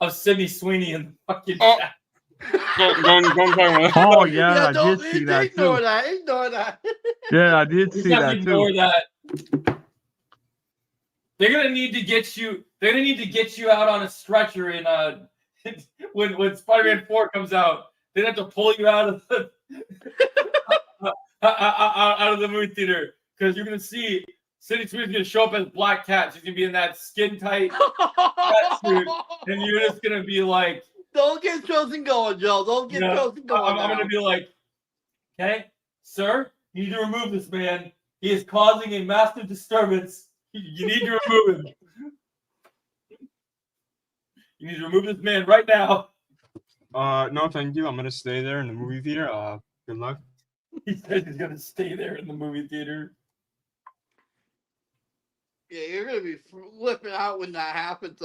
of Sydney Sweeney in the fucking chat? Don't talk about Oh yeah, I don't did see that ignore too. that. Ignore that. Yeah, I did Just see have to that ignore too. that. They're gonna need to get you. They're gonna need to get you out on a stretcher in when Spider-Man 4 comes out. They'd have to pull you out of the out of the movie theater because you're gonna see Sydney Sweeney's gonna show up as Black Cat. She's gonna be in that skin tight suit, and you're just gonna be like, Don't get Chosen going, Joe. Don't get Chosen going. I'm gonna be like, okay, sir, you need to remove this man. He is causing a massive disturbance. You need to remove him. You need to remove this man right now. No, thank you. I'm gonna stay there in the movie theater. Good luck. He said he's gonna stay there in the movie theater. Yeah, you're gonna be flipping out when that happens.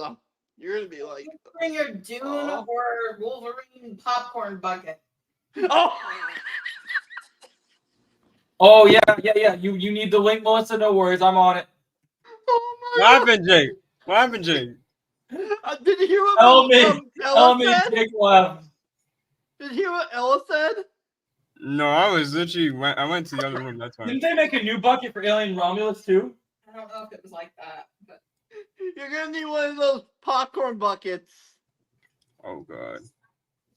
You're gonna be like, Bring your Dune or Wolverine popcorn bucket. oh. Oh yeah. You need the link, Melissa. No worries, I'm on it. Oh What my happened, Jake? What happened, Jake? God. Did you hear what Tell me, Ella said? Jake left. Did you hear what Ella said? No, I was literally I went to the other room that time. Didn't they make a new bucket for Alien Romulus too? I don't know if it was like that, but You're gonna need one of those popcorn buckets. Oh god.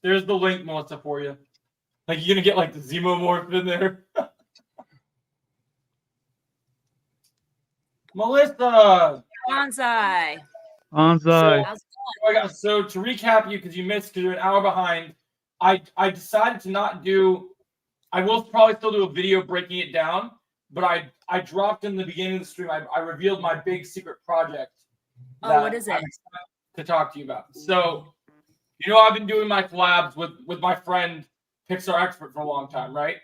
There's the link, Melissa, for you. Like you're gonna get like the Xenomorph in there. Melissa. Bonsai. Bonsai. How's it So to recap you, because you missed, because you're an hour behind, I decided to not do. I will probably still do a video breaking it down, but I dropped in the beginning of the stream. I revealed my big secret project. Oh, what is it? I'm excited to talk to you about. So, you know, I've been doing my collabs with my friend Pixar Expert for a long time, right?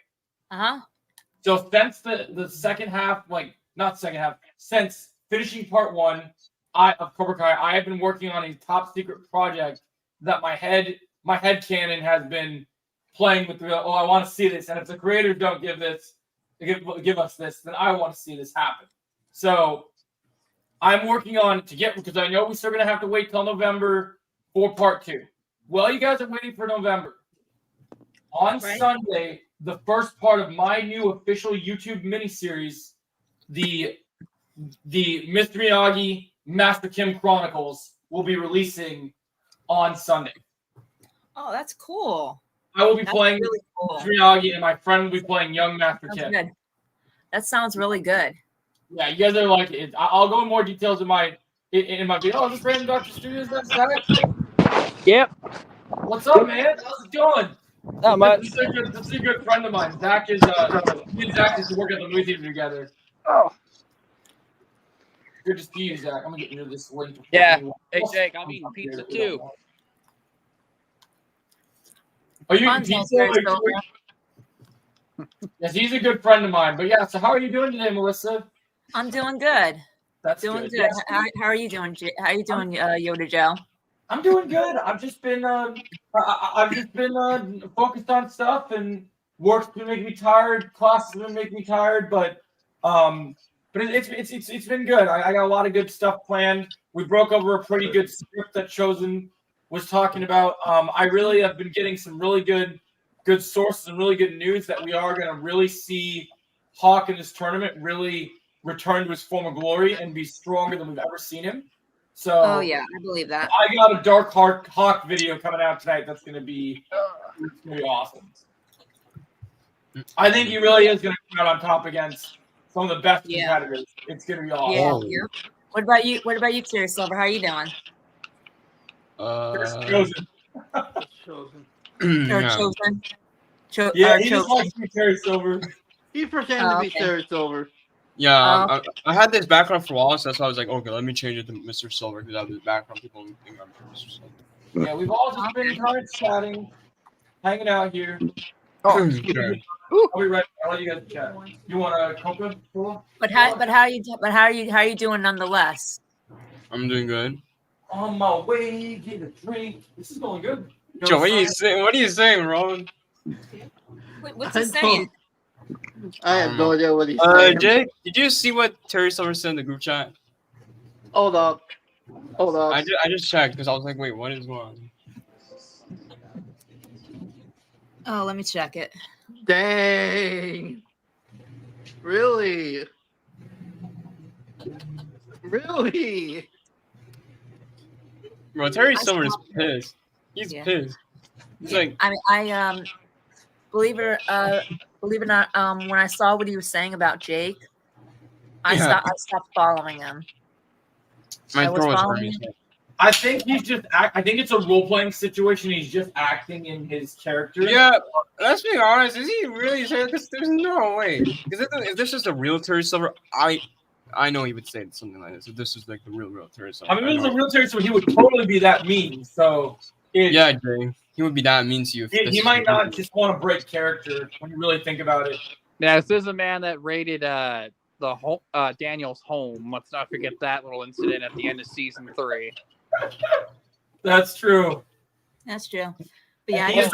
Uh-huh. So since the second half, like not second half, since finishing part 1 of Cobra Kai, I have been working on a top secret project that my head canon has been playing with. Oh, I want to see this, and if the creators don't give us this, then I want to see this happen. So I'm working on to get because I know we're still gonna have to wait till November for part 2. Well, you guys are waiting for November. On Right. Sunday, the first part of my new official YouTube miniseries, the Mr. Miyagi Master Kim Chronicles, will be releasing on Sunday. Oh, that's cool. I will be That's playing really cool. Mr. Miyagi, and my friend will be playing young Master Sounds Kim. good. That sounds really good. Yeah, you guys are like it. I'll go in more details in my video. Oh, is this Random Doctor Studios? That's Zach. Yep. What's up, man? How's it going? Not much. This is a good friend of mine. Zach is me and Zach used to work at the movie theater together. Oh. Good to see you, Zach. I'm gonna get rid of this link. Yeah. Hey, Jake, I'm eating pizza too. Are you eating Mine's pizza? also very Are you- Yes, he's a good friend of mine. But yeah, so how are you doing today, Melissa? I'm doing good. That's Doing good. good. Yes. How are you doing? How are you doing, Yoda Joe? I'm doing good. I've just been focused on stuff, and work's been making me tired. Classes have been making me tired, but it's been good. I got a lot of good stuff planned. We broke over a pretty good script that Chosen was talking about. I really have been getting some really good sources and really good news that we are going to really see Hawk in this tournament really return to his former glory and be stronger than we've ever seen him. So, Oh yeah, I believe that. I got a Dark Hawk video coming out tonight. That's going to be awesome. I think he really is going to come out on top against some of the best competitors. It's going to be awesome. Yeah. What about you? What about you, Terry Silver? How are you doing? Chosen. Or Chosen? Yeah, he just likes me, Terry Silver. He pretends to be Terry Silver. Yeah, I had this background for a while, so that's why I was like, okay, let me change it to Mr. Silver because I have this background. People think I'm Mr. Silver. Yeah, we've all just been kind of chatting, hanging out here. Oh, sure. I'll be right. I'll let you guys chat. You want a coca? But how are you doing nonetheless? I'm doing good. On my way, get a drink. This is going good. Joe, what are you saying? What are you saying, Ron? What's he saying? I have no idea what he's saying. Jake, did you see what Terry Silver said in the group chat? Hold up. I just checked because I was like, wait, what is going on? Oh, let me check it. Dang. Really? Really? Bro, Terry Silver is pissed. He's pissed. He's like, I believe it or not, when I saw what he was saying about Jake, I stopped following him. my throat is hurting. I think he's just. I think it's a role playing situation. He's just acting in his character. Yeah, let's be honest. Is he really saying this? There's no way. Because if this is the real Terry Silver, I know he would say something like this. If this is like the real Terry Silver. I mean, if it was a real Terry Silver, he would totally be that mean. So yeah, Jay, he would be that mean to you. He might not just want to break character when you really think about it. Yeah, this is a man that raided Daniel's home. Let's not forget that little incident at the end of season 3. That's true. That's true. But yeah,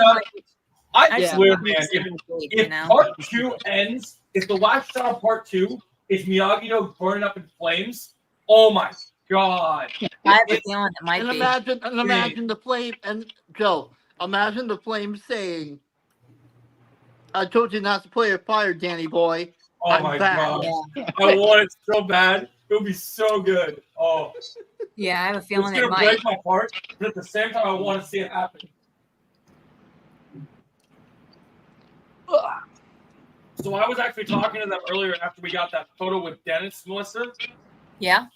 I swear, man, if part 2 ends, if the last shot of part 2 is Miyagi-Do burning up in flames, oh my god. I have a feeling it might be. Imagine the flame, and Joe, imagine the flame saying, I told you not to play with fire, Danny boy. Oh my god. I want it so bad. It would be so good. Oh. Yeah, I have a feeling it's it gonna might. break my heart, but at the same time, I want to see it happen. So I was actually talking to them earlier after we got that photo with Dennis, Melissa. Yeah.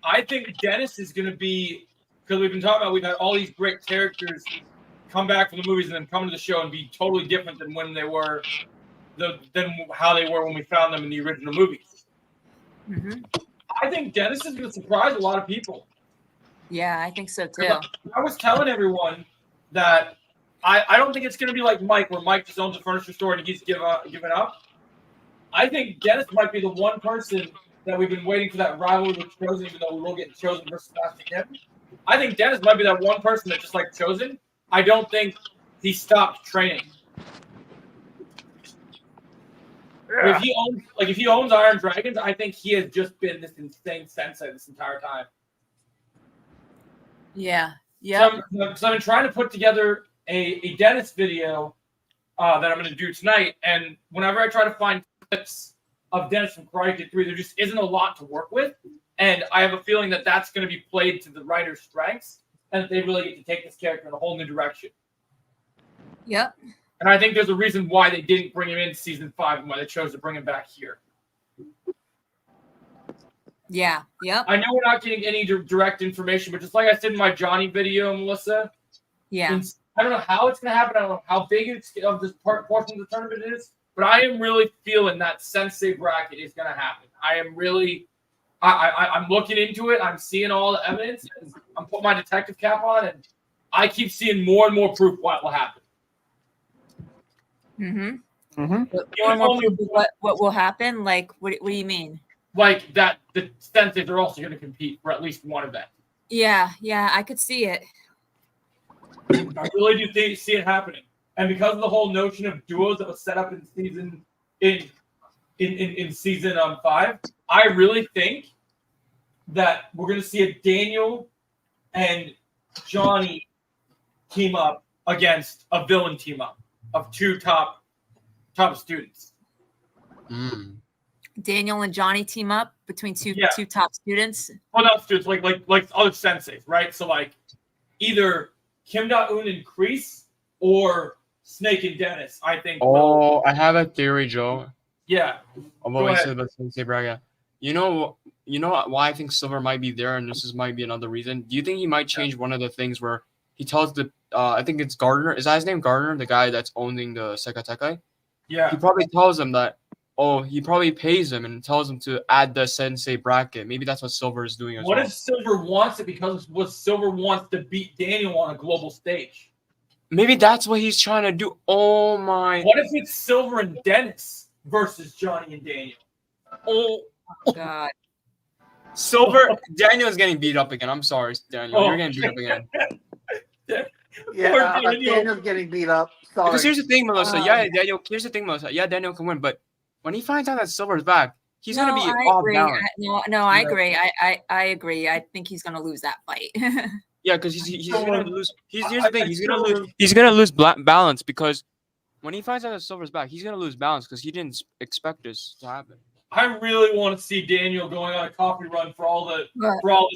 I think Dennis is going to be, because we've been talking about, we've had all these great characters come back from the movies and then come to the show and be totally different than when they were, than how they were when we found them in the original movies. Mm-hmm. I think Dennis is going to surprise a lot of people. Yeah, I think so too. I was telling everyone that I don't think it's going to be like Mike, where Mike just owns a furniture store and he's given up. I think Dennis might be the one person that we've been waiting for that rivalry with Chosen, even though we will get Chosen versus Master Kim. I think Dennis might be that one person that just like Chosen. I don't think he stopped training. But if he owns Iron Dragons, I think he has just been this insane sensei this entire time. Yeah. Yeah. So I've been trying to put together a Dennis video that I'm going to do tonight, and whenever I try to find clips of Dennis from Karate Kid 3, there just isn't a lot to work with, and I have a feeling that that's going to be played to the writer's strengths, and that they really get to take this character in a whole new direction. Yep. And I think there's a reason why they didn't bring him in season 5 and why they chose to bring him back here. Yeah. Yep. I know we're not getting any direct information, but just like I said in my Johnny video, Melissa, Yeah. I don't know how it's going to happen. I don't know how big of this portion of the tournament it is, but I am really feeling that Sensei bracket is going to happen. I am really, I'm looking into it. I'm seeing all the evidence. And I'm putting my detective cap on, and I keep seeing more and more proof what will happen. Mm-hmm. More and more proof of what will happen. Like, what do you mean? Like that the Senseis are also going to compete for at least one event. Yeah. Yeah. I could see it. I really do see it happening, and because of the whole notion of duos that was set up in season 5, I really think that we're going to see a Daniel and Johnny team up against a villain team up of 2 top students. Daniel and Johnny team up between two top students. Well, not students, like other senseis, right? So like either Kim Da-eun and Kreese or Snake and Dennis, I think. Oh, I have a theory, Joe. Yeah. Of what we said about Sensei Braga. You know why I think Silver might be there, and might be another reason. Do you think he might change one of the things where he tells the I think it's Gardner. Is that his name, Gardner, the guy that's owning the Sekatekai? Yeah. He probably tells him that. Oh, he probably pays him and tells him to add the Sensei bracket. Maybe that's what Silver is doing as well. What if Silver wants it because what Silver wants to beat Daniel on a global stage? Maybe that's what he's trying to do. Oh my! What if it's Silver and Dennis versus Johnny and Daniel? Oh God! Silver, Daniel's getting beat up again. I'm sorry, Daniel. You're getting beat up again. Yeah, Daniel's getting beat up. Sorry. Because here's the thing, Melissa. Daniel. Here's the thing, Melissa. Yeah, Daniel can win, but when he finds out that Silver's back, he's gonna be off balance. I agree. I agree. I think he's gonna lose that fight. Yeah, because he's gonna lose. Here's the thing. He's gonna lose balance because when he finds out that Silver's back, he's gonna lose balance because he didn't expect this to happen. I really want to see Daniel going on a coffee run for all the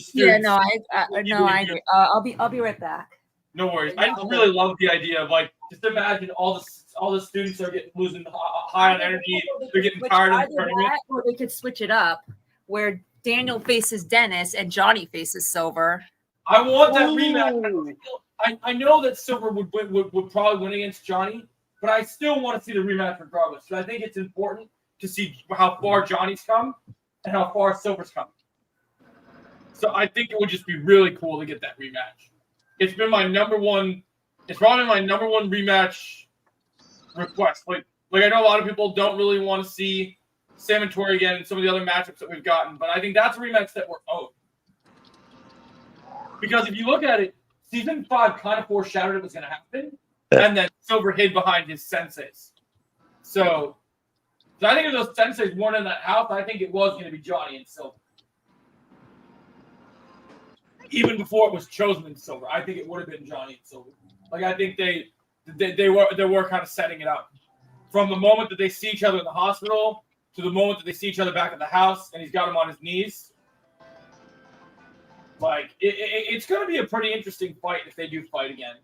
students. Yeah, no, I agree. I'll be right back. No worries. I just really love the idea of like just imagine all the students are losing high on energy. They're getting tired of the tournament. Or they could switch it up where Daniel faces Dennis and Johnny faces Silver. I want that rematch. I know that Silver would probably win against Johnny, but I still want to see the rematch regardless. So I think it's important to see how far Johnny's come and how far Silver's come. So I think it would just be really cool to get that rematch. It's been my number one. It's probably my number one rematch request. Like I know a lot of people don't really want to see Sam and Tori again and some of the other matchups that we've gotten, but I think that's a rematch that we're owed. Because if you look at it, season 5 kind of foreshadowed it was going to happen, and then Silver hid behind his senseis. So I think if those senseis weren't in that house, I think it was going to be Johnny and Silver. Even before it was chosen in Silver, I think it would have been Johnny and Silver. Like I think they were kind of setting it up from the moment that they see each other in the hospital to the moment that they see each other back at the house, and he's got him on his knees. Like it's going to be a pretty interesting fight if they do fight again.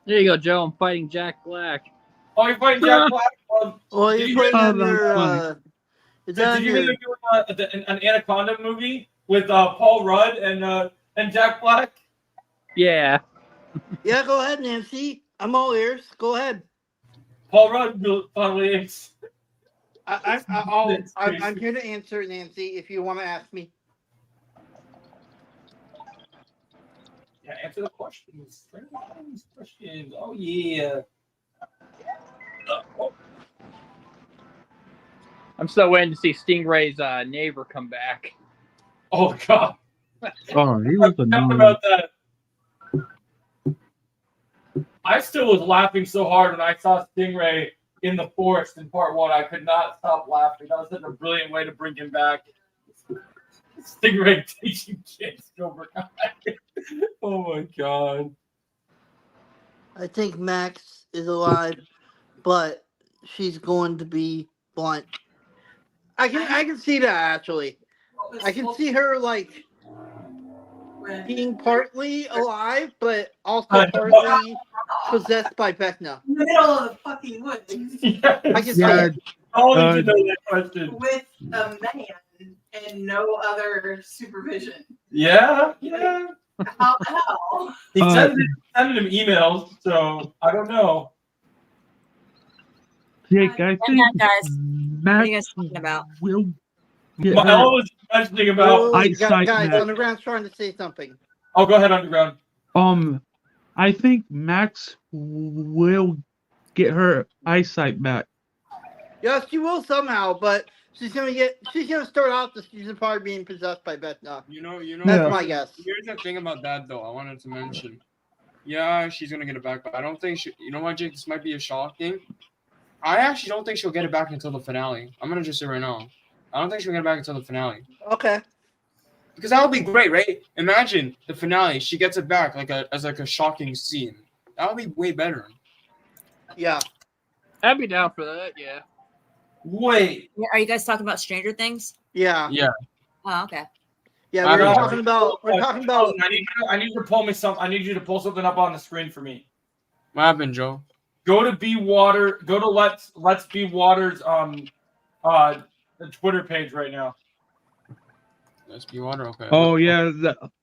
There you go, Joe. I'm fighting Jack Black. Oh, you're fighting Jack Black. You're fighting under. Did you hear they're doing an Anaconda movie with Paul Rudd and Jack Black? Yeah. Yeah, go ahead, Nancy. I'm all ears. Go ahead. Paul Rudd finally is. I'm here to answer, Nancy, if you want to ask me. Yeah, answer the questions. Oh, yeah. I'm still waiting to see Stingray's neighbor come back. Oh, God. Oh, he was annoying. About that. I still was laughing so hard when I saw Stingray in the forest in part 1. I could not stop laughing. That was such a brilliant way to bring him back. Stingray teaching kids Cobra Kai. Oh my god. I think Max is alive, but she's going to be blunt. I can see that actually. I can see her like being partly alive, but also partly possessed by Vecna. In the middle of the fucking woods Yes. I can see Yeah, it. Only to know that question. with a man and no other supervision. Yeah, yeah. How the hell? He sending him emails, so I don't know. Jake, I And think that, guys. What are Max you guys talking about? will get I her. was mentioning about. Wait, eyesight guys, Max. Underground's trying to say something. Oh, go ahead, Underground. I think Max will get her eyesight back. Yes, she will somehow, but she's gonna start out the season probably being possessed by Vecna. You know. That's Yeah. my guess. Here's the thing about that, though. I wanted to mention. Yeah, she's gonna get it back, but I don't think she. You know what, Jake? This might be a shocking. I actually don't think she'll get it back until the finale. I'm gonna just say right now. I don't think she'll get it back until the finale. Okay. Because that would be great, right? Imagine the finale. She gets it back as a shocking scene. That would be way better. Yeah. I'd be down for that. Yeah. Wait. Are you guys talking about Stranger Things? Yeah. Yeah. Oh, okay. Yeah. I We're don't know. talking about. I need you to pull me some. I need you to pull something up on the screen for me. What happened, Joe? Go to Be Water. Go to Let's Be Water's the Twitter page right now. Let's be water. Okay. Oh yeah,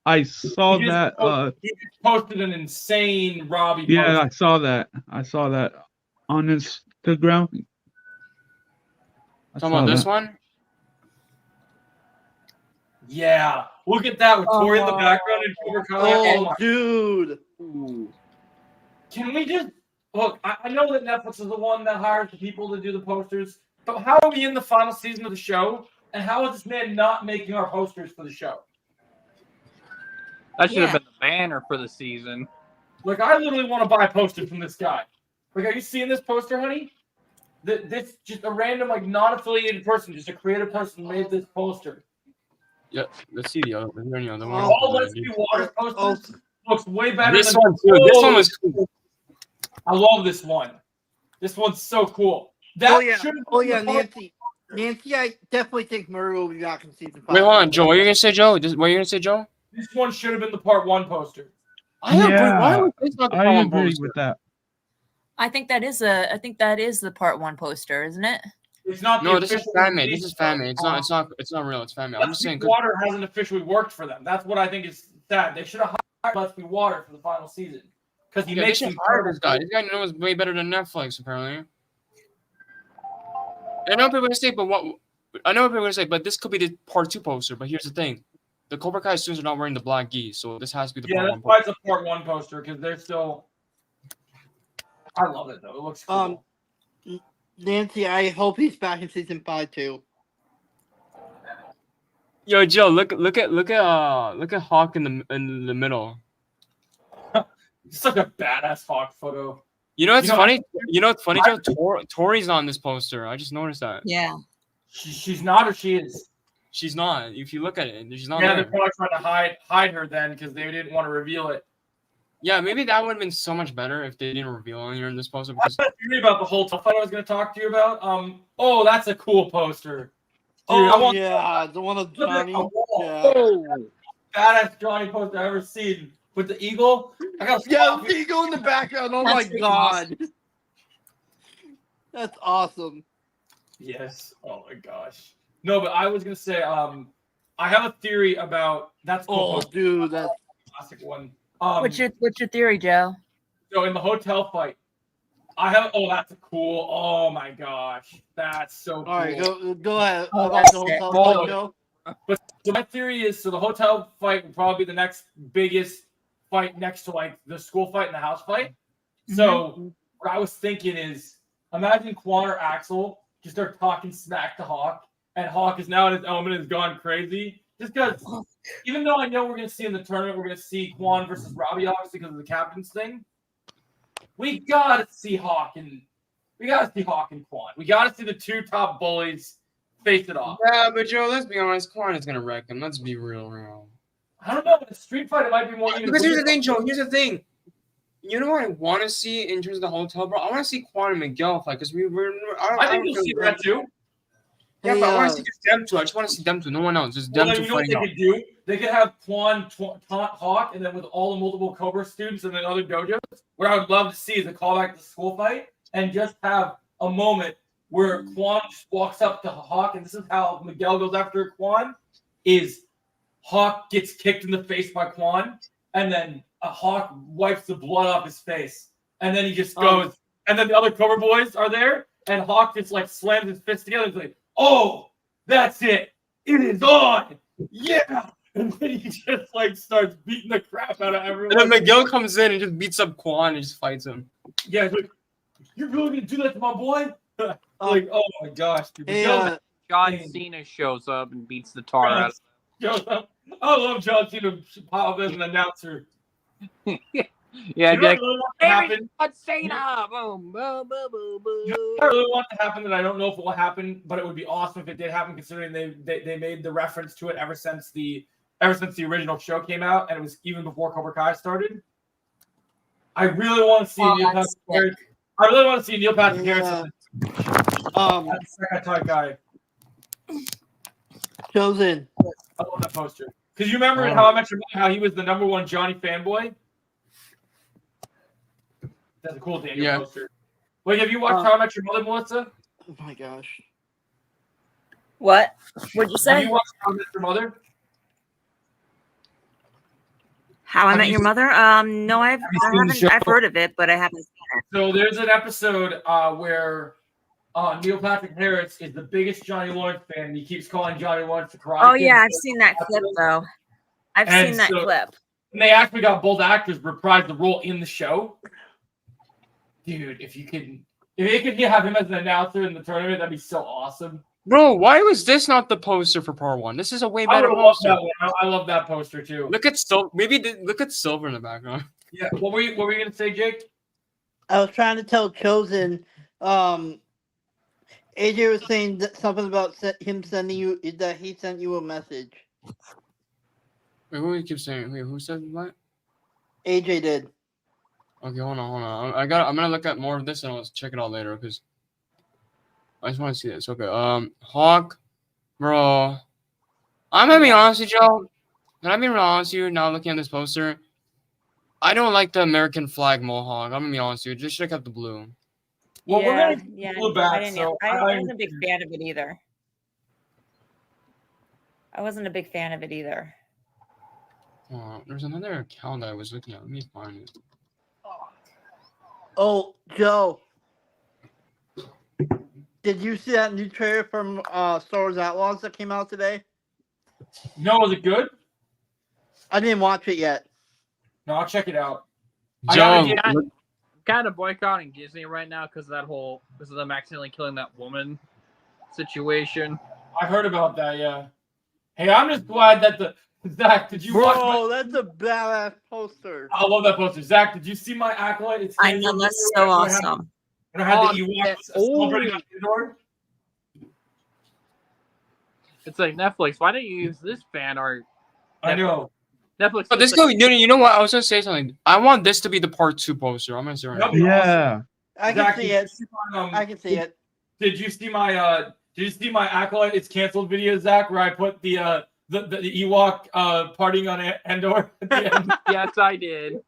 I saw He just that. He just posted an insane Robbie. Yeah, I post. saw that. I saw that on Instagram. I Talking saw about this that. one? Yeah, look at that with Tori in the background and Cobra Kai. Oh, my- dude. Can we just look? I know that Netflix is the one that hires the people to do the posters, but how are we in the final season of the show? And how is this man not making our posters for the show? That should Yeah. have been the banner for the season. Like, I literally want to buy a poster from this guy. Like, are you seeing this poster, honey? This just a random, like, non-affiliated person, just a creative person made this poster. Yeah. Let's see the other. Is there any other one? All Let's Be Water posters looks way better This than one too. This one was cool. I love this one. This one's so cool. That Oh yeah. should Oh yeah, Nancy, I definitely think Murray will be back in season 5. Wait, hold on, Joe. What are you gonna say, Joe? What are you gonna say, Joe? This one should have been the part 1 poster. I agree. Yeah, Why was this not the I Colin agree poster? with that. I think that is the part 1 poster, isn't it? It's not. No, the this is official fan made. release This is fan of- made. It's not real. It's fan made. I'm Let's just Be saying. Water hasn't officially worked for them. That's what I think is sad. They should have hired Let's Be Water for the final season because he Yeah, they makes should them hire this guy. This guy knows way better than Netflix, apparently. I know people are gonna say, but what? I know what people are gonna say, but this could be the part 2 poster. But here's the thing: the Cobra Kai students are not wearing the black gi, so this has to be the Yeah, part that's 1 why poster. it's a part 1 poster because they're still. I love it though. It looks cool. Nancy, I hope he's back in season 5 too. Yo, Joe, look at Hawk in the middle. It's such a badass Hawk photo. You know what's You know, funny? You know what's funny, I- Joe? Tori's on this poster. I just noticed that. Yeah. She's not, or she is. She's not. If you look at it, she's not Yeah, there. they're probably trying to hide her then because they didn't want to reveal it. Yeah, maybe that would have been so much better if they didn't reveal her in this poster. Because I theory about the whole fight I was going to talk to you about. Oh, that's a cool poster. Dude, I Oh want yeah, the one of look at Johnny. the wall. Yeah. Badass Johnny poster I've ever seen with the eagle. I got Yeah, the eagle in the background. Oh my That's god. That's awesome. Yes. Oh my gosh. No, but I was gonna say, I have a theory about that's cool Oh, poster, dude, that's classic one. What's your theory, Joe? So in the hotel fight, I have. Oh, that's a cool. Oh my gosh, that's so cool. all right. Go ahead. Oh, About that's the sick. hotel Oh. fight, Joe. So my theory is, so the hotel fight will probably be the next biggest fight next to like the school fight and the house fight. So what I was thinking is, imagine Quan or Axel just start talking smack to Hawk, and Hawk is now in his element, has gone crazy. Just because, even though I know we're gonna see in the tournament, we're gonna see Quan versus Robbie, obviously because of the captain's thing. We gotta see Hawk and We gotta see Hawk and Quan. We gotta see the two top bullies face it off. Yeah, but Joe, let's be honest. Quan is gonna wreck him. Let's be real. I don't know. In a street fight, it might be more. Because here's the thing, Joe. Here's the thing. You know what I want to see in terms of the hotel, bro? I want to see Quan and Miguel fight because I think you'll see that too. Yeah, Hey, but I want to see just them two. I just want to see them two. No one else. Just them Well, two you know what fighting they out. could do? They could have Quan taunt Hawk, and then with all the multiple Cobra students and then other dojos. What I would love to see is a callback to the school fight, and just have a moment where Quan just walks up to Hawk, and this is how Miguel goes after Quan: is Hawk gets kicked in the face by Quan, and then Hawk wipes the blood off his face, and then he just goes, and then the other Cobra boys are there, and Hawk just like slams his fist together, and is like, "Oh, that's it! It is on! Yeah!" And then he just like starts beating the crap out of everyone. And then Miguel comes in and just beats up Quan and just fights him. Yeah, he's like, "You're really gonna do that to my boy?" Like, oh my gosh, dude. Hey, Miguel's John Cena shows up and beats the tar out of shows up. I love John Cena pop up as an announcer. Yeah, You know what I Jack. really want to happen? John Cena! Boom, boom, boom, boom, boom. You know what I really want to happen that I don't know if it will happen, but it would be awesome if it did happen, considering they made the reference to it ever since the original show came out, and it was even before Cobra Kai started. I really want to see Neil Patrick Harris. I really want to see Neil Patrick Harris. That second guy. Chosen. I love that poster. Because you remember in How I Met Your Mother how he was the #1 Johnny fanboy? That's a cool Daniel poster. Wait, have you watched How I Met Your Mother, Melissa? Oh my gosh. What? What'd you say? Have you watched How I Met Your Mother? How I Have Met you Your seen- Mother? No, I seen the haven't. show? I've heard of it, but I haven't seen it. So there's an episode where Neil Patrick Harris is the biggest Johnny Lawrence fan, and he keeps calling Johnny Lawrence the Karate Oh Kid. yeah, I've seen that clip though. I've And seen that so- clip. And they actually got both actors reprise the role in the show. Dude, if they could have him as an announcer in the tournament, that'd be so awesome. Bro, why was this not the poster for part 1? This is a way I better would love poster. that one. I love that poster too. Look at look at Silver in the background. Yeah. What were you gonna say, Jake? I was trying to tell Chosen. AJ was saying something about him sending you that he sent you a message. Wait, who do you keep saying? Wait, who said what? AJ did. Okay, hold on. I'm gonna look at more of this and I'll check it out later because I just want to see this. Okay, Hawk, bro. I'm gonna be honest with you, Joe. Can I be real honest with you? Now looking at this poster, I don't like the American flag mohawk. I'm gonna be honest with you. Just check out the blue. Well, we're yeah, gonna yeah. blue back, I didn't. so I wasn't a big fan of it either. I wasn't a big fan of it either. There's another account that I was looking at. Let me find it. Oh, Joe. Did you see that new trailer from Star Wars Outlaws that came out today? No, was it good? I didn't watch it yet. No, I'll check it out. Joe, I'm kind of boycotting Disney right now because of them accidentally killing that woman situation. I heard about that. Yeah. Hey, I'm just glad that Zach, did you watch Bro, that's a badass poster. I love that poster. Zach, did you see my acolyte? It's I know, that's so awesome. And I had Oh, the Ewoks oh. celebrating on Endor. It's like Netflix. Why don't you use this fan art? I know. Netflix. but this you know what? I was gonna say something. I want this to be the part 2 poster. I'm gonna say right now. That'd be awesome. Yeah. I can Zach, see did it. you see my, I can see it. Did you see my acolyte? It's canceled video, Zach, where I put the Ewok partying on Endor at the end. Yes, I did.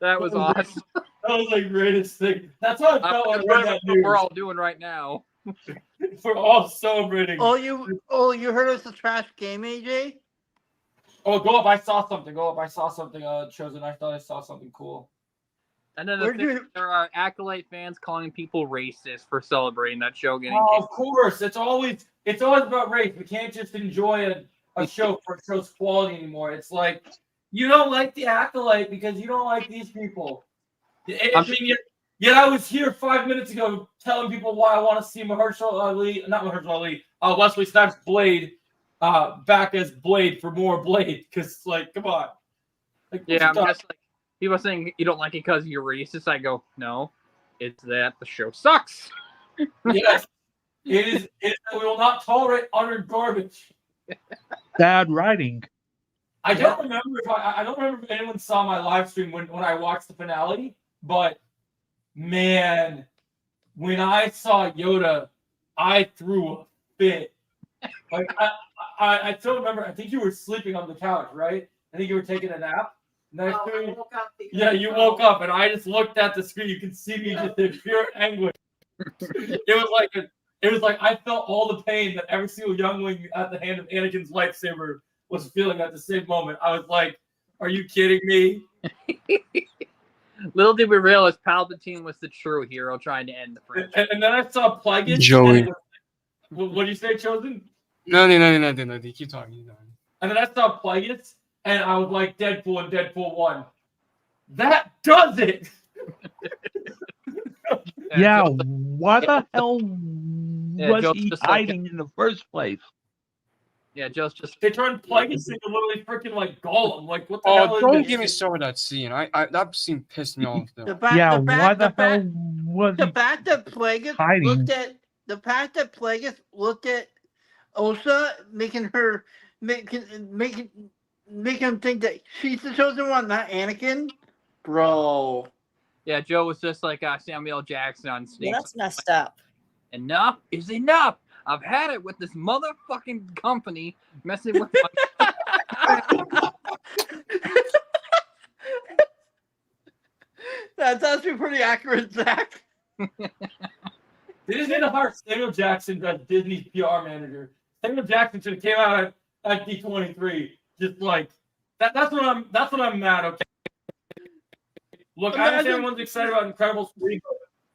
That was awesome. That was the greatest thing. That's what I felt like That's that what we're news. all doing right now. We're all celebrating. Oh, you heard it's a trash game, AJ? Oh, go up! I saw something. Chosen. I thought I saw something cool. And then Where'd you- there are Acolyte fans calling people racist for celebrating that show getting Oh, canceled. of course, it's always about race. We can't just enjoy a show for a show's quality anymore. It's like you don't like the Acolyte because you don't like these people. Yet I was here 5 minutes ago telling people why I want to see Wesley Snipes' Blade back as Blade for more Blade. Because, like, come on. Like, Yeah, I'm just like people are saying you don't like it because you're racist. I go, no. is that the show sucks. Yes, it is. We will not tolerate utter garbage. Bad writing. I don't remember if anyone saw my live stream when I watched the finale, but man, when I saw Yoda, I threw a fit. Like I still remember. I think you were sleeping on the couch, right? I think you were taking a nap. I woke up because Yeah, you woke up, and I just looked at the screen. You could see me just in pure anguish. It was like I felt all the pain that every single youngling at the hand of Anakin's lightsaber was feeling at the same moment. I was like, "Are you kidding me?" Little did we realize Palpatine was the true hero trying to end the franchise. And then I saw Plagueis. Joey. What do you say, Chosen? Nothing. Keep talking. And then I saw Plagueis, and I was like, Deadpool and Deadpool 1. That does it! Yeah, Joe- what the hell was Joe's he just like- hiding in the first place? Yeah, Joe's just They turned Plagueis into literally freaking like Gollum. Like, what the hell Oh, is don't this? get me started with that scene. I that scene pissed me off. Though. Yeah, what the hell was The he fact that Plagueis hiding? looked at Osa, making him think that she's the chosen one, not Anakin. Bro. yeah. Joe was just like Samuel Jackson on Yeah, Snakes. that's messed up. Enough is enough. I've had it with this motherfucking company messing with my That's actually pretty accurate, Zach. They just need to hire Samuel Jackson as Disney's PR manager. Samuel Jackson should have came out at D23. Just like that's what I'm mad. Okay. Look, I understand everyone's excited about Incredibles 3,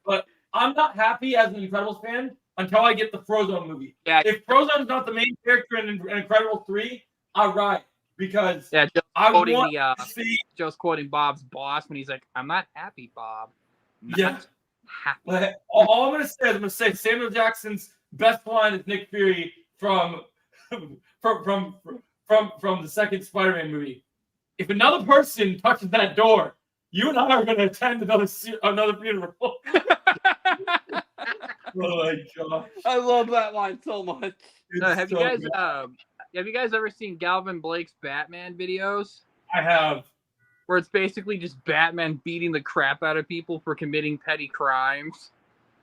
but I'm not happy as an Incredibles fan until I get the Frozone movie. Yeah. If Frozone's not the main character in Incredibles 3, I'll ride because yeah. Joe's I quoting want to see. Joe's quoting Bob's boss when he's like, "I'm not happy, Bob. Not Yeah. happy." But all I'm gonna say Samuel Jackson's best line is Nick Fury from the second Spider-Man movie. If another person touches that door, you and I are gonna attend another funeral. Oh my god! I love that line so much. Have you guys ever seen Galvin Blake's Batman videos? I have. Where it's basically just Batman beating the crap out of people for committing petty crimes.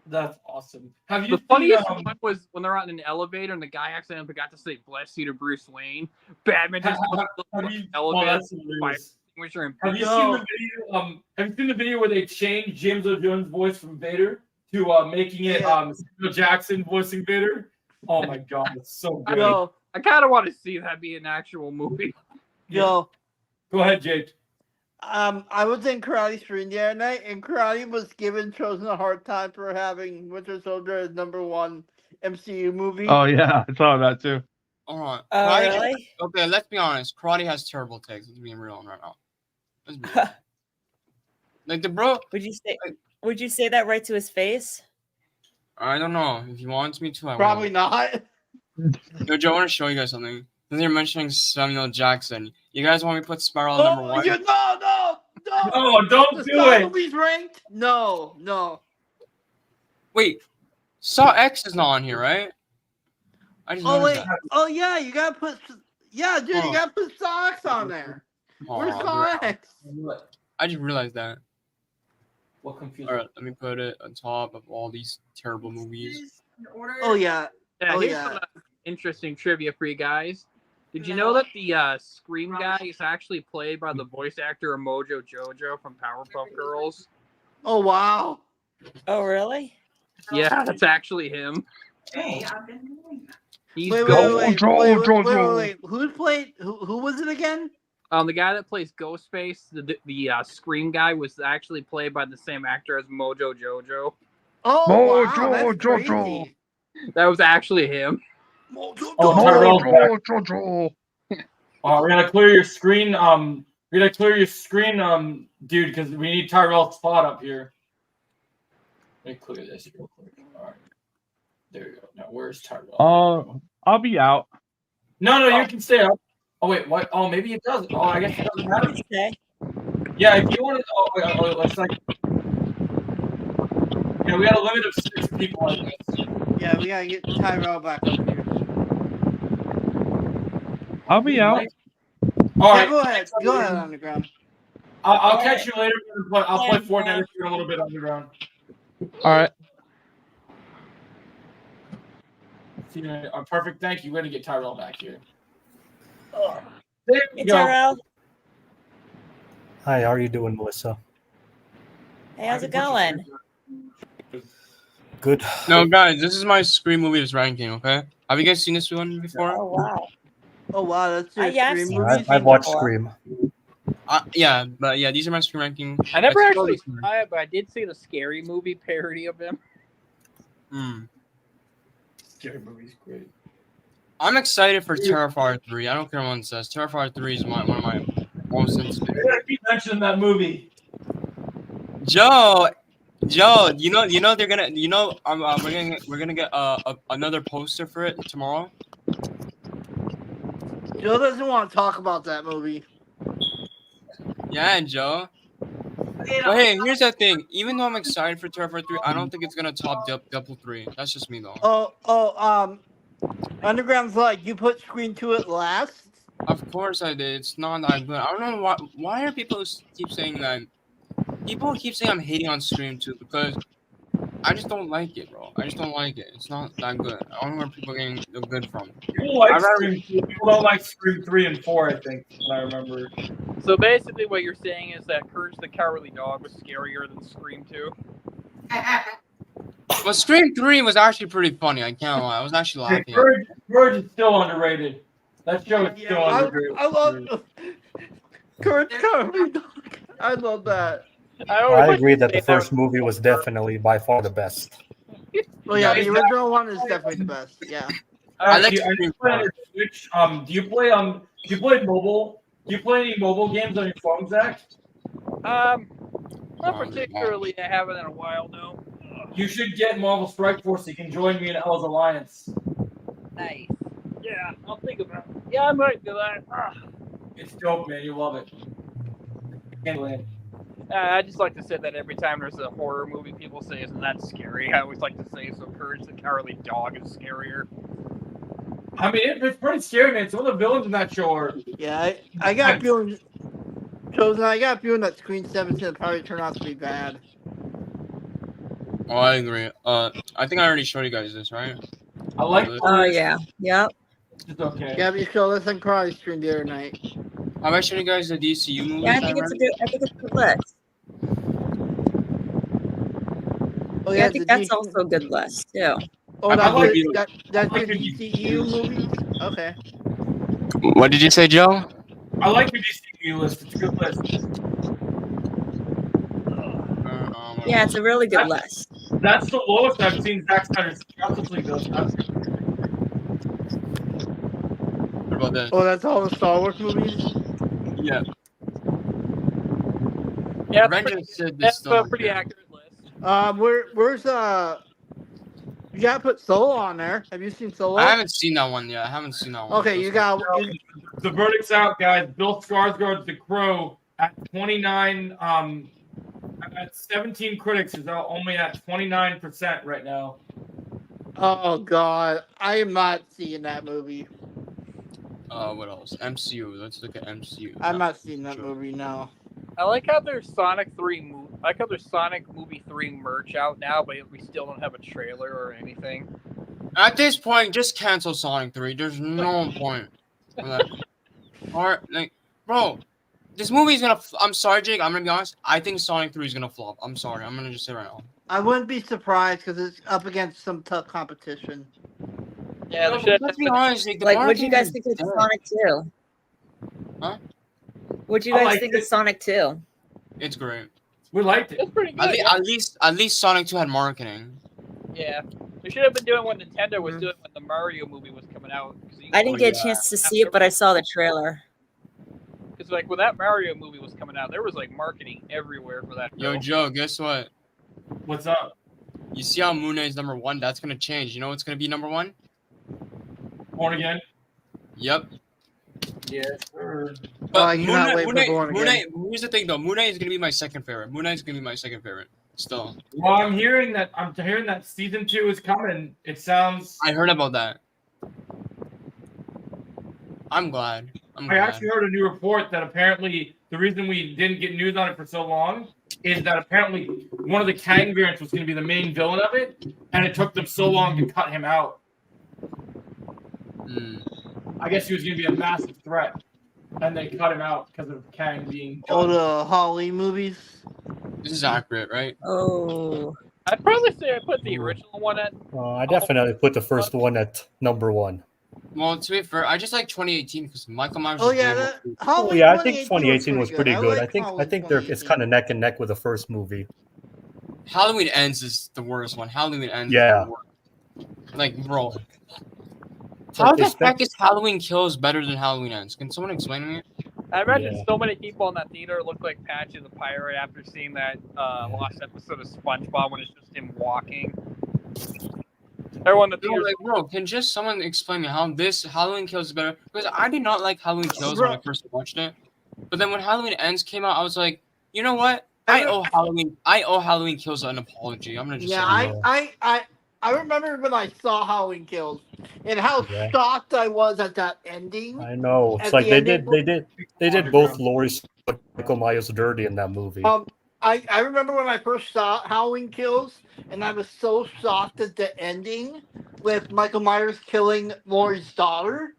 That's awesome. Have you The seen, funniest one was when they're out in an elevator and the guy accidentally forgot to say "bless you" to Bruce Wayne. Batman just have you, elevator. that's hilarious. Extinguisher and Have you seen the video? Have you seen the video where they changed James Earl Jones' voice from Vader to making it Samuel Jackson voicing Vader? Oh my god, it's so good. I kind of want to see that be an actual movie. Yo, go ahead, Jake. I was in Karate Stream the other night, and Karate was giving Chosen a hard time for having Winter Soldier as #1 MCU movie. Oh yeah, I saw that too. All right. Oh, Karate- really? Okay, let's be honest. Karate has terrible takes. Let's be real right now. Let's be real. Like the bro. Would you say that right to his face? I don't know. If he wants me to, I Probably will. not. Yo, Joe, I want to show you guys something. Since you're mentioning Samuel Jackson, you guys want me to put Spiral at #1? No, don't do it. Movie's ranked? No. Wait, Saw X is not on here, right? I just Oh noticed wait. that. Oh yeah, you gotta put. Yeah, dude, you gotta put Saw X on there. Where's Aw, Saw bro. X? I just realized that. What confused? All right, let me put it on top of all these terrible movies. Oh yeah. Yeah, Oh here's yeah. some interesting trivia for you guys. Did you know that the Scream guy is actually played by the voice actor of Mojo Jojo from Powerpuff Girls? Oh wow. Oh, really? Yeah, that's actually him. Hey, I've been doing that. He's Wait. Who's played? Who was it again? The guy that plays Ghostface, the Scream guy, was actually played by the same actor as Mojo Jojo. Oh wow, that's crazy. That was actually him. Tyrell's back. We're gonna clear your screen. We're gonna clear your screen, dude, because we need Tyrell's spot up here. Let me clear this real quick. All right, there you go. Now where's Tyrell? I'll be out. No, you can stay up. Oh wait, what? Oh, maybe it doesn't. Oh, I guess it doesn't matter. Okay. Yeah, if you want to. Oh, it's like. Yeah, we got a limit of 6 people on this. Yeah, we gotta get Tyrell back up here. I'll be out. All Yeah, right. go ahead. Go ahead, Underground. I'll catch you later. I'll play Fortnite with you in a little bit underground. All right. See you later. Perfect. Thank you. We're gonna get Tyrell back here. There we Hey, go. Tyrell. Hi, how are you doing, Melissa? Hey, how's it going? Good. No, guys, this is my Scream movies ranking. Okay, have you guys seen this one before? Oh wow. Oh wow, that's your Yeah, I've Scream seen movies. I've watched before. Scream. Yeah, but yeah, these are my Scream ranking. I never It's actually totally- saw it, but I did see the Scary Movie parody of him. Scary movie's great. I'm excited for Terrifier 3. I don't care what one says. Terrifier 3 is one of my most anticipated. I keep mentioning that movie. Joe, you know they're gonna, we're gonna get another poster for it tomorrow. Joe doesn't want to talk about that movie. Yeah, Joe. But hey, here's the thing. Even though I'm excited for Terrifier 3, I don't think it's gonna top Double 3. That's just me though. Underground's like, you put Scream 2 at last? Of course I did. It's not that good. I don't know why are people keep saying that. People keep saying I'm hating on Scream 2 because I just don't like it, bro. I just don't like it. It's not that good. I don't know where people are getting the good from. People like Scream 2. People don't like Scream 3 and 4, I think, what I remember. So basically, what you're saying is that Courage the Cowardly Dog was scarier than Scream 2. But Scream 3 was actually pretty funny. I can't lie. I was actually laughing. Courage is still underrated. That show is still underrated. I love Courage Cowardly Dog. I love that. I agree that the first movie was definitely by far the best. Well, yeah, the original one is definitely the best. Yeah. I like do you play on your Switch? Do you play mobile? Do you play any mobile games on your phone, Zach? Not particularly. I haven't in a while, no. You should get Marvel Strike Force so you can join me in Ella's Alliance. Nice. Yeah, I'll think about it. Yeah, I might do that. It's dope, man. You love it. I just like to say that every time there's a horror movie, people say, "Isn't that scary?" I always like to say, "So Courage the Cowardly Dog is scarier." I mean, it's pretty scary, man. Some of the villains in that show are. Yeah, I got a feeling. Chosen, I got a feeling that Screen 17 will probably turn out to be bad. Oh, I agree. I think I already showed you guys this, right? I like. Oh yeah. Yep. It's okay. Yeah, you showed us on Karate Stream the other night. Have I shown you guys the DCU movies? Yeah, I think it's a good list. Oh Yeah, I think that's also a good list too. Oh, I like that's the DCU movies? Okay. What did you say, Joe? I like your DCU list. It's a good list. Yeah, it's a really good list. That's the lowest I've seen Zack Snyder's Justice League though. What about that? Oh, that's all the Star Wars movies? Yeah. Yeah, Avengers said this that's a stuff. pretty accurate list. Where's you gotta put Solo on there. Have you seen Solo? I haven't seen that one yet. Okay, you got The verdict's out, guys. Bill Skarsgård's The Crow at 29. At 17 critics is only at 29% right now. Oh god, I am not seeing that movie. What else? MCU. Let's look at MCU. I'm not seeing that movie now. I like how there's Sonic Movie 3 merch out now, but we still don't have a trailer or anything. At this point, just cancel Sonic 3. There's no point. Or like, bro, this movie's gonna. I'm sorry, Jake. I'm gonna be honest. I think Sonic 3 is gonna flop. I'm sorry. I'm gonna just say right now. I wouldn't be surprised because it's up against some tough competition. Yeah, let's be honest. Like, what do you guys think of Sonic 2? Huh? What do you guys think of Sonic 2? It's great. We liked it. It's pretty good. At least Sonic 2 had marketing. Yeah, we should have been doing what Nintendo was doing when the Mario movie was coming out. I didn't get a chance to see it, but I saw the trailer. Because like when that Mario movie was coming out, there was like marketing everywhere for that. Yo, Joe, guess what? What's up? You see how Moon Knight is number 1? That's gonna change. You know what's gonna be number 1? Born Again. Yep. Yes, sir. But you're not waiting for Born Again. Here's the thing though. Moon Knight is gonna be my second favorite. Still, Well, I'm hearing that season 2 is coming. It sounds. I heard about that. I'm glad. I actually heard a new report that apparently the reason we didn't get news on it for so long is that apparently one of the Kang variants was going to be the main villain of it, and it took them so long to cut him out. I guess he was going to be a massive threat, and they cut him out because of Kang being. All the Halloween movies. This is accurate, right? Oh. I'd probably say I put the original one at. I definitely put the first one at number 1. Well, to be fair, I just like 2018 because Michael Myers. Oh was yeah, way that, more- Halloween I think 2018 was pretty good. like I think they're it's kind of neck and neck with the first movie. Halloween Ends is the worst one. Halloween Ends. Yeah. Is the worst. Like, bro, It's how like they the spent- heck is Halloween Kills better than Halloween Ends? Can someone explain to me? I imagine Yeah. so many people in that theater look like Patchy the Pirate after seeing that last episode of SpongeBob when it's just him walking. Everyone in the No, theater. like, bro, can just someone explain me how this Halloween Kills is better? Because I did not like Halloween Kills when I first watched it, but then when Halloween Ends came out, I was like, you know what? I owe Halloween Kills an apology. I'm gonna just Yeah, I remember when I saw Halloween Kills and how Yeah. shocked I was at that ending. I know. It's At like the they ending- did both Laurie's Michael Myers dirty in that movie. I remember when I first saw Halloween Kills, and I was so shocked at the ending with Michael Myers killing Laurie's daughter.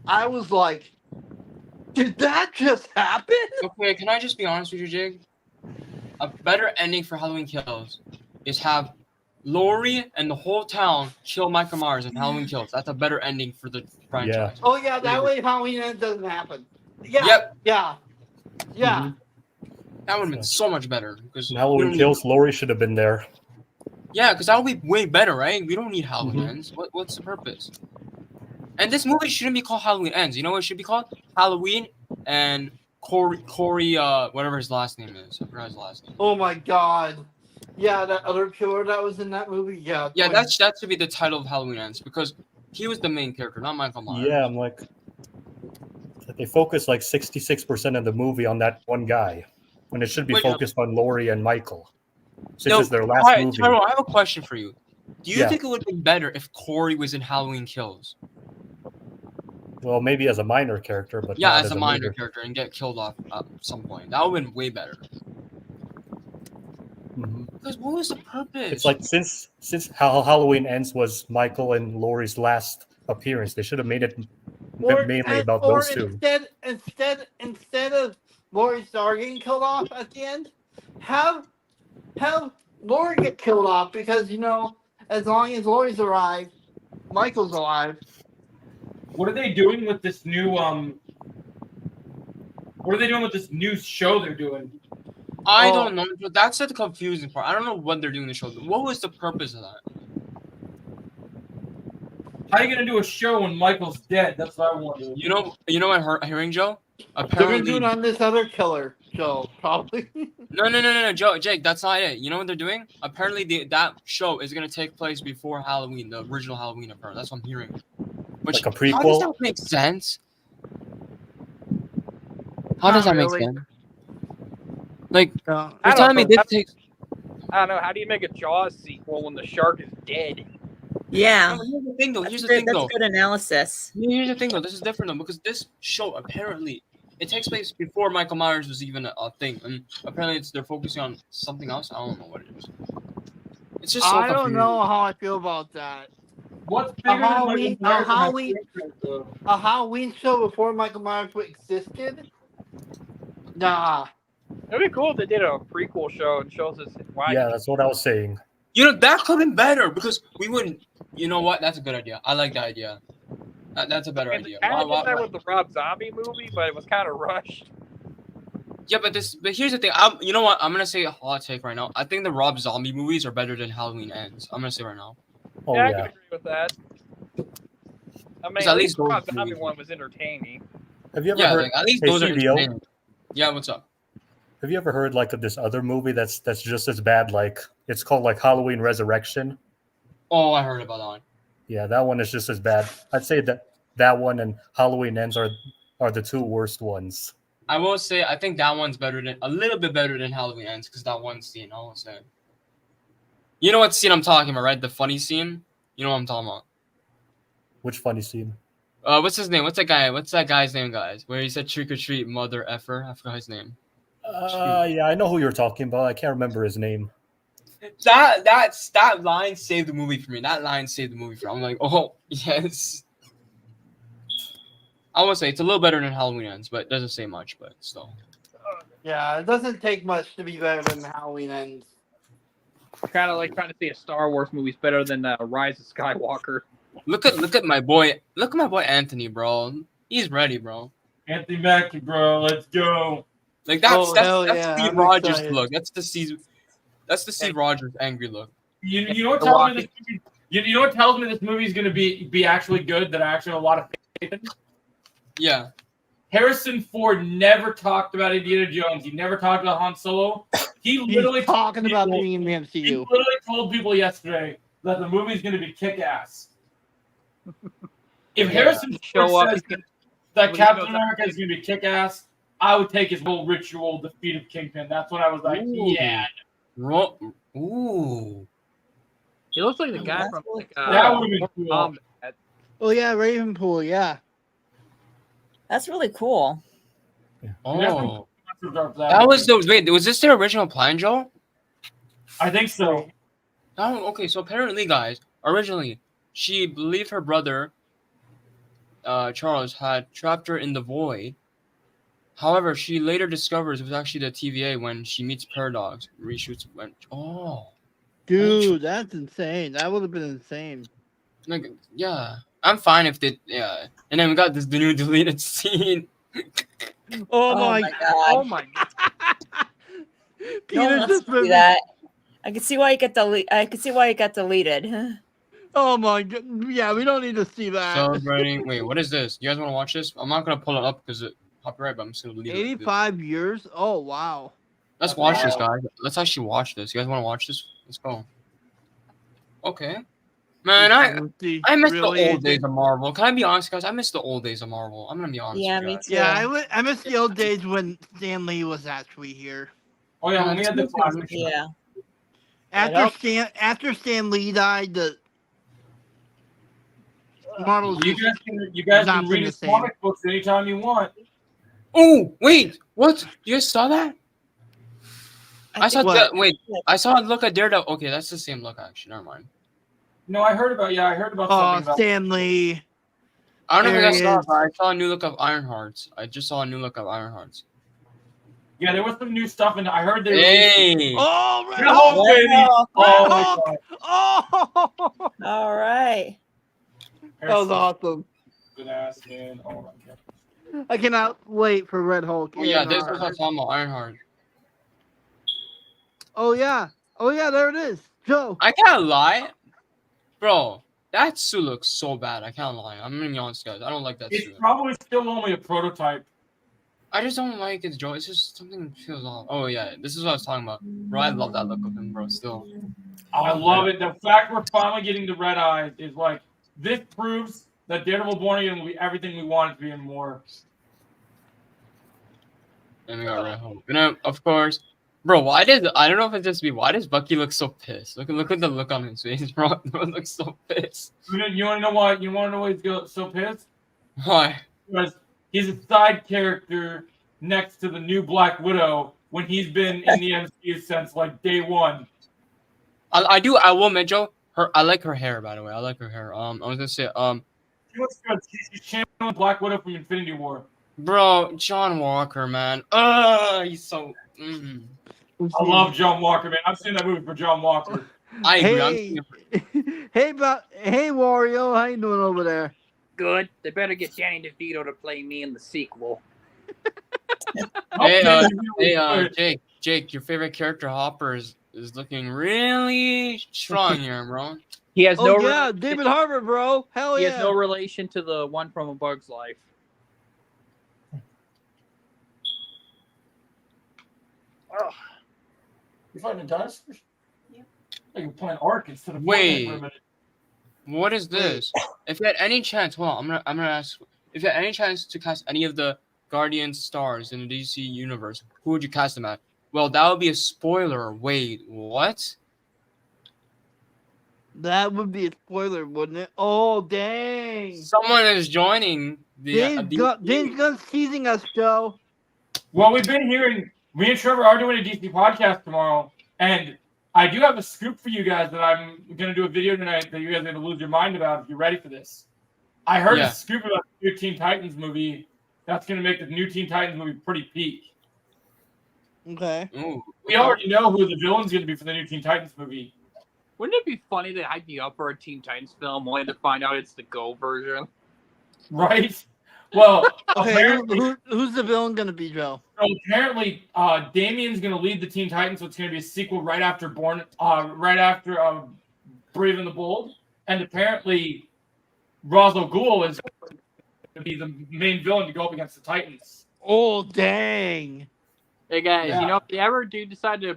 I was like, did that just happen? Okay, can I just be honest with you, Jig? A better ending for Halloween Kills is have Laurie and the whole town kill Michael Myers in Halloween Kills. That's a better ending for the franchise. Oh yeah, that way Halloween Ends doesn't happen. Yeah, Yep. yeah. That would have been so much better. Because Halloween Kills, Laurie should have been there. Yeah, because that would be way better, right? We don't need Halloween Mhm. Ends. What's the purpose? And this movie shouldn't be called Halloween Ends. You know what it should be called? Halloween and Corey, whatever his last name is. I forgot his last name. Oh my god. Yeah, that other killer that was in that movie. Yeah. Yeah, that should be the title of Halloween Ends because he was the main character, not Michael Myers. Yeah, I'm like, they focus like 66% of the movie on that one guy, when it should be focused on Laurie and Michael. Since it's their last movie. Tyrone, I have a question for you. Do you Yeah. think it would have been better if Corey was in Halloween Kills? Well, maybe as a minor character, but Yeah, not as a minor leader. character and get killed off at some point. That would have been way better. Mhm. Because what was the purpose? It's like since Halloween Ends was Michael and Laurie's last appearance, they should have made it mainly about those two. Instead of Laurie's daughter getting killed off at the end, have Laurie get killed off because as long as Laurie's alive, Michael's alive. What are they doing with this new What are they doing with this new show they're doing? I don't know, but that's the confusing part. I don't know what they're doing in the show. What was the purpose of that? How are you gonna do a show when Michael's dead? That's what I wonder. You know what hearing, Joe? They're Apparently, gonna do it on this other killer show, probably. No, Joe, Jake, that's not it. You know what they're doing? Apparently, that show is gonna take place before Halloween, the original Halloween. Apparently, that's what I'm hearing. Which, Like a how does prequel? that make sense? How does that Not make really. sense? Like, No. I you're don't telling me know. this takes. I don't know. How do you make a Jaws sequel when the shark is dead? Yeah. No, here's the thing, though. That's good analysis. Here's the thing, though. This is different, though, because this show apparently it takes place before Michael Myers was even a thing, and apparently they're focusing on something else. I don't know what it is. It's just so I don't confusing. know how I feel about that. What's A bigger than Halloween, Michael a Myers Halloween, and that franchise, though? a Halloween show before Michael Myers existed? Nah. It'd be cool if they did a prequel show and shows us why. Yeah, that's what I was saying. You know, that could have been better because we wouldn't. You know what? That's a good idea. I like that idea. That's a better And idea. they kind of Why- did that why- with the Rob Zombie movie, but it was kind of rushed. Yeah, but here's the thing. You know what? I'm gonna say a hot take right now. I think the Rob Zombie movies are better than Halloween Ends. I'm gonna say right now. Oh I yeah. can agree with that. I mean, Because at least the those Rob Zombie movies- one was entertaining. Have you ever Yeah, heard? like, at least Hey, those are CBO? entertaining. Yeah, what's up? Have you ever heard like of this other movie that's just as bad? Like it's called like Halloween Resurrection. Oh, I heard about that one. Yeah, that one is just as bad. I'd say that one and Halloween Ends are the two worst ones. I will say I think that one's a little bit better than Halloween Ends because that one scene. I will say. You know what scene I'm talking about, right? The funny scene. You know what I'm talking about. Which funny scene? What's his name? What's that guy's name, guys? Where he said trick or treat, mother effer. I forgot his name. Yeah, I know who you're talking about. I can't remember his name. That line saved the movie for me. That line saved the movie for me. I'm like, oh yes. I would say it's a little better than Halloween Ends, but it doesn't say much. But still. Yeah, it doesn't take much to be better than Halloween Ends. Kind of like trying to say a Star Wars movie's better than Rise of Skywalker. Look at my boy. Look at my boy Anthony, bro. He's ready, bro. Anthony Mackie, bro. Let's go. Like that's hell that's yeah, Steve I'm Rogers excited. look. That's the Steve Rogers angry look. You know what tells me this movie, you know what tells me this movie is going to be actually good, that I actually have a lot of faith in? Yeah. Harrison Ford never talked about Indiana Jones. He never talked about Han Solo. He's talking about being in the MCU. He literally told people yesterday that the movie's going to be kick-ass. If Harrison Ford says that Captain America is going to be kick-ass, I would take his whole ritual defeat of Kingpin. That's when I was like, yeah. Ooh. He looks like the guy from like that would have been cool. Oh yeah, Ravenpool, yeah. That's really cool. Oh. That was the wait. Was this their original plan, Joe? I think so. Oh, okay. So apparently, guys, originally she believed her brother, Charles, had trapped her in the void. However, she later discovers it was actually the TVA when she meets Paradox. Reshoots went. Oh. Dude, that's insane. That would have been insane. Like, yeah, I'm fine if they. Yeah, and then we got the new deleted scene. Oh my god. Oh my god. No Peter one wants just to see that. I can see why it got deleted. Oh my god. Yeah, we don't need to see that. Celebrating. Wait, what is this? You guys want to watch this? I'm not gonna pull it up because it copyright, but I'm just gonna leave it. 85 years? Oh wow. Let's watch this, guys. Let's actually watch this. You guys want to watch this? Let's go. Okay. Man, I miss the old days of Marvel. Can I be honest, guys? I miss the old days of Marvel. I'm gonna be honest. Yeah, with you me guys. too. Yeah, I miss the old days when Stan Lee was actually here. Oh yeah, when we had the classic. Yeah. After Stan Lee died, the Marvel. You guys can read his comic books anytime you want. Oh wait, what? You guys saw that? I saw that. Wait, I saw it. Look at Daredevil. Okay, that's the same look. Actually, never mind. No, I heard about something about Stan Lee. I don't know if you guys saw it, but I saw a new look of Ironhearts. I just saw a new look of Ironhearts. Yeah, there was some new stuff, and I heard they. Hey! Oh, Red Hulk, baby! Oh my god! Oh! All right. That was awesome. Good ass man. Oh my god! I cannot wait for Red Hulk. Oh yeah, this is what I'm talking about. Ironheart. Oh yeah, there it is, Joe. I can't lie, bro. That suit looks so bad. I can't lie. I'm gonna be honest, guys. I don't like that suit. It's probably still only a prototype. I just don't like it, Joe. It's just something feels off. Oh yeah, this is what I was talking about, bro. I love that look of him, bro. Still. I love it. The fact we're finally getting the red eyes is like, this proves that Daredevil Born Again will be everything we want it to be and more. And we got Red Hulk. And of course, bro. I don't know if it's just me. Why does Bucky look so pissed? Look at the look on his face, bro. He looks so pissed. You want to know why? You want to know why he's so pissed? Why? Because he's a side character next to the new Black Widow when he's been in the MCU since like day one. I will admit, Joe. I like her hair, by the way. I like her hair. I was gonna say, She looks good. She's channeling Black Widow from Infinity War. Bro, John Walker, man. He's so. I love John Walker, man. I've seen that movie for John Walker. I agree. Hey, Wario, how you doing over there? Good. They better get Danny DeVito to play me in the sequel. Jake, your favorite character, Hopper, is looking really strong here, bro. He has David Harbour, bro. Hell he yeah. has no relation to the one from A Bug's Life. Oh. You're fighting dinosaurs? Yeah. Like you're playing Ark instead of Wait. Fortnite for a minute. What is this? If you had any chance, hold on, I'm gonna ask. If you had any chance to cast any of the Guardian stars in the DC universe, who would you cast them at? Well, that would be a spoiler. Wait, what? That would be a spoiler, wouldn't it? Oh, dang. Someone is joining the. James Gunn's teasing us, Joe. Well, we've been hearing. Me and Trevor are doing a DC podcast tomorrow, and I do have a scoop for you guys that I'm going to do a video tonight that you guys are going to lose your mind about if you're ready for this. I heard a scoop about the new Teen Titans movie that's going to make the new Teen Titans movie pretty peak. Okay. Ooh. We already know who the villain's going to be for the new Teen Titans movie. Wouldn't it be funny to hype you up for a Teen Titans film only to find out it's the Go version? Right? Well, Okay, who's the villain going to be, Joe? So apparently, Damien's going to lead the Teen Titans, so it's going to be a sequel right after Brave and the Bold. And apparently, Ra's al Ghul is going to be the main villain to go up against the Titans. Oh, dang. Hey guys, Yeah. you know, if they ever do decide to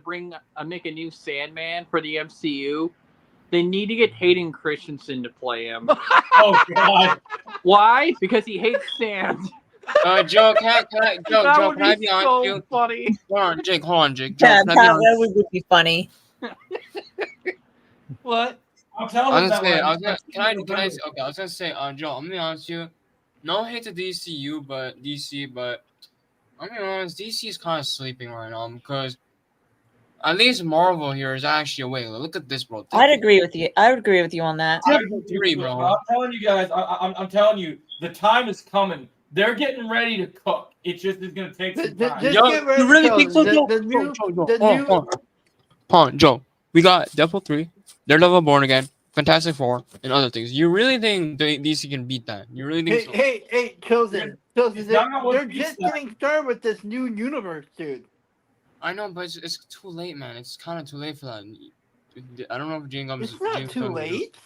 make a new Sandman for the MCU, they need to get Hayden Christensen to play him. Oh, God. Why? Because he hates sand. Joe, can I be honest so with you? funny. Hold on, Jake. Joe, Yeah, can I be honest? that would be funny. What? I'm telling I you was that gonna say, way. I was gonna say, Joe, I'm gonna be honest with you. No hate to DC, but I'm gonna be honest, DC is kind of sleeping right now because at least Marvel here is actually awake. Look at this, bro. I'd agree with you. I would agree with you on that. Bro. I'm telling you guys, I'm telling you, the time is coming. They're getting ready to cook. It just is going to take some time. Just Yo, get ready, you really Joe. think so, Joe? The new, Hold on, Joe. We got Deadpool 3, Daredevil Born Again, Fantastic Four, and other things. You really think DC can beat that? You really think so? Hey, Chosen. It's not gonna They're work just that. getting started with this new universe, dude. I know, but it's too late, man. It's kind of too late for that. I don't know if James Gunn. It's not too late.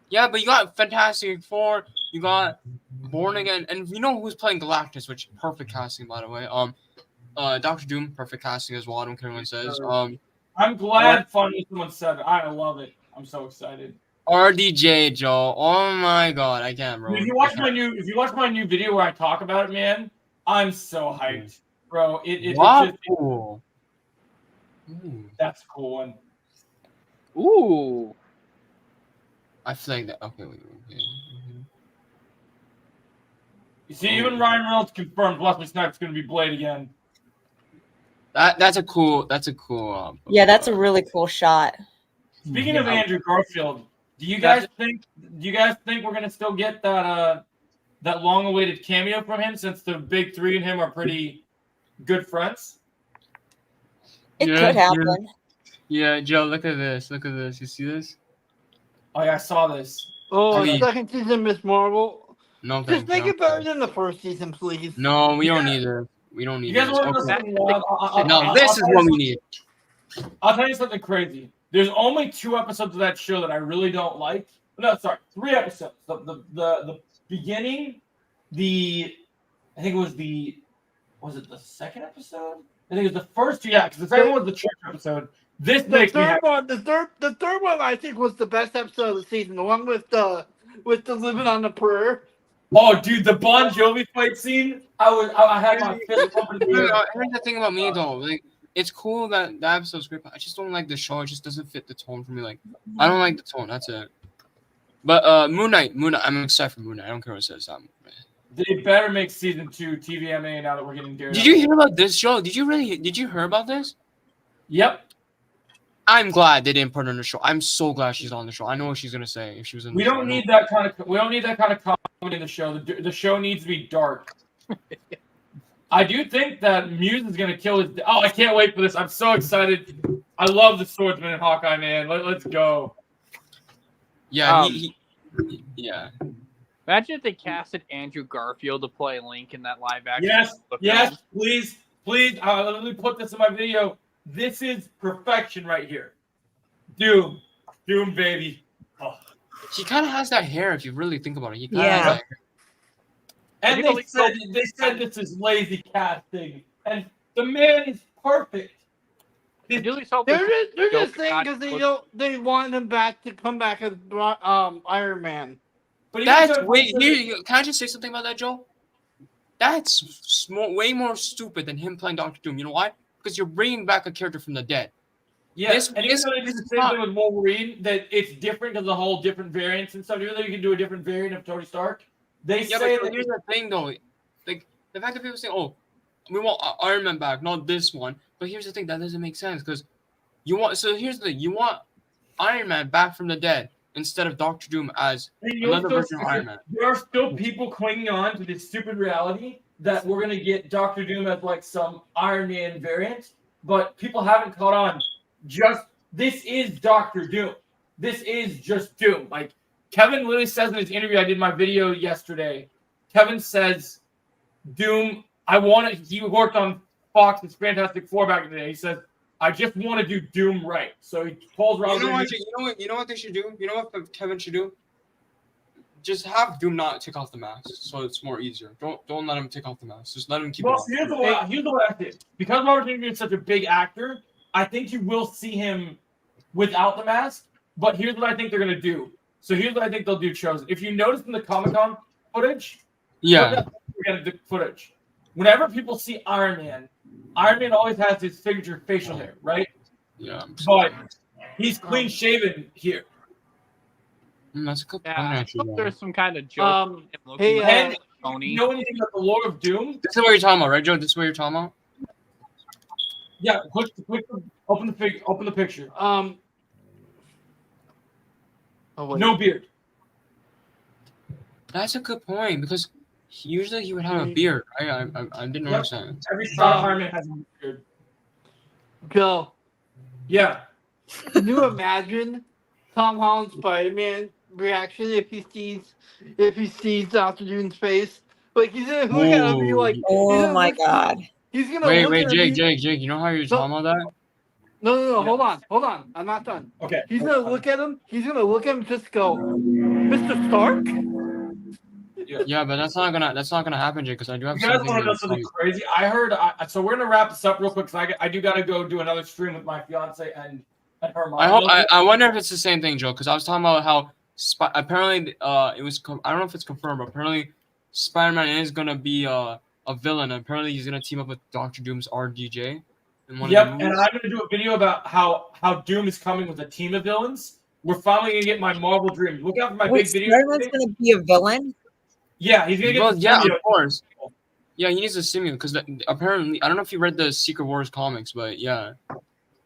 Yeah, but you got Fantastic Four, you got Born Again, and you know who's playing Galactus, which perfect casting, by the way. Doctor Doom, perfect casting as well. I don't care what it says. I'm glad finally someone said it. I love it. I'm so excited. RDJ, Joe. Oh my God, I can't, bro. If you watch my new video where I talk about it, man, I'm so hyped, bro. Cool. That's a cool one. Ooh. I feel like that. Okay, wait. You see, even Ryan Reynolds confirmed Wesley Snipes going to be Blade again. That's a cool. Yeah, that's a really cool shot. Speaking of Andrew Garfield, do you guys think we're going to still get that long-awaited cameo from him since the big three and him are pretty good friends? It could happen. Yeah, Joe, look at this. You see this? Oh yeah, I saw this. Oh, Please. second season Miss Marvel. No, Just make it better than the first season, please. No, we don't need it. We don't need You guys this. want to know Okay. something wild? No, this is what we need. I'll tell you something crazy. There's only 2 episodes of that show that I really don't like. No, sorry, 3 episodes. The beginning, I think it was it the second episode? I think it was the first 2. Yeah, because the second one was the church episode. This makes me happy. The third one, I think, was the best episode of the season. The one with the living on the prayer. Oh, dude, the Bon Jovi fight scene. I had my fist pumping. Here's the thing about me though. Like, it's cool that the episode's great, but I just don't like the show. It just doesn't fit the tone for me. Like, I don't like the tone. That's it. But Moon Knight. I'm excited for Moon Knight. I don't care what it says. They better make season 2 TVMA now that we're getting Daredevil. Did you hear about this show? Did you hear about this? Yep. I'm glad they didn't put her on the show. I'm so glad she's on the show. I know what she's gonna say if she was in. We don't need that kind of comedy in the show. The show needs to be dark. I do think that Muse is gonna kill his. Oh, I can't wait for this. I'm so excited. I love the swordsman in Hawkeye, man. Let's go. Yeah, yeah. Imagine if they casted Andrew Garfield to play Link in that live action. Yes, please. Let me put this in my video. This is perfection right here. Doom, baby. Oh. He kind of has that hair if you really think about it. He Yeah. has that hair. And they said this is lazy casting, and the man is perfect. They're just saying because they want him back to come back as Iron Man. But That's wait. Can I just say something about that, Joe? That's way more stupid than him playing Doctor Doom. You know why? Because you're bringing back a character from the dead. Yeah, This- and even this- though they do this the is same not- thing with Wolverine, that it's different because the whole different variants and stuff. Even though you can do a different variant of Tony Stark, they Yeah, say but that here's the thing, though. Like the fact that people say, "Oh, we want Iron Man back, not this one," but here's the thing that doesn't make sense because you want. So here's the thing: you want Iron Man back from the dead instead of Doctor Doom as and you'll another still version of see- Iron Man. there are still people clinging on to this stupid reality that we're gonna get Doctor Doom as like some Iron Man variant, but people haven't caught on. Just this is Doctor Doom. This is just Doom. Like Kevin literally says in his interview, I did my video yesterday. Kevin says, Doom. I want it. He worked on Fox's Fantastic Four back in the day. He says, I just want to do Doom right. So he pulls Robert. You know what they should do? You know what Kevin should do? Just have Doom not take off the mask, so it's more easier. Don't let him take off the mask. Just let him keep it Well, on. here's the way I think. Because Robert De Niro is such a big actor, I think you will see him without the mask. But here's what I think they're gonna do. So here's what I think they'll do. Chosen. If you notice in the Comic-Con footage, Yeah. forget the footage. Whenever people see Iron Man always has his signature facial hair, right? Yeah. But he's clean shaven here. That's a good point. Yeah, I Actually, thought there's some kind of joke. with him looking hey, like And Tony. you know anything about the Lord of Doom? this is what you're talking about, right, Joe? This is what you're talking about. Yeah, open the picture. Oh, wait. No beard. That's a good point because usually he would have a beard. I didn't notice that. Every Star Iron Man has a beard. Joe, Yeah. can you imagine Tom Holland's Spider-Man reaction if he sees Doctor Doom's face? Like he's gonna look at him and be like, he's Oh gonna my look- god. He's gonna Wait, look at him and Jake, you know how you're talking about that? No, hold on. I'm not done. Okay. He's gonna look at him. He's gonna look at him and just go, Mr. Stark. Yeah, but that's not gonna happen, Jake, because I do have You guys something. want to know to something say. crazy? I heard. So we're gonna wrap this up real quick because I do gotta go do another stream with my fiance and her mom. I wonder if it's the same thing, Joe, because I was talking about how apparently it was I don't know if it's confirmed, but apparently Spider-Man is gonna be a villain. Apparently he's gonna team up with Doctor Doom's RDJ. Yep, and I'm gonna do a video about how Doom is coming with a team of villains. We're finally gonna get my Marvel dream. Look out for my Wait, big video. Spider-Man's gonna be a villain? Yeah, he's gonna get. Well, the yeah, symbiote. of course. Yeah, he needs a symbiote because apparently I don't know if you read the Secret Wars comics, but yeah.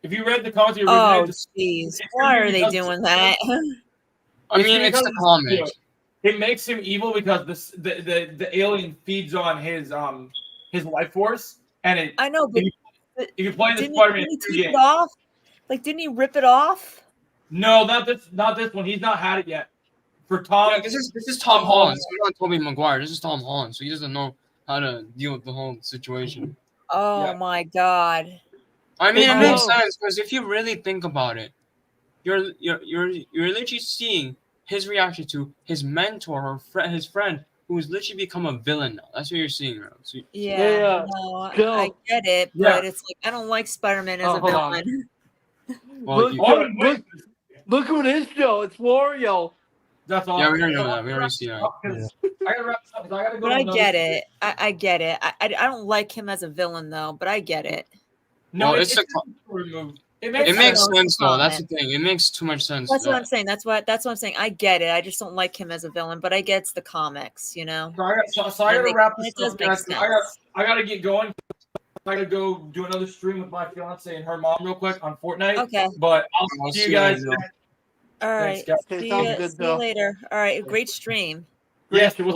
If you read the comics, you Oh, originated, jeez. it's Why gonna are they because- doing that? I mean, it's the comic. It makes him evil because the alien feeds on his life force, and it. I know, but If you play the didn't Spider-Man he 2 take game, it off? Like, didn't he rip it off? no, not this one. He's not had it yet. For Tom, Yeah, this is Tom Holland. So not Tobey Maguire. This is Tom Holland, so he doesn't know how to deal with the whole situation. Oh Yeah. my god. I mean, it Oh. makes sense because if you really think about it, you're literally seeing his reaction to his mentor or his friend who has literally become a villain now. That's what you're seeing, right? So, Yeah, no, I get it, Yeah. but it's like I don't like Spider-Man as Oh, a hold on. villain. well, Look, you- Oh, wait. look who it is, Joe. It's Wario. That's all. yeah, we already know that. We already see that. I gotta wrap this up because I gotta go. But to I another- get it. I get it. I don't like him as a villain though, but I get it. No, Well, it's it's removed. It It makes makes sense. sense though. That's the thing. It makes too much sense. That's what that- I'm saying. That's what I'm saying. I get it. I just don't like him as a villain, but I get it's the comics, you know. So I It gotta makes- wrap it this does up, make guys. sense. I gotta get going. I gotta go do another stream with my fiance and her mom real quick on Fortnite. Okay. But I'll I'll see see you guys. you later. All right. Thanks, guys. Okay, See sounds you good, see Joe. you later. All right. Great stream. Yes, it was